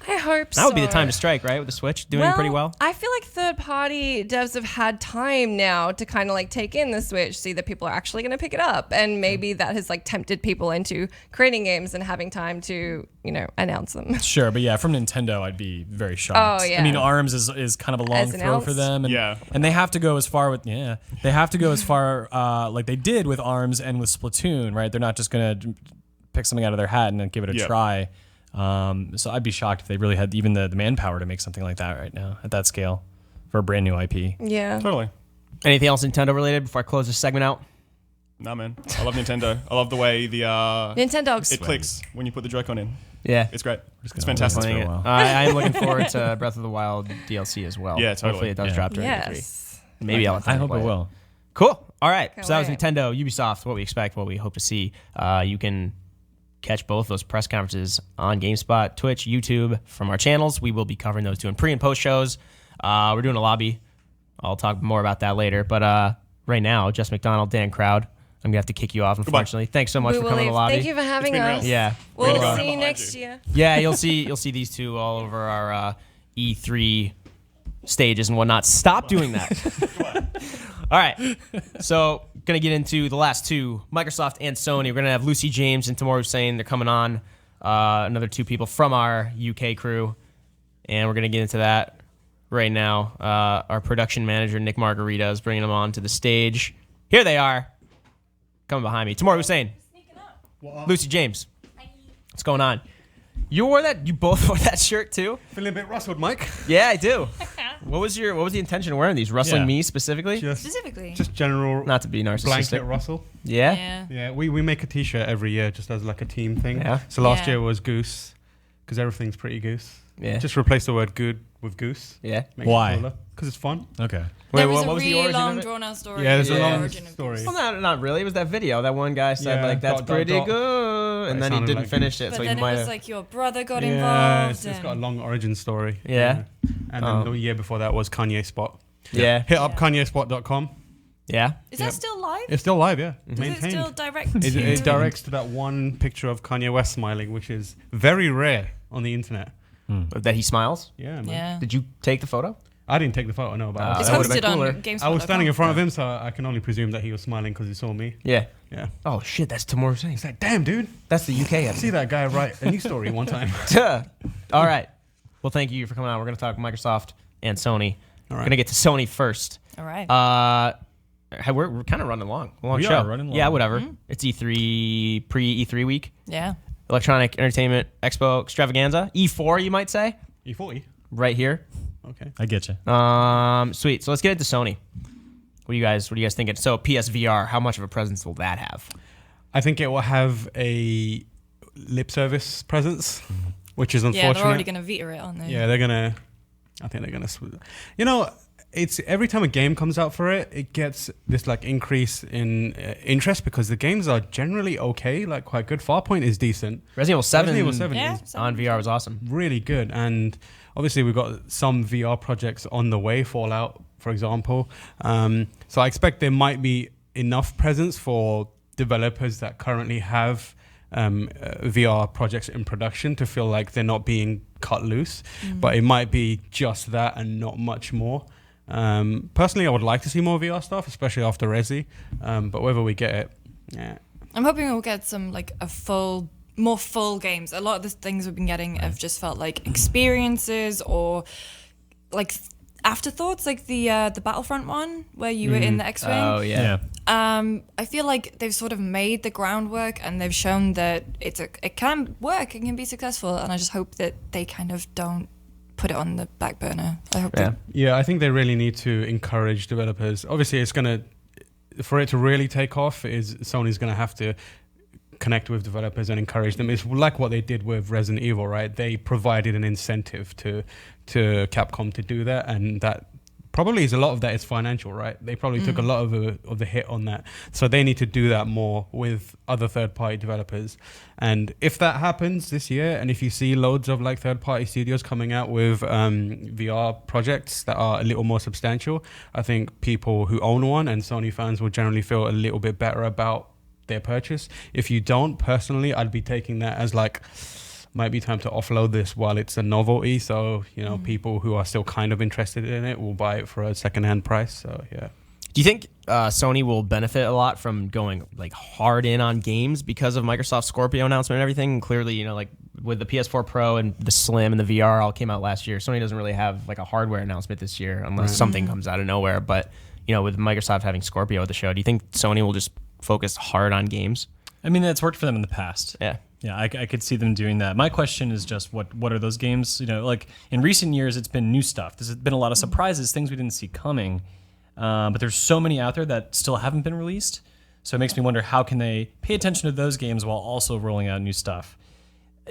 I hope so. That would be the time to strike, right? With the Switch doing pretty well. I feel like third-party devs have had time now to kind of like take in the Switch, see that people are actually going to pick it up, and maybe that has like tempted people into creating games and having time to, announce them. Sure, but yeah, from Nintendo, I'd be very shocked. Oh, yeah. I mean, ARMS is kind of a long As throw announced. for them, and Yeah. and they have to go as far with they have to go as far like they did with ARMS and with Splatoon, right? They're not just gonna pick something out of their hat and then give it a Yeah. try. So I'd be shocked if they really had even the manpower to make something like that right now at that scale for a brand new IP. Yeah. totally. Anything else Nintendo related before I close this segment out? Nah, man. I love Nintendo. I love the way the Nintendogs. it clicks when you put the Joy-Con in. Yeah. It's great. It's gonna fantastic. live Playing for a it. while. I am looking forward to Breath of the Wild DLC as well. Yeah, totally. Hopefully it does Yeah. drop during E3. Yes. Maybe I'll have I to hope play it will. Cool. All right. Can't So that was wait. Nintendo, Ubisoft, what we expect, what we hope to see. You can catch both those press conferences on GameSpot, Twitch, YouTube from our channels. We will be covering those doing pre and post shows. We're doing a lobby. I'll talk more about that later. But right now, Jess McDonald, Dan Crowd, I'm going to have to kick you off, unfortunately. Thanks so much We for will coming to leave. the lobby. Thank you for having been real. us. Yeah. We'll Way to go. see you Behind next you. year. Yeah, you'll see these two all over our E3 stages and whatnot. Stop doing that. All right. So, going to get into the last two, Microsoft and Sony. We're going to have Lucy James and Tamor Hussein. They're coming on. Another two people from our UK crew. And we're going to get into that right now. Our production manager, Nick Margarita, is bringing them on to the stage. Here they are. Coming behind me. Tamor Hussein. Lucy James. What's going on? You both wore that shirt too? Feeling a bit rustled, Mike. Yeah, I do. What was the intention of wearing these? Rustling Yeah. me specifically? Specifically. Just general Not to be blanket narcissistic. rustle. Yeah? Yeah. Yeah, we make a T-shirt every year just as like a team thing. Yeah. So last Yeah. year was goose, because everything's pretty goose. Yeah. Just replace the word good with goose. Yeah. Why? Because it's fun. Okay. There Wait, was what a was the really origin long, of it? drawn-out story. Yeah, there's of a the long origin of story. Goose. Well, not really. It was that video. That one guy said, Yeah, like, that's dot, dot, pretty dot. good. And It then he sounded didn't like finish it. But So he then might it was have. like your brother got Yeah, involved. it's got a and- long origin story. Yeah? And then Oh. the year before that was Kanye Spot. Yeah. Hit up KanyeSpot.com. Yeah. Is that still live? It's still live, yeah. Does it Maintained. still direct It, to... it directs to that one picture of Kanye West smiling, which is very rare on the internet. That he smiles? Yeah, man. Yeah. Did you take the photo? I didn't take the photo, no, but It's that would've been hosted on cooler. GameSpot. I was standing in front of him, so I can only presume that he was smiling because he saw me. Yeah. Yeah. Oh, shit. That's Tamor Hussein. It's like, damn, dude. That's the UK See that guy write a news story one time. All right. Well, thank you for coming on. We're going to talk Microsoft and Sony. All We're right. going to get to Sony first. All right. We're kind of running long. A long We show. are running long. Yeah, whatever. It's E3, pre-E3 week. yeah. Electronic Entertainment Expo Extravaganza. E4, you might say. E40. Right here. Okay. I get you. Sweet. So let's get into Sony. What do you guys thinking? So PSVR, how much of a presence will that have? I think it will have a lip service presence, which is Yeah, unfortunate. they're already going to veto it, aren't they? Yeah, they're gonna. I think they're gonna. You know, it's every time a game comes out for it, it gets this like increase in interest because the games are generally okay, like quite good. Farpoint is decent. Resident Evil 7, Resident Evil 7 Yeah, is on VR was awesome. really good, and obviously we've got some VR projects on the way. Fallout, for example. So I expect there might be enough presence for developers that currently have VR projects in production to feel like they're not being cut loose, but it might be just that and not much more. Personally, I would like to see more VR stuff, especially after Resi, but whether we get it, yeah. I'm hoping we'll get some like more full games. A lot of the things we've been getting have just felt like experiences or like afterthoughts, like the Battlefront one where you were in the X-wing. Oh yeah. I feel like they've sort of made the groundwork and they've shown that it can work, it can be successful, and I just hope that they kind of don't put it on the back burner. I hope that. Yeah, I think they really need to encourage developers. Obviously, for it to really take off, Sony's gonna have to connect with developers and encourage them. It's like what they did with Resident Evil, right? They provided an incentive to Capcom to do that, and that probably is a lot of that is financial, right? They probably took a lot of the hit on that, so they need to do that more with other third-party developers. And if that happens this year, and if you see loads of like third-party studios coming out with VR projects that are a little more substantial, I think people who own one and Sony fans will generally feel a little bit better about their purchase. If you don't, personally, I'd be taking that as like, might be time to offload this while it's a novelty, so people who are still kind of interested in it will buy it for a second-hand price. So yeah. Do you think Sony will benefit a lot from going like hard in on games because of Microsoft's Scorpio announcement and everything? And clearly, like with the PS4 Pro and the Slim and the VR all came out last year, Sony doesn't really have like a hardware announcement this year unless something comes out of nowhere. But with Microsoft having Scorpio at the show, do you think Sony will just focus hard on games? I mean, that's worked for them in the past. Yeah. Yeah, I could see them doing that. My question is just what are those games? Like in recent years, it's been new stuff. There's been a lot of surprises, things we didn't see coming. But there's so many out there that still haven't been released. So it makes me wonder, how can they pay attention to those games while also rolling out new stuff?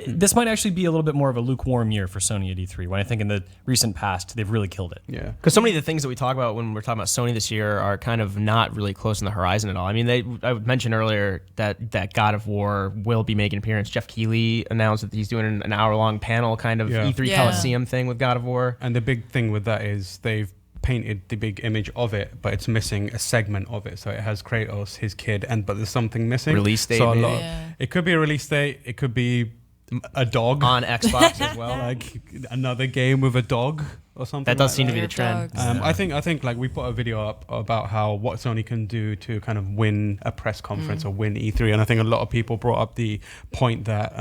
This might actually be a little bit more of a lukewarm year for Sony at E3, when I think in the recent past, they've really killed it. Yeah. Because so many of the things that we talk about when we're talking about Sony this year are kind of not really close on the horizon at all. I mean, I mentioned earlier that God of War will be making an appearance. Jeff Keighley announced that he's doing an hour-long panel kind of E3 Coliseum thing with God of War. And the big thing with that is they've painted the big image of it, but it's missing a segment of it. So it has Kratos, his kid, but there's something missing. Release date, So maybe? it could be a release date. It could be a dog On Xbox as well. like another game with a dog or something. That does like seem to that. be the trend. I think like we put a video up about what Sony can do to kind of win a press conference or win E3, and I think a lot of people brought up the point that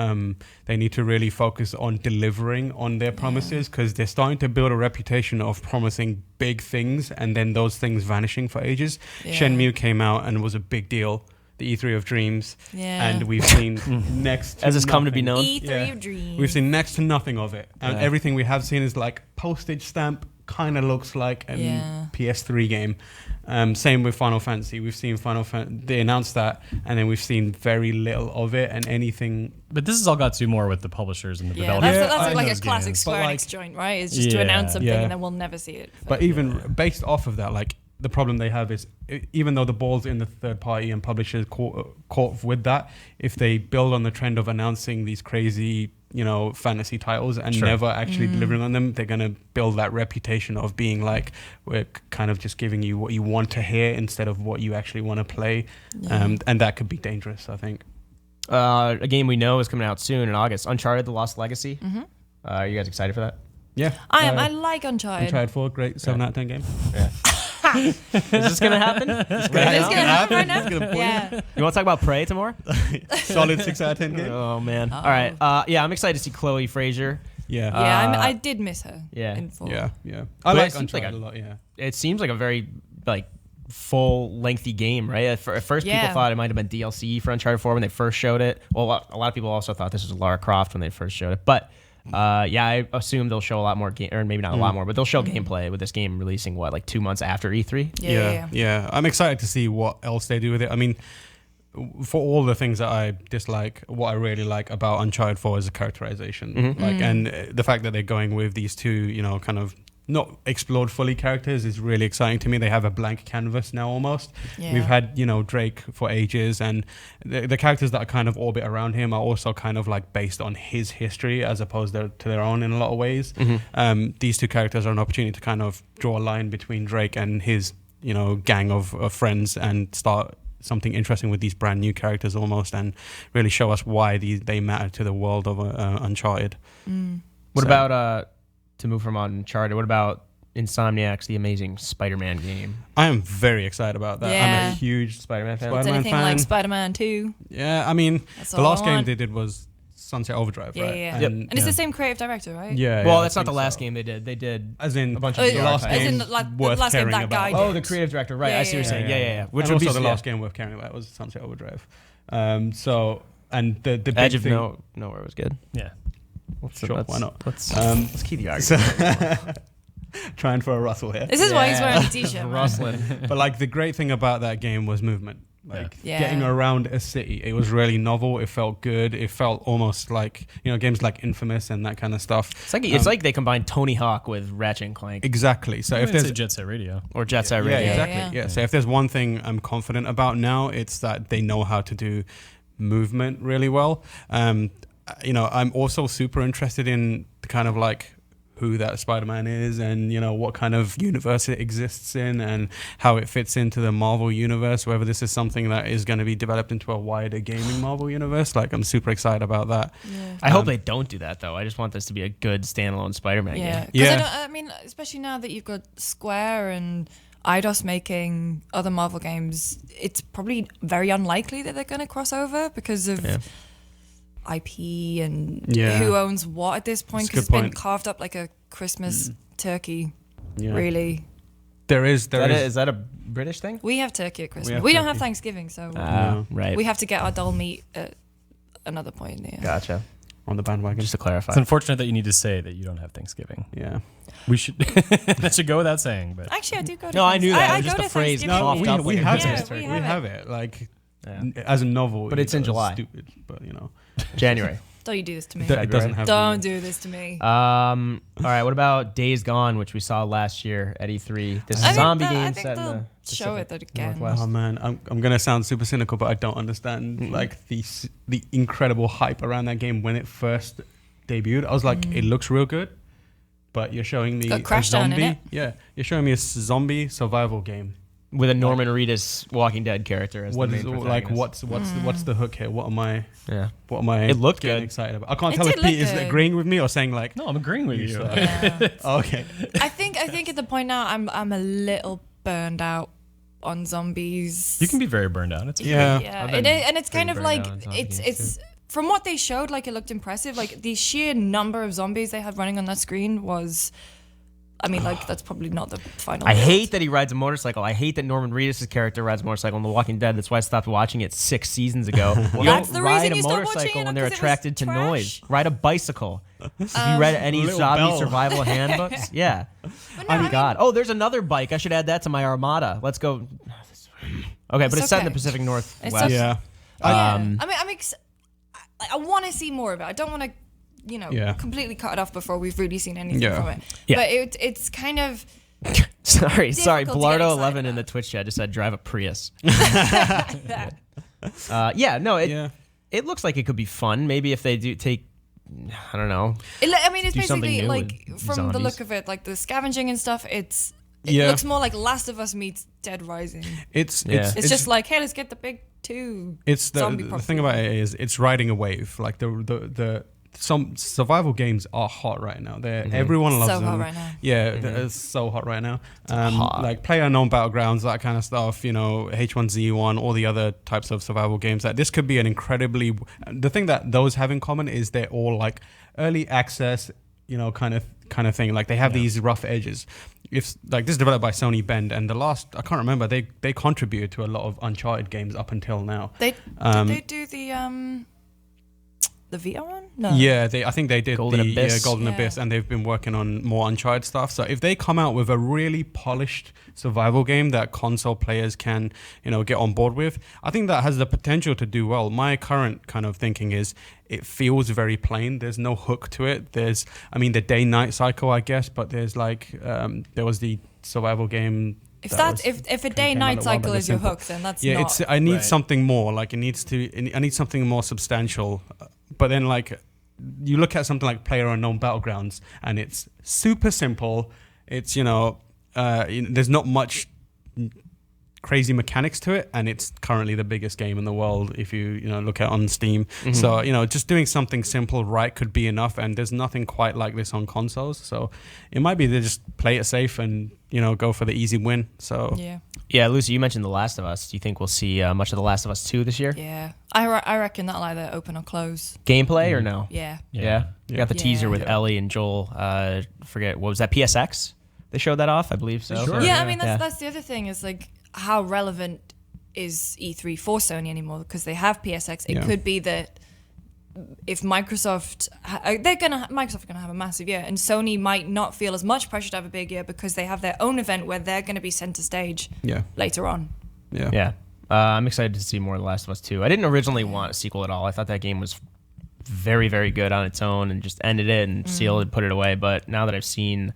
they need to really focus on delivering on their promises, because they're starting to build a reputation of promising big things and then those things vanishing for ages. Shenmue came out and was a big deal. The E3 of Dreams, and we've seen next to As it's come to be nothing. known. E3 of Dreams. We've seen next to nothing of it, and everything we have seen is like postage stamp. Kind of looks like a PS3 game. Same with Final Fantasy. We've seen they announced that, and then we've seen very little of it and anything. But this has all got to do more with the publishers and the Yeah, developers. that's like a those classic games. Square Enix joint, right? It's just to announce something and then we'll never see it. But even based off of that, like the problem they have is, even though the ball's in the third party and publishers caught with that, if they build on the trend of announcing these crazy, fantasy titles and never actually delivering on them, they're going to build that reputation of being like, we're kind of just giving you what you want to hear instead of what you actually want to play. And that could be dangerous, I think. A game we know is coming out soon in August, Uncharted: The Lost Legacy. Are you guys excited for that? Yeah. I am. I like Uncharted. Uncharted 4, great 7 out of 10 game. Is this going to happen? It's gonna happen right now. Yeah. You want to talk about Prey tomorrow? Solid 6 out of 10 game. Oh, man. All right. I'm excited to see Chloe Fraser. Yeah. Yeah, I did miss her. Yeah. In 4. Yeah. But I like it seems like Uncharted a lot, yeah. It seems like a very full lengthy game, right? At first, people thought it might have been DLC for Uncharted 4 when they first showed it. Well, a lot of people also thought this was Lara Croft when they first showed it. But I assume they'll show a lot more or maybe not a lot more, but they'll show gameplay with this game releasing 2 months after E3. Yeah. I'm excited to see what else they do with it. I mean, for all the things that I dislike, what I really like about Uncharted 4 is the characterization, and the fact that they're going with these two, kind of not explored fully characters is really exciting to me. They have a blank canvas now almost. Yeah. We've had, Drake for ages, and the characters that kind of orbit around him are also kind of like based on his history as opposed to their own in a lot of ways. These two characters are an opportunity to kind of draw a line between Drake and his, gang of friends and start something interesting with these brand new characters almost, and really show us why they matter to the world of Uncharted. What about to move from Uncharted? What about Insomniac's The Amazing Spider-Man game? I am very excited about that. I'm Yeah. a huge Spider-Man fan. It's Spider-Man anything fan. like Spider-Man 2. Yeah, I mean, That's the all I last game want. they did was Sunset Overdrive, Yeah, right? yeah. Yep. And it's the same creative director, right? Yeah. Well, yeah, that's I not the think last so. game they did. They did As in a bunch Oh, of the VR last titles. as in game like the worth last game caring that about. guy Oh, did. the creative director, right? Yeah, I see what you're yeah, saying. Yeah. Which and would be also the yeah. last game worth caring about was Sunset Overdrive. So and the big Edge of thing, Nowhere was good. Yeah. Sure, why not? Let's keep the argument. Trying for a Russell here. This is why he's wearing a t-shirt. man. Rustling. But like the great thing about that game was movement. Like Yeah. getting around a city, it was really novel. It felt good. It felt almost like games like Infamous and that kind of stuff. It's like they combined Tony Hawk with Ratchet and Clank Exactly. So I if would there's say Jet Set Radio. or Jet Set yeah, Radio. exactly. Yeah. Yeah. So if there's one thing I'm confident about now, it's that they know how to do movement really well. I'm also super interested in the kind of like who that Spider-Man is and, what kind of universe it exists in and how it fits into the Marvel universe, whether this is something that is going to be developed into a wider gaming Marvel universe. Like, I'm super excited about that. Yeah. I hope they don't do that, though. I just want this to be a good standalone Spider-Man Yeah, game. because Yeah. I mean, especially now that you've got Square and Eidos making other Marvel games, it's probably very unlikely that they're going to cross over because of IP and Yeah. who owns what at this point. That's a Because good it's been point. carved up like a Christmas turkey, Yeah. really. There is. Is that a British thing? We have turkey at Christmas. have We don't have turkey. Thanksgiving, so Right. we have to get our dull meat at another point in the year. Gotcha. on the bandwagon. Just to clarify. It's unfortunate that you need to say that you don't have Thanksgiving. Yeah. We should that should go without saying, but Actually, I do go to No, I knew that. It was go just a to phrase Thanksgiving. popped up we when have it Yeah, was it. we We have have it. Like Yeah. as a novel. But it's in July. Stupid, but January. Don't you do this to me. it doesn't have. Don't do this to me. All right. What about Days Gone, which we saw last year at E3? This is a zombie game I set think in the they'll show it Pacific again. Northwest. Oh man, I'm gonna sound super cynical, but I don't understand like the incredible hype around that game when it first debuted. I was like, it looks real good, but you're showing me Got a Crash Down in zombie. it. Yeah, you're showing me a zombie survival game. With a Norman Reedus Walking Dead character as What the is main like? protagonist. What's the hook here? What am I? Yeah. What am I? It looked getting good. excited about. I can't It tell if did look Pete is good. agreeing with me or saying like, no, I'm agreeing with you. suck. Yeah. Okay. I think at the point now I'm a little burned out on zombies. You can be very burned out. It's Yeah. Yeah, I've been and it's kind of burned like out on zombie it's games, from what they showed, like it looked impressive. Like the sheer number of zombies they had running on that screen was, I mean, like that's probably not the final. I build. hate that he rides a motorcycle. I hate that Norman Reedus' character rides a motorcycle in The Walking Dead. That's why I stopped watching it 6 seasons ago. You That's don't the ride reason a you stopped watching motorcycle it, when they're 'cause it was attracted to trash. noise. Ride a bicycle. Have you read any Little zombie bell. survival handbooks? Yeah. But no, Oh my God. Oh, there's another bike. I should add that to my Armada. Let's go. Okay, but it's set in the okay. Pacific Northwest. It's okay. Yeah. Yeah. I mean, I want to see more of it. I don't want to, Yeah. completely cut it off before we've really seen anything Yeah. from it. Yeah. But it's kind of. Sorry. Difficult to get Blardo11 excited in the about. Twitch chat just said drive a Prius. That. It looks like it could be fun. Maybe if they do take, I don't know. I mean, it's Do something basically new like with from zombies. the look of it, like the scavenging and stuff. It Yeah. looks more like Last of Us meets Dead Rising. It's Yeah. It's just like, hey, let's get the big two. It's zombie the thing about it is it's riding a wave. Like the some survival games are hot right now. Everyone loves So them. hot right now. Yeah, it's so hot right now. hot. Like PlayerUnknown Battlegrounds, that kind of stuff. H1Z1, all the other types of survival games. That this could be an incredibly. The thing that those have in common is they're all like early access. Kind of thing. Like they have these rough edges. If like this is developed by Sony Bend, and I can't remember. They contributed to a lot of Uncharted games up until now. Did they do the the Vita one? No. Yeah, I think they did Golden the Abyss. Golden Yeah. Abyss, and they've been working on more Uncharted stuff. So if they come out with a really polished survival game that console players can, get on board with, I think that has the potential to do well. My current kind of thinking is it feels very plain. There's no hook to it. There's, the day-night cycle, I guess, but there's there was the survival game. If a day-night cycle is your hook, then that's not. I need Right. something more. I need something more substantial. But then, you look at something like PlayerUnknown Battlegrounds, and it's super simple. It's there's not much crazy mechanics to it, and it's currently the biggest game in the world if you look at it on Steam. Mm-hmm. So just doing something simple right could be enough, and there's nothing quite like this on consoles. So it might be they just play it safe and go for the easy win. So Yeah. Lucy, you mentioned The Last of Us. Do you think we'll see much of The Last of Us 2 this year? Yeah. I reckon that'll either open or close. Gameplay or no? Yeah. Yeah. You got the teaser with Ellie and Joel. Forget, what was that, PSX? They showed that off, I believe so. Sure. Yeah, I mean, that's the other thing is how relevant is E3 for Sony anymore? Because they have PSX. It could be that if Microsoft Microsoft are gonna have a massive year, and Sony might not feel as much pressure to have a big year because they have their own event where they're going to be center stage later on. Yeah. I'm excited to see more of The Last of Us 2. I didn't originally want a sequel at all. I thought that game was very, very good on its own and just ended it and sealed it, put it away. But now that I've seen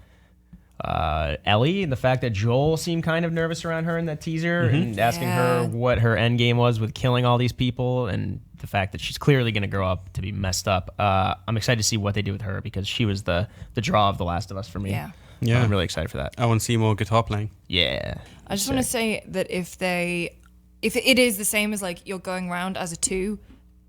Ellie and the fact that Joel seemed kind of nervous around her in that teaser and asking her what her end game was with killing all these people, and the fact that she's clearly going to grow up to be messed up, I'm excited to see what they do with her because she was the draw of The Last of Us for me. Yeah. I'm really excited for that. I want to see more guitar playing. Yeah. I just want to say that if it is the same as you're going around as a 2,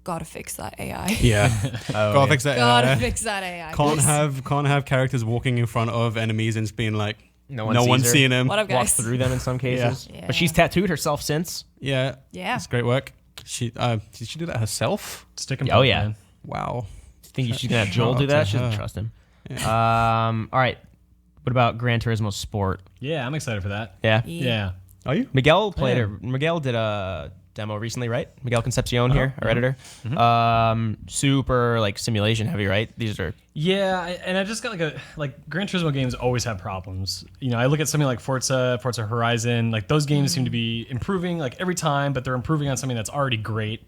gotta fix that AI. Yeah. Gotta fix that. Gotta fix that AI. Can't have characters walking in front of enemies and just being like, No no sees one's her. seeing him. What up, Walks guys? through them in some cases. Yeah. But she's tattooed herself since. Yeah. Yeah. It's great work. Did she do that herself? Stick and Oh, poke, yeah. man. Wow. Think she's going to have Joel Shout do out that? to She doesn't her. trust him. All right. What about Gran Turismo Sport? Yeah, I'm excited for that. Yeah. Yeah. Are you? Miguel played Yeah. Miguel did a demo recently, right? Miguel Concepcion here, our editor. Super simulation heavy, right? These are Yeah, and I just got Gran Turismo games always have problems. I look at something like Forza Horizon, those games seem to be improving every time, but they're improving on something that's already great.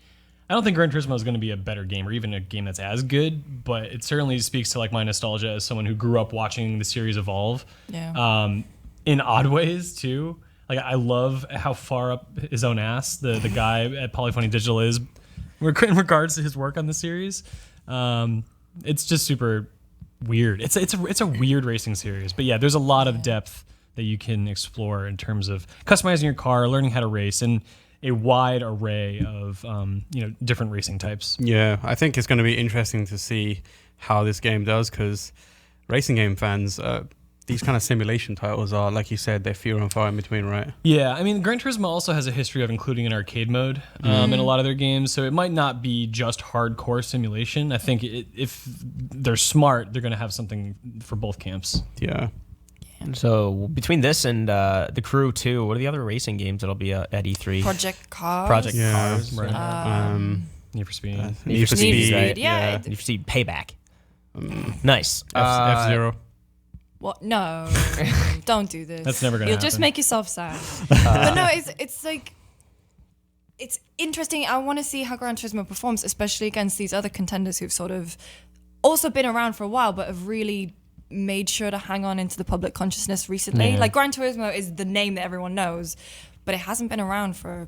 I don't think Gran Turismo is going to be a better game or even a game that's as good, but it certainly speaks to my nostalgia as someone who grew up watching the series evolve. Yeah. In odd ways too. I love how far up his own ass the guy at Polyphony Digital is in regards to his work on the series. It's just super weird. It's a weird racing series, but yeah, there's a lot of depth that you can explore in terms of customizing your car, learning how to race, and a wide array of different racing types. Yeah, I think it's going to be interesting to see how this game does because racing game fans, these kind of simulation titles are, like you said, they're few and far in between, right? Yeah, I mean, Gran Turismo also has a history of including an arcade mode in a lot of their games, so it might not be just hardcore simulation. I think if they're smart, they're going to have something for both camps. Yeah. so between this and The Crew 2, what are the other racing games that'll be at E3? Project Cars. Project Yeah. Cars. Right. Need for Speed. Need for Speed. right? Yeah. Need for Speed Payback. Nice. F-Zero. What? No, don't do this. That's never gonna You'll just happen. make yourself sad. But no, it's interesting. I want to see how Gran Turismo performs, especially against these other contenders who've sort of also been around for a while, but have really made sure to hang on into the public consciousness recently. Yeah. Gran Turismo is the name that everyone knows, but it hasn't been around for.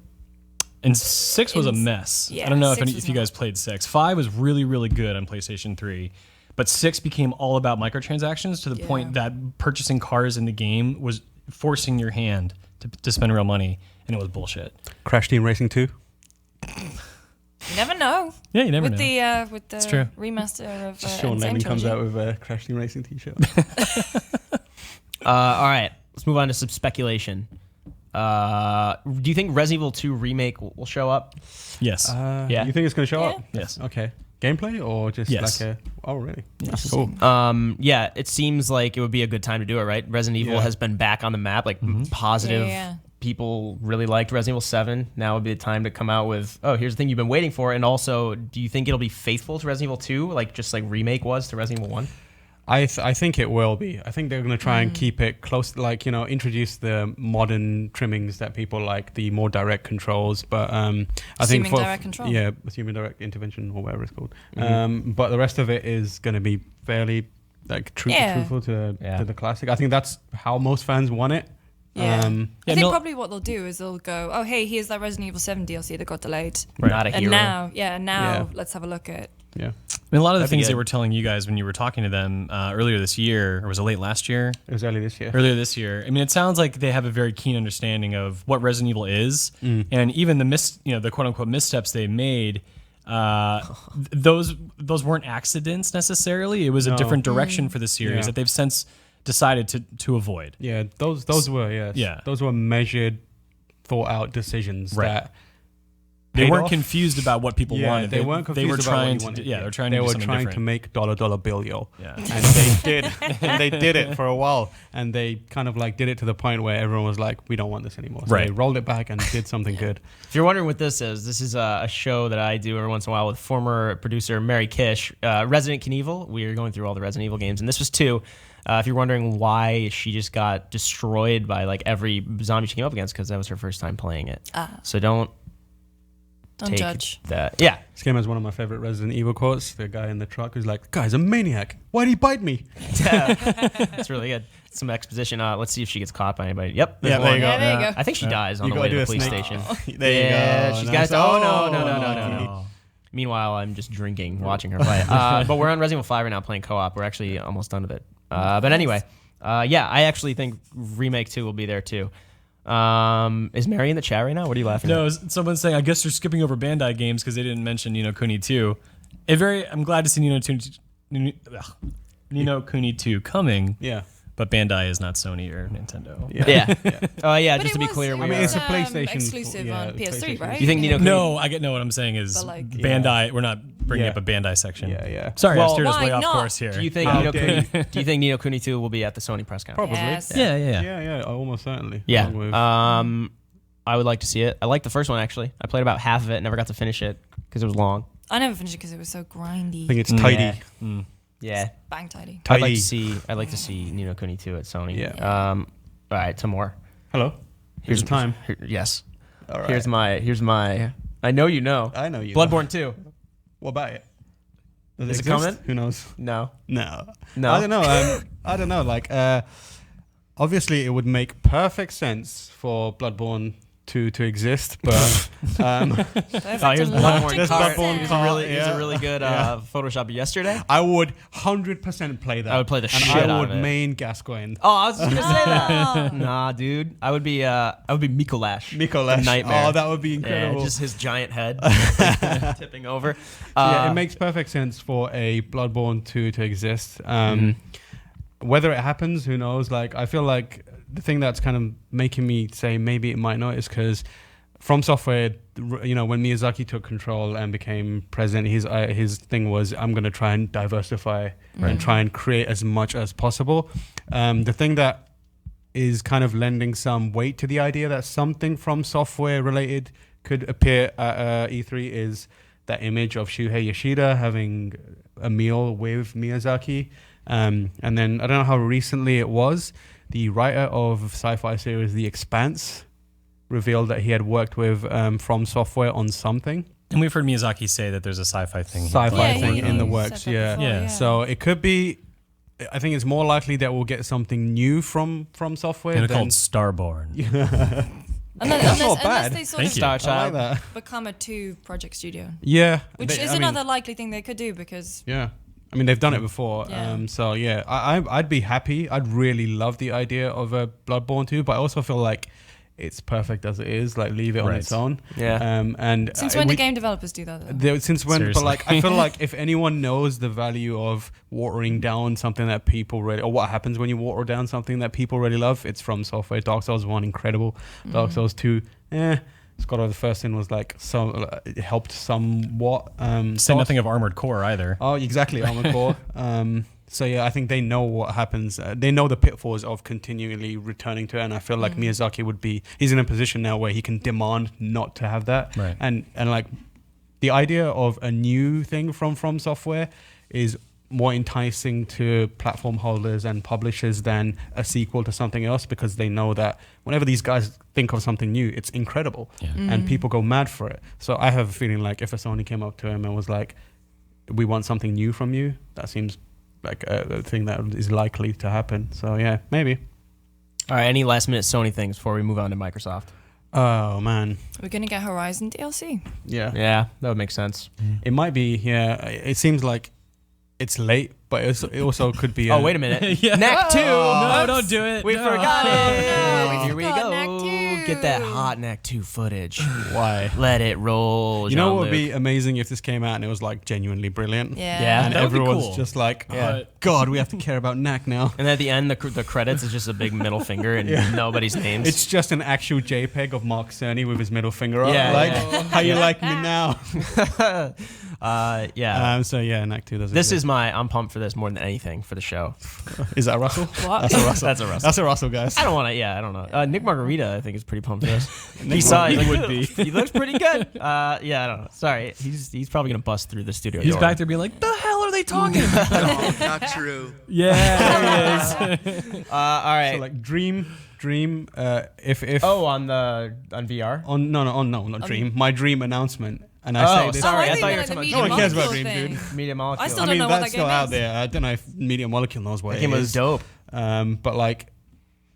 And 6 was a mess. Yeah, I don't know 6 was if you guys played 6. 5 was really, really good on PlayStation 3. But 6 became all about microtransactions to the point that purchasing cars in the game was forcing your hand to spend real money, and it was bullshit. Crash Team Racing 2. You never know. Yeah, you never with know. With the true. remaster of Sean Insane Lemon comes Trilogy. out with a Crash Team Racing t-shirt. All right, let's move on to some speculation. Do you think Resident Evil 2 remake will show up? Yes. Yeah. You think it's going to show up? Yes. Okay. Gameplay or just Yes. Oh, really? Yes. That's cool. Yeah, it seems like it would be a good time to do it, right? Resident Evil Yeah. has been back on the map, positive Yeah. people really liked Resident Evil 7. Now would be the time to come out with, oh, here's the thing you've been waiting for. And also, do you think it'll be faithful to Resident Evil 2, like just like Remake was to Resident Evil 1? I think it will be. I think they're going to try and keep it close, like, you know, introduce the modern trimmings that people like, the more direct controls. But I think Assuming direct control. Yeah, assuming direct intervention or whatever it's called. But the rest of it is going to be fairly like truthful to the classic. I think that's how most fans want it. Yeah. I think probably what they'll do is they'll go, oh, hey, here's that Resident Evil 7 DLC that got delayed. Not a hero. And now let's have a look at. Yeah. I mean, a lot of the things they were telling you guys when you were talking to them earlier this year, or was it late last year? It was early this year. Earlier this year. I mean, it sounds like they have a very keen understanding of what Resident Evil is, and even the quote unquote missteps they made. Those weren't accidents necessarily. It was a different direction for the series that they've since decided to avoid. Yeah, those were those were measured, thought out decisions that. They weren't confused about what people wanted. They weren't confused about what you wanted. They're trying to do something different. To make dollar bill, yo. Yeah. And they did. And they did it for a while. And they kind of like did it to the point where everyone was like, we don't want this anymore. So they rolled it back and did something good. If you're wondering what this is a show that I do every once in a while with former producer Mary Kish, Resident Knievel. We are going through all the Resident Evil games, and this was 2. If you're wondering why she just got destroyed by like every zombie she came up against, because that was her first time playing it. So don't judge that. Yeah. This game has one of my favorite Resident Evil quotes. The guy in the truck who's like, "Guy's a maniac. Why'd he bite me?" That's really good. Some exposition. Let's see if she gets caught by anybody. Yep. There you go. Yeah, there you go. I think she dies on the way to the police station. There you go. She's got. Oh no. Meanwhile, I'm just drinking, watching her play. But we're on Resident Evil 5 right now, playing co-op. We're actually almost done with it. But anyway, I actually think Remake 2 will be there too. Is Mary in the chat right now? What are you laughing at? No, someone's saying, I guess they're skipping over Bandai games because they didn't mention Ni no Kuni 2. I'm glad to see Ni no Kuni 2 coming. Yeah. But Bandai is not Sony or Nintendo. Yeah. But just to be clear, it's a PlayStation exclusive on PS3, right? You think Ni no Kuni? No, I get what I'm saying is Bandai. We're not bringing up a Bandai section. Yeah. Sorry, I Well, steered us why way off not? course here. Do you think Ni no Kuni 2 will be at the Sony press conference? Probably. Yes. Yeah. Almost certainly. Yeah. Along with- I would like to see it. I liked the first one actually. I played about half of it, never got to finish it because it was long. I never finished it because it was so grindy. I think it's tidy. Yeah. Bang tidy. I'd like to see Ni no Kuni 2 at Sony. Yeah. All right, some more. Hello. Here's the time. Yes. All right. Here's my. I know you know. I know you. Bloodborne 2. What about it? Does Is it exist? coming? Who knows? No. No. No. I don't know. I don't know. Like, obviously, it would make perfect sense for Bloodborne 2 to exist, but Here's Bloodborne There's card. Bloodborne Here's card, a really good Photoshop yesterday. I would 100% play that. I would play the and shit I out would of it. main Gascoigne. Oh, I was just gonna say that. Nah, dude. I would be Mikolash. Mikolash. Nightmare. Oh, that would be incredible. Yeah, just his giant head tipping over. It makes perfect sense for a Bloodborne 2 to exist. Whether it happens, who knows? Like, I feel like the thing that's kind of making me say maybe it might not is because From Software, you know, when Miyazaki took control and became president, his thing was, I'm going to try and diversify and try and create as much as possible. The thing that is kind of lending some weight to the idea that something From Software related could appear at E3 is that image of Shuhei Yoshida having a meal with Miyazaki. And then I don't know how recently it was, the writer of sci-fi series The Expanse revealed that he had worked with From Software on something. And we've heard Miyazaki say that there's a sci-fi thing. In the works, said that before, Yeah. So it could be, I think it's more likely that we'll get something new from Software. And it's called Starborn. Unless they sort Thank of you. I like that. become a 2-project studio. Yeah. Which is another likely thing they could do because... Yeah. I mean, they've done it before. Yeah. So, yeah, I'd be happy. I'd really love the idea of a Bloodborne 2, but I also feel like it's perfect as it is. Like, leave it on its own. Yeah. And Since when do game developers do that, though? Since when? Seriously. But like, I feel like if anyone knows the value of watering down something that people really, or what happens when you water down something that people really love, it's From Software. Dark Souls 1, incredible. Dark Souls 2, Scott, the first thing was like it helped somewhat. Say nothing of Armored Core either. Oh, exactly, Armored Core. So yeah, I think they know what happens. They know the pitfalls of continually returning to it, and I feel like Miyazaki he's in a position now where he can demand not to have that. Right. And like the idea of a new thing from Software is more enticing to platform holders and publishers than a sequel to something else, because they know that whenever these guys think of something new, it's incredible and people go mad for it. So I have a feeling like if a Sony came up to him and was like, we want something new from you, that seems like a thing that is likely to happen. So yeah, maybe. All right, any last minute Sony things before we move on to Microsoft? Oh man, We're gonna get Horizon DLC. Yeah, that would make sense. it might be. Yeah, it seems like it's late, but it also could be. Oh, wait a minute. Knack 2. No, don't do it. We No. forgot it. No, Here we forgot go. Knack 2. Get that hot Knack 2 footage. Why? Let it roll. You know what would Jean-Luc. be amazing if this came out and it was like genuinely brilliant. Yeah. And that would be everyone's cool. just like, Yeah. God, we have to care about Knack now. And at the end, the credits is just a big middle finger and nobody's names. It's just an actual JPEG of Mark Cerny with his middle finger up. Yeah, Like, yeah. how you like me now? yeah. So yeah, Knack 2 doesn't. This exist. is I'm pumped for this more than anything for the show. Is that Russell? What? That's a Russell. That's a Russell. That's a Russell, guys. I don't want to. Yeah, I don't know. Nick Margarita, I think, is pretty pumped for this. He saw it. He would be. He looks pretty good. Yeah, I don't know. Sorry, he's probably gonna bust through the studio. He's door. back there being like, the hell are they talking about? Not true. Yeah, there he is. All right. So like Dream. If on VR. not Dream. My Dream announcement. And I Oh, say this. sorry. I think thought you were like talking the about No one cares about Media Dream, Molecule thing. Media Molecule. I still I don't mean, know what that's that still game out is. there. I don't know if Media Molecule knows what That it game was is. dope. But like,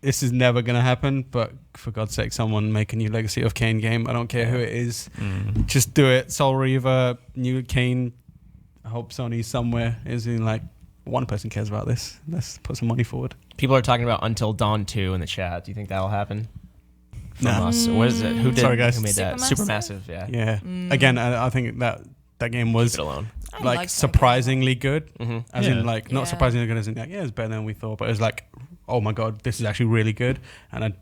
this is never gonna happen. But for God's sake, someone make a new Legacy of Kain game. I don't care who it is. Just do it. Soul Reaver, new Kain. I hope Sony somewhere is in like one person cares about this. Let's put some money forward. People are talking about Until Dawn 2 in the chat. Do you think that'll happen? From Nah. us. What is it? Who did? Sorry, guys. Who made that? Supermassive? Supermassive. Yeah. Yeah. Again, I think that game was Leave it alone. I like liked that game. surprisingly good. As Yeah. in like not Yeah. surprisingly good as in like, yeah, it's better than we thought, but it was like, oh my God, this is actually really good. And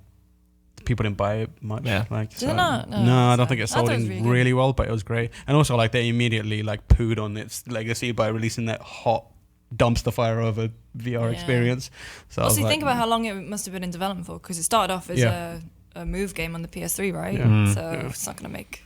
people didn't buy it much. Yeah. Like, Did it not? No, No, I so- don't think it I sold thought it was in really good. really well, but it was great. And also like they immediately like pooed on its legacy by releasing that hot dumpster fire of a VR Yeah. experience. So I was Also, like, think about how long it must have been in development for, because it started off as Yeah. a move game on the PS3, right? Yeah. So it's not going to make.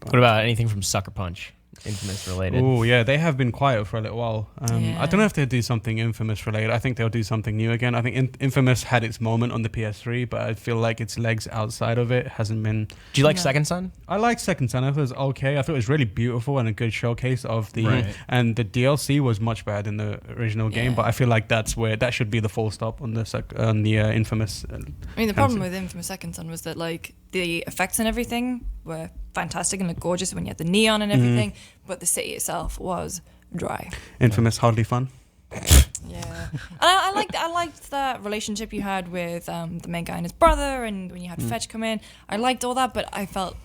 What about anything from Sucker Punch? Infamous related. oh yeah, they have been quiet for a little while. Yeah. I don't know if they'll do something Infamous related. I think they'll do something new again. I think Infamous had its moment on the PS3, but I feel like its legs outside of it hasn't been. Do you like No. Second Son? I like Second Son. I thought it was okay. I thought it was really beautiful and a good showcase of the. Right. And the DLC was much better than the original game, Yeah. but I feel like that should be the full stop on the Infamous. I mean, the problem with Infamous Second Son was that like the effects and everything were fantastic and looked gorgeous when you had the neon and everything, but the city itself was dry. Infamous hardly fun. Yeah, and I liked that relationship you had with the main guy and his brother, and when you had Fetch come in, I liked all that, but I felt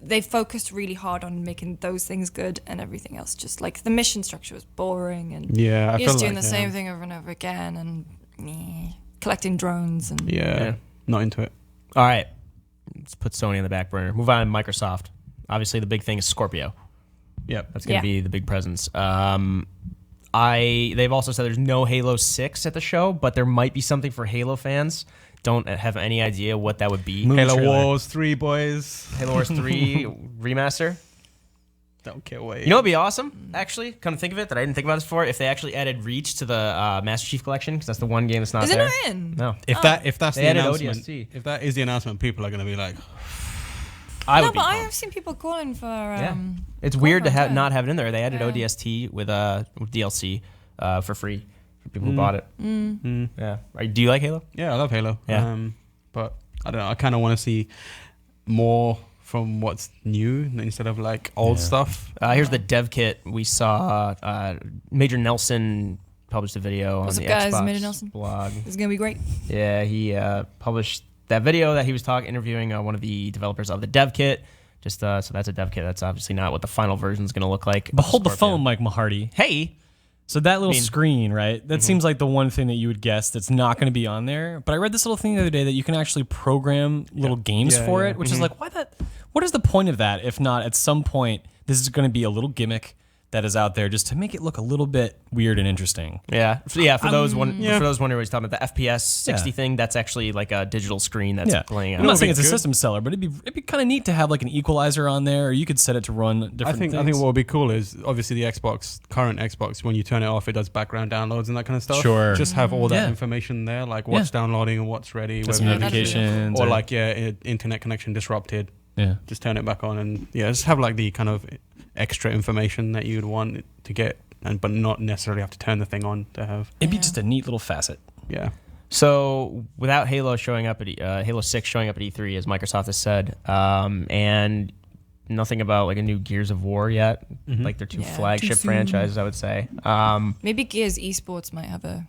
they focused really hard on making those things good, and everything else just like the mission structure was boring, and Yeah, I you're just feel doing like, the same thing over and over again, and collecting drones and Yeah, not into it. All right. Let's put Sony on the back burner. Move on to Microsoft. Obviously, the big thing is Scorpio. Yep. That's going Yeah. to be the big presence. They've also said there's no Halo 6 at the show, but there might be something for Halo fans. Don't have any idea what that would be. Halo trailer. Wars 3, boys. Halo Wars 3 remaster. Don't get away. You know what would be awesome, actually? Come to think of it, that I didn't think about this before, if they actually added Reach to the Master Chief Collection, because that's the one game that's not is it there. not in? No. if that's They the added announcement, ODST. if that is the announcement, people are going to be like, I No, would be but I pumped. have seen people calling for. Yeah. It's weird to Content. not have it in there. They added Yeah. ODST with DLC for free for people who bought it. Yeah. Do you like Halo? yeah, I love Halo. Yeah. But I don't know. I kind of want to see more from what's new instead of like old stuff. Here's the dev kit. We saw Major Nelson published a video What's on up, the guys? Xbox Major Nelson. blog. It's gonna be great. Yeah, he published that video that he was interviewing one of the developers of the dev kit. Just so that's a dev kit. That's obviously not what the final version is going to look like. Behold the Scorpio. phone, Mike Mahardy. Hey, So that little I mean- screen, right? That seems like the one thing that you would guess that's not going to be on there. But I read this little thing the other day that you can actually program little games Yeah, for yeah. it, which is like, what is the point of that? If not, at some point, this is going to be a little gimmick that is out there just to make it look a little bit weird and interesting. Yeah. For those wondering what he's talking about, the FPS 60 thing, that's actually like a digital screen that's playing out. I'm not saying it's a system seller, but it'd be kind of neat to have like an equalizer on there, or you could set it to run different things. I think what would be cool is obviously the current Xbox, when you turn it off, it does background downloads and that kind of stuff. Sure. Just have all that information there, like what's downloading and what's ready. Some notifications. Or like, internet connection disrupted. Yeah. Just turn it back on and just have like the kind of extra information that you'd want to get, but not necessarily have to turn the thing on to have. It'd be just a neat little facet. Yeah. So without Halo showing up at Halo 6 showing up at E3, as Microsoft has said, and nothing about like a new Gears of War yet, like their two flagship franchises, I would say. Maybe Gears Esports might have a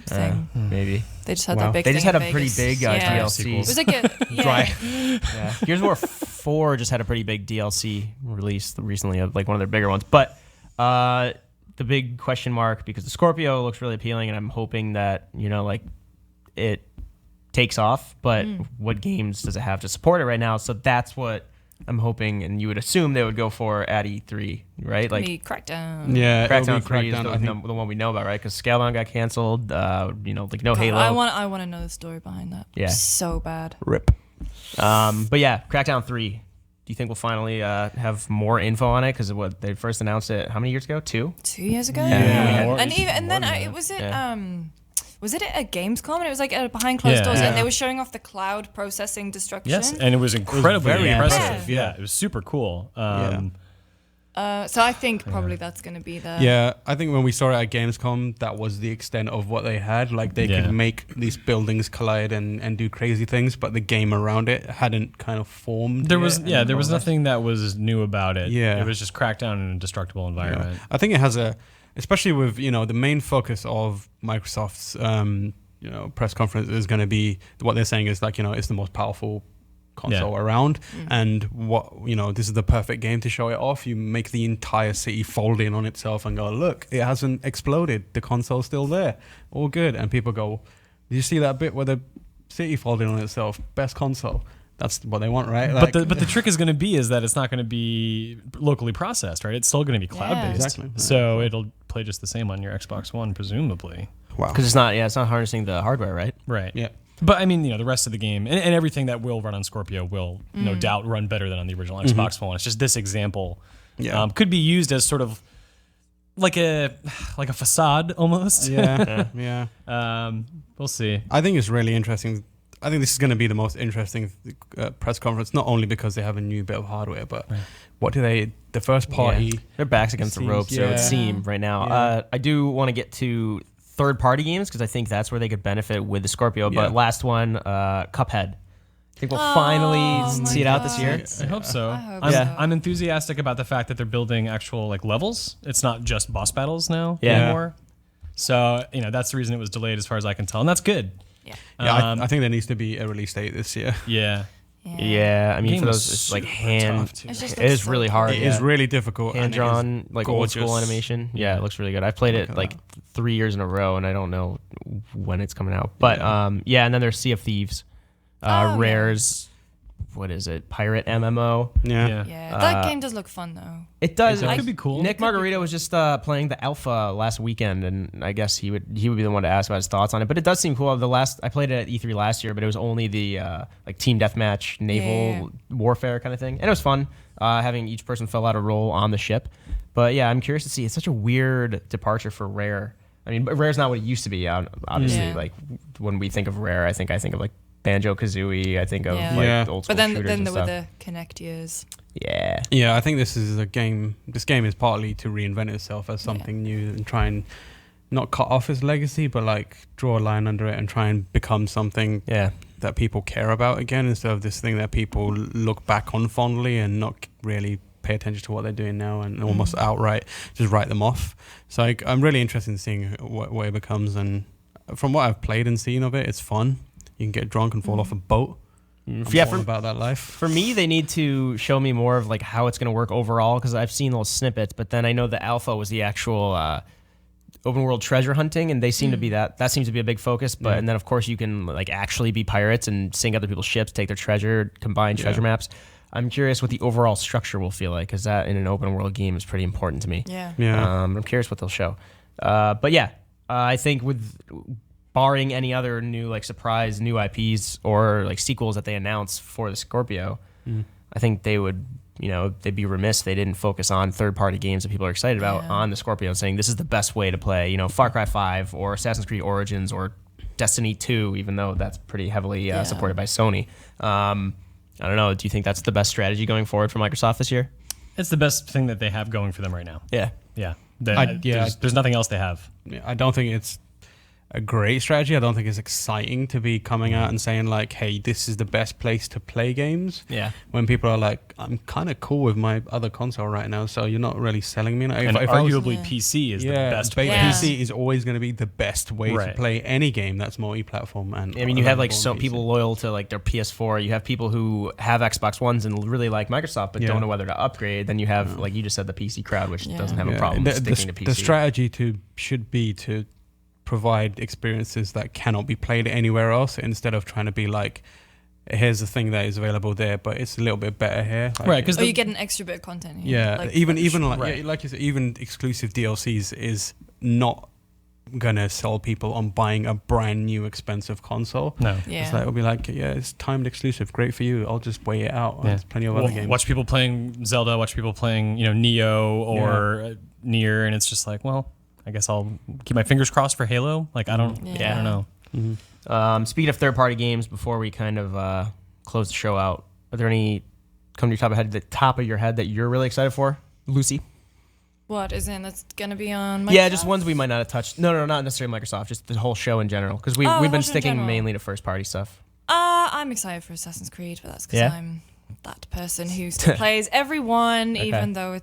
thing. Maybe They just had that big. They thing just had in a pretty Vegas. big DLC. It was like a Yeah. Gears of War 4 just had a pretty big DLC release recently, like one of their bigger ones. But the big question mark, because the Scorpio looks really appealing, and I'm hoping that like it takes off. But what games does it have to support it right now? So that's what I'm hoping, and you would assume they would go for at E3, right? Like Crackdown. Yeah, Crackdown 3 is the one we know about, right? Because Scalebound got canceled. Like no Halo. I want to know the story behind that. Yeah. So bad. Rip. But yeah, Crackdown 3. Do you think we'll finally have more info on it? Because what they first announced it how many years ago? 2 years ago. Yeah. Was it at Gamescom? And it was like behind closed doors, Yeah. and they were showing off the cloud processing destruction. Yes, and it was incredibly very impressive. Yeah. Yeah, it was super cool. So I think probably that's going to be the. Yeah, I think when we saw it at Gamescom, that was the extent of what they had. Like they could make these buildings collide and do crazy things, but the game around it hadn't kind of formed. There was yet. there was nothing that was new about it. Yeah. It was just Crackdown in a destructible environment. I think it has especially with the main focus of Microsoft's press conference is going to be what they're saying is like it's the most powerful console around, and this is the perfect game to show it off. You make the entire city fold in on itself and go, look, it hasn't exploded, the console's still there, all good. And people go, did you see that bit where the city folded on itself? Best console. That's what they want, right? Like, but the trick is going to be is that it's not going to be locally processed, right? It's still going to be cloud based. Exactly. So it'll play just the same on your Xbox One, presumably. wow. Because it's not harnessing the hardware, right? Right. Yeah. But I mean, the rest of the game and everything that will run on Scorpio will no doubt run better than on the original Xbox One. It's just this example could be used as sort of like a facade almost. Yeah. We'll see. I think it's really interesting. I think this is going to be the most interesting press conference, not only because they have a new bit of hardware, but what do the first party... Their back's against the ropes, so it would seem right now. Yeah. I do want to get to third-party games, because I think that's where they could benefit with the Scorpio. But last one, Cuphead. I think we'll finally see it out this year. I hope so. I'm enthusiastic about the fact that they're building actual levels. It's not just boss battles now anymore. So that's the reason it was delayed, as far as I can tell, and that's good. Yeah, I think there needs to be a release date this year. Yeah. Yeah, I mean, Game for was those, it's like super tough, too. It's just it is so really hard. hard. It is really difficult. and it is Hand-drawn, like old school gorgeous. animation. Yeah, it looks really good. I've played it like 3 years in a row, and I don't know when it's coming out. But and then there's Sea of Thieves, Rare's, what is it, pirate MMO. Yeah. Yeah, that game does look fun though. It does. It could be cool. Nick Margarita was just playing the alpha last weekend, and I guess he would be the one to ask about his thoughts on it. But it does seem cool. I played it at E3 last year, but it was only the like team deathmatch naval warfare kind of thing, and it was fun having each person fill out a role on the ship. But yeah, I'm curious to see. It's such a weird departure for Rare. I mean, Rare's not what it used to be. Obviously, Yeah. like when we think of Rare, I think of like Banjo-Kazooie. I think of Yeah. old school But then shooters and there were stuff. the Connect years. Yeah. Yeah, I think this is a game. This game is partly to reinvent itself as something new and try and not cut off its legacy, but like draw a line under it and try and become something that people care about again, instead of this thing that people look back on fondly and not really pay attention to what they're doing now and almost outright just write them off. So I'm really interested in seeing what it becomes. And from what I've played and seen of it, it's fun. You can get drunk and fall off a boat. I'm all about that life. For me, they need to show me more of like how it's going to work overall, because I've seen those snippets, but then I know the alpha was the actual open world treasure hunting, and they seem to be that seems to be a big focus. But and then of course you can like actually be pirates and sink other people's ships, take their treasure, combine treasure maps. I'm curious what the overall structure will feel like, because that in an open world game is pretty important to me. Yeah. I'm curious what they'll show. But yeah, I think with barring any other new like surprise new IPs or like sequels that they announce for the Scorpio, I think they would, they'd be remiss if they didn't focus on third-party games that people are excited about on the Scorpio, saying this is the best way to play, Far Cry 5 or Assassin's Creed Origins or Destiny 2, even though that's pretty heavily supported by Sony. I don't know. Do you think that's the best strategy going forward for Microsoft this year? It's the best thing that they have going for them right now. Yeah. Yeah. Yeah. There's nothing else they have. I don't think it's a great strategy. I don't think it's exciting to be coming out and saying like, hey, this is the best place to play games. Yeah. When people are like, I'm kind of cool with my other console right now, so you're not really selling me. And arguably PC is the best place. PC is always going to be the best way to Right. play any game that's multi-platform. And I mean, you have like available so on PC. people loyal to like their PS4. You have people who have Xbox Ones and really like Microsoft, but don't know whether to upgrade. Then you have, like you just said, the PC crowd, which doesn't have a problem sticking to PC. The strategy should be to provide experiences that cannot be played anywhere else, instead of trying to be like, here's the thing that is available there, but it's a little bit better here. Like, Right, because Or you get an extra bit of content here. yeah, Like, even like Right. like you said, even exclusive DLCs is not gonna sell people on buying a brand new expensive console. no. Yeah. It's like it'll be like, yeah, it's timed exclusive, great for you. I'll just wait it out. Yeah. There's plenty of other games. Watch people playing Zelda, watch people playing, Neo or Nier, and it's just like, well, I guess I'll keep my fingers crossed for Halo. Like, I don't know. Speaking of third-party games, before we kind of close the show out, are there any come to the top of your head that you're really excited for, Lucy? What is in that's gonna be on Microsoft? Yeah, just ones we might not have touched. No, not necessarily Microsoft, just the whole show in general, because we've whole been show in sticking general. mainly to first-party stuff. I'm excited for Assassin's Creed, but that's because Yeah? I'm that person who still plays everyone, Okay. even though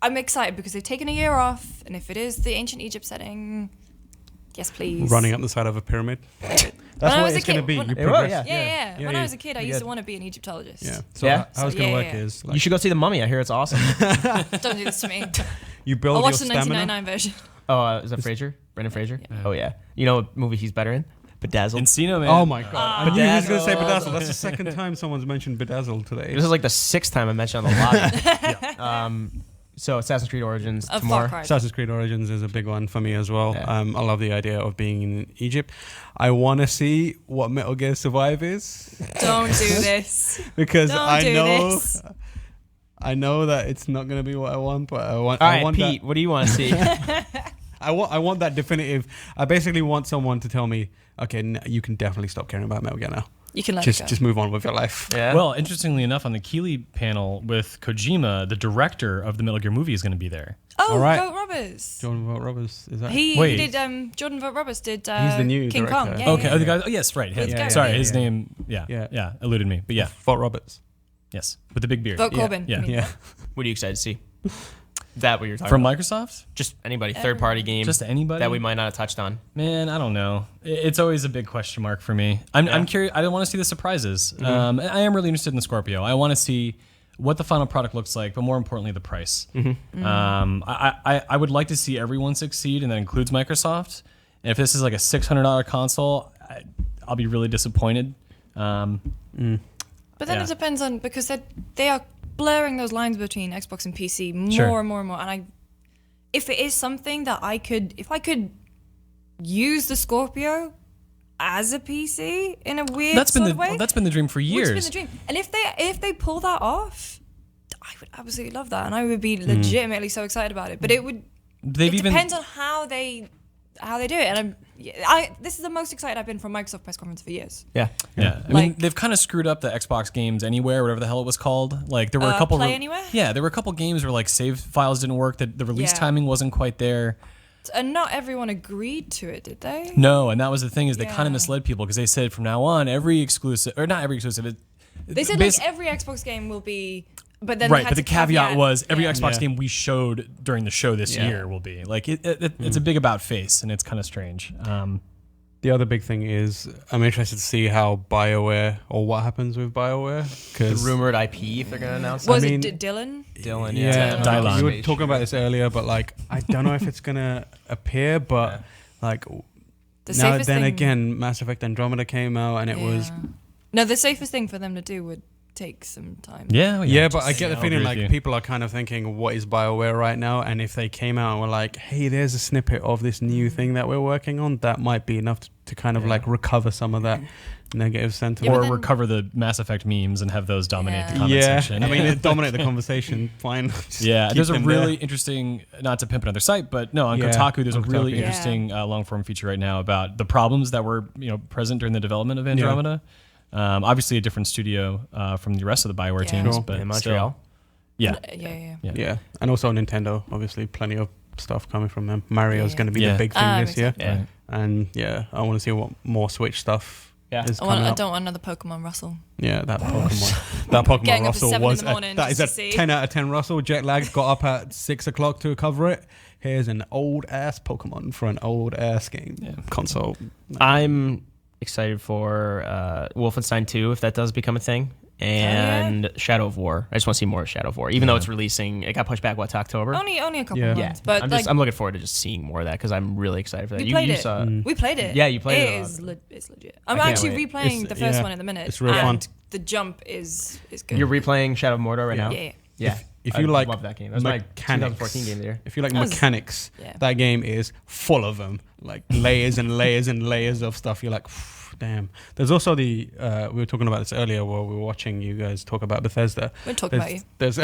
I'm excited because they've taken a year off, and if it is the ancient Egypt setting, yes, please. Running up the side of a pyramid. That's When I what was a it's going to kid- be. when- You It will, progress. Yeah. When I was a kid, I used good. to want to be an Egyptologist. Yeah. So Yeah? how it's going to work yeah. is like, You should go see The Mummy. I hear it's awesome. Don't do this to me. you build I'll your watch the stamina. 1999 version. Oh, is that Fraser? Brendan Fraser? Oh, yeah. You know what movie he's better in? Bedazzled. Encino, man. Oh my god! I knew he was going to say Bedazzled. Bedazzled. That's the second time someone's mentioned Bedazzled today. This is like the 6th time I mentioned on the lobby. So Assassin's Creed Origins Of tomorrow. Far Cry. Assassin's Creed Origins is a big one for me as well. Yeah. I love the idea of being in Egypt. I want to see what Metal Gear Survive is Don't do this. because Don't I do know this. I know that it's not going to be what I want, but I want. All I right, want Pete, what do you want to see? that. I want that definitive. I basically want someone to tell me, okay, you can definitely stop caring about Metal Gear now. You can let it go. Just move on with your life. Yeah. Well, interestingly enough, on the Keeley panel with Kojima, the director of the Metal Gear movie is going to be there. Oh, All right. Vogt Roberts. Jordan Vogt Roberts, is that? He Wait. did. Jordan Vogt Roberts did. He's the new King director. Kong. Yeah, Okay. yeah, Oh, the yeah. guy. Oh, yes, right. He's got- Sorry, yeah, his yeah. name. Yeah, eluded me. But yeah, Vogt Roberts. yes, with the big beard. Vogt Corbin. Yeah. I mean. Yeah. What are you excited to see? That what you're talking From about? Microsoft? Just anybody, third-party game. Just anybody? that we might not have touched on. Man, I don't know. It's always a big question mark for me. I'm curious. I don't want to see the surprises. I am really interested in the Scorpio. I want to see what the final product looks like, but more importantly, the price. I would like to see everyone succeed, and that includes Microsoft. And if this is like a $600 console, I'll be really disappointed. But then Yeah. it depends on because they are blurring those lines between Xbox and PC more Sure. and more and more. And if it is something that if I could use the Scorpio as a PC in a weird That's been sort of way, that's been the dream for which years. has been the dream. And if they pull that off, I would absolutely love that, and I would be legitimately so excited about it. But it would. They've it even depends on how they do it, and this is the most excited I've been from Microsoft press conference for years. Yeah. Yeah, I mean Like- they've kind of screwed up the Xbox games anywhere, whatever the hell it was called. Like there were a couple. Play Anywhere? Yeah, there were a couple games where like save files didn't work. That the release Yeah. timing wasn't quite there. And not everyone agreed to it, did they? No, and that was the thing is they kind Yeah. of misled people because they said from now on every exclusive or not every exclusive. They said bas- like every Xbox game will be, but then right, they had but the to caveat was every yeah. Xbox Yeah. game we showed during the show this Yeah. year will be like it's a big about face and it's kind of strange. The other big thing is I'm interested to see how BioWare or what happens with BioWare The because rumored IP if they're gonna announce Was I mean- it Dylan? Dylan. yeah, Dylan. you were talking about this earlier, but like I don't know if it's gonna appear, but like The now safest then thing. again, Mass Effect Andromeda came out and it was No, the safest thing for them to do would take some time. Yeah, but I get the I'll feeling agree like with you. people are kind of thinking, what is BioWare right now? And if they came out and were like, hey, there's a snippet of this new thing that we're working on, that might be enough to kind of like recover some of that negative sentiment. Yeah, Or but then- recover the Mass Effect memes and have those dominate the comment Yeah, section. I mean, it dominate the conversation. Fine. Just Yeah, keep there's a them really there. interesting, not to pimp another site, but no, on Yeah, Kotaku, there's on a really Kotaku, yeah. interesting long form feature right now about the problems that were present during the development of Andromeda. Obviously, a different studio from the rest of the BioWare teams, Sure. but In Montreal. Still, Yeah, and also Nintendo, obviously, plenty of stuff coming from them. Mario's going to be the big thing this year. Yeah. And I want to see what more Switch stuff is coming I up. don't want another Pokemon Russell. Yeah, that Pokemon. That Pokemon Getting up at Russell 7 in was the morning that is just a to see. 10 out of 10 Russell. Jet lagged, got up at 6 o'clock to cover it. Here's an old ass Pokemon for an old ass game console. I'm excited for Wolfenstein 2 if that does become a thing, and Shadow of War. I just want to see more of Shadow of War, even though it's releasing. It got pushed back to October. Only a couple Yeah. months, but I'm looking forward to just seeing more of that because I'm really excited for that. we played it. saw We played it. Yeah, you played it. It's legit. I'm can't actually wait. replaying the first one at the minute. It's real and fun. the jump is good. You're replaying Shadow of Mordor right now. Yeah. Yeah. If I you like love that game. That was my mechanics, 2014 game of the year. if you like That was- mechanics, yeah. that game is full of them, like layers and layers and layers of stuff. You're like, damn. There's also the we were talking about this earlier while we were watching you guys talk about Bethesda. We're talking about you. There's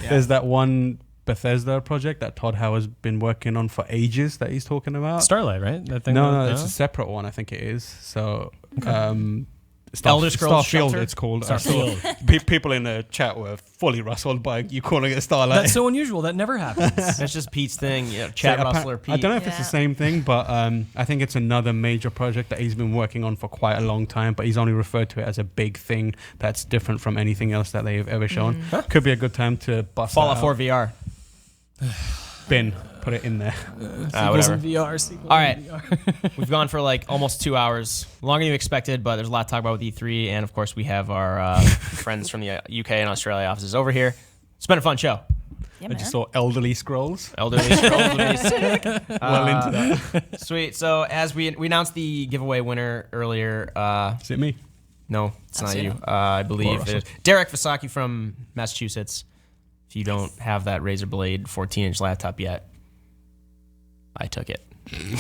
there's that one Bethesda project that Todd Howard's been working on for ages that he's talking about. Starlight, right? That thing. No, it's a separate one. I think it is. So, Elder Scrolls Starfield, Shelter? it's called. Starfield. People in the chat were fully rustled by you calling it Starlight. That's so unusual. That never happens. That's just Pete's thing. Chad So, Russell or Pete. I don't know if it's the Yeah. same thing, but I think it's another major project that he's been working on for quite a long time, but he's only referred to it as a big thing that's different from anything else that they've ever shown. Could be a good time to bust Fallout that 4 out. VR. Bin. Put it in there. Sequels Whatever. in VR. Sequels All right. in VR. We've gone for like almost 2 hours, longer than you expected, but there's a lot to talk about with E3, and of course we have our friends from the UK and Australia offices over here. It's been a fun show. Yeah, I man. just saw Elderly Scrolls. Elderly Scrolls would be sick. Well into that. Sweet. So as we announced the giveaway winner earlier, Is it me? no, it's not Absolutely you. I believe Russell. it is Derek Vasaki from Massachusetts. If you don't have that Razer Blade 14-inch laptop yet, I took it.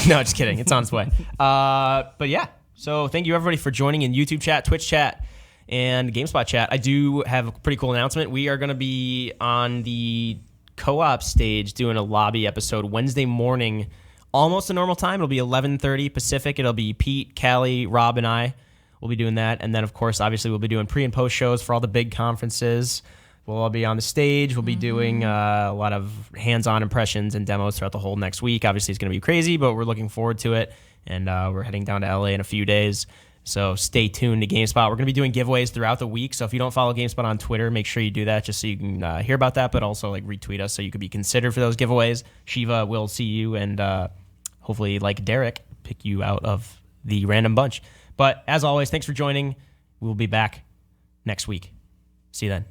No, just kidding. It's on its way. But yeah, so thank you everybody for joining in YouTube chat, Twitch chat, and GameSpot chat. I do have a pretty cool announcement. We are going to be on the co-op stage doing a lobby episode Wednesday morning, almost a normal time. It'll be 11:30 Pacific. It'll be Pete, Callie, Rob, and I. We'll be doing that. And then, of course, obviously, we'll be doing pre and post shows for all the big conferences. We'll all be on the stage. We'll be doing a lot of hands-on impressions and demos throughout the whole next week. Obviously, it's going to be crazy, but we're looking forward to it. And we're heading down to LA in a few days. So stay tuned to GameSpot. We're going to be doing giveaways throughout the week. So if you don't follow GameSpot on Twitter, make sure you do that just so you can hear about that, but also like retweet us so you could be considered for those giveaways. Shiva will see you and hopefully, like Derek, pick you out of the random bunch. But as always, thanks for joining. We'll be back next week. See you then.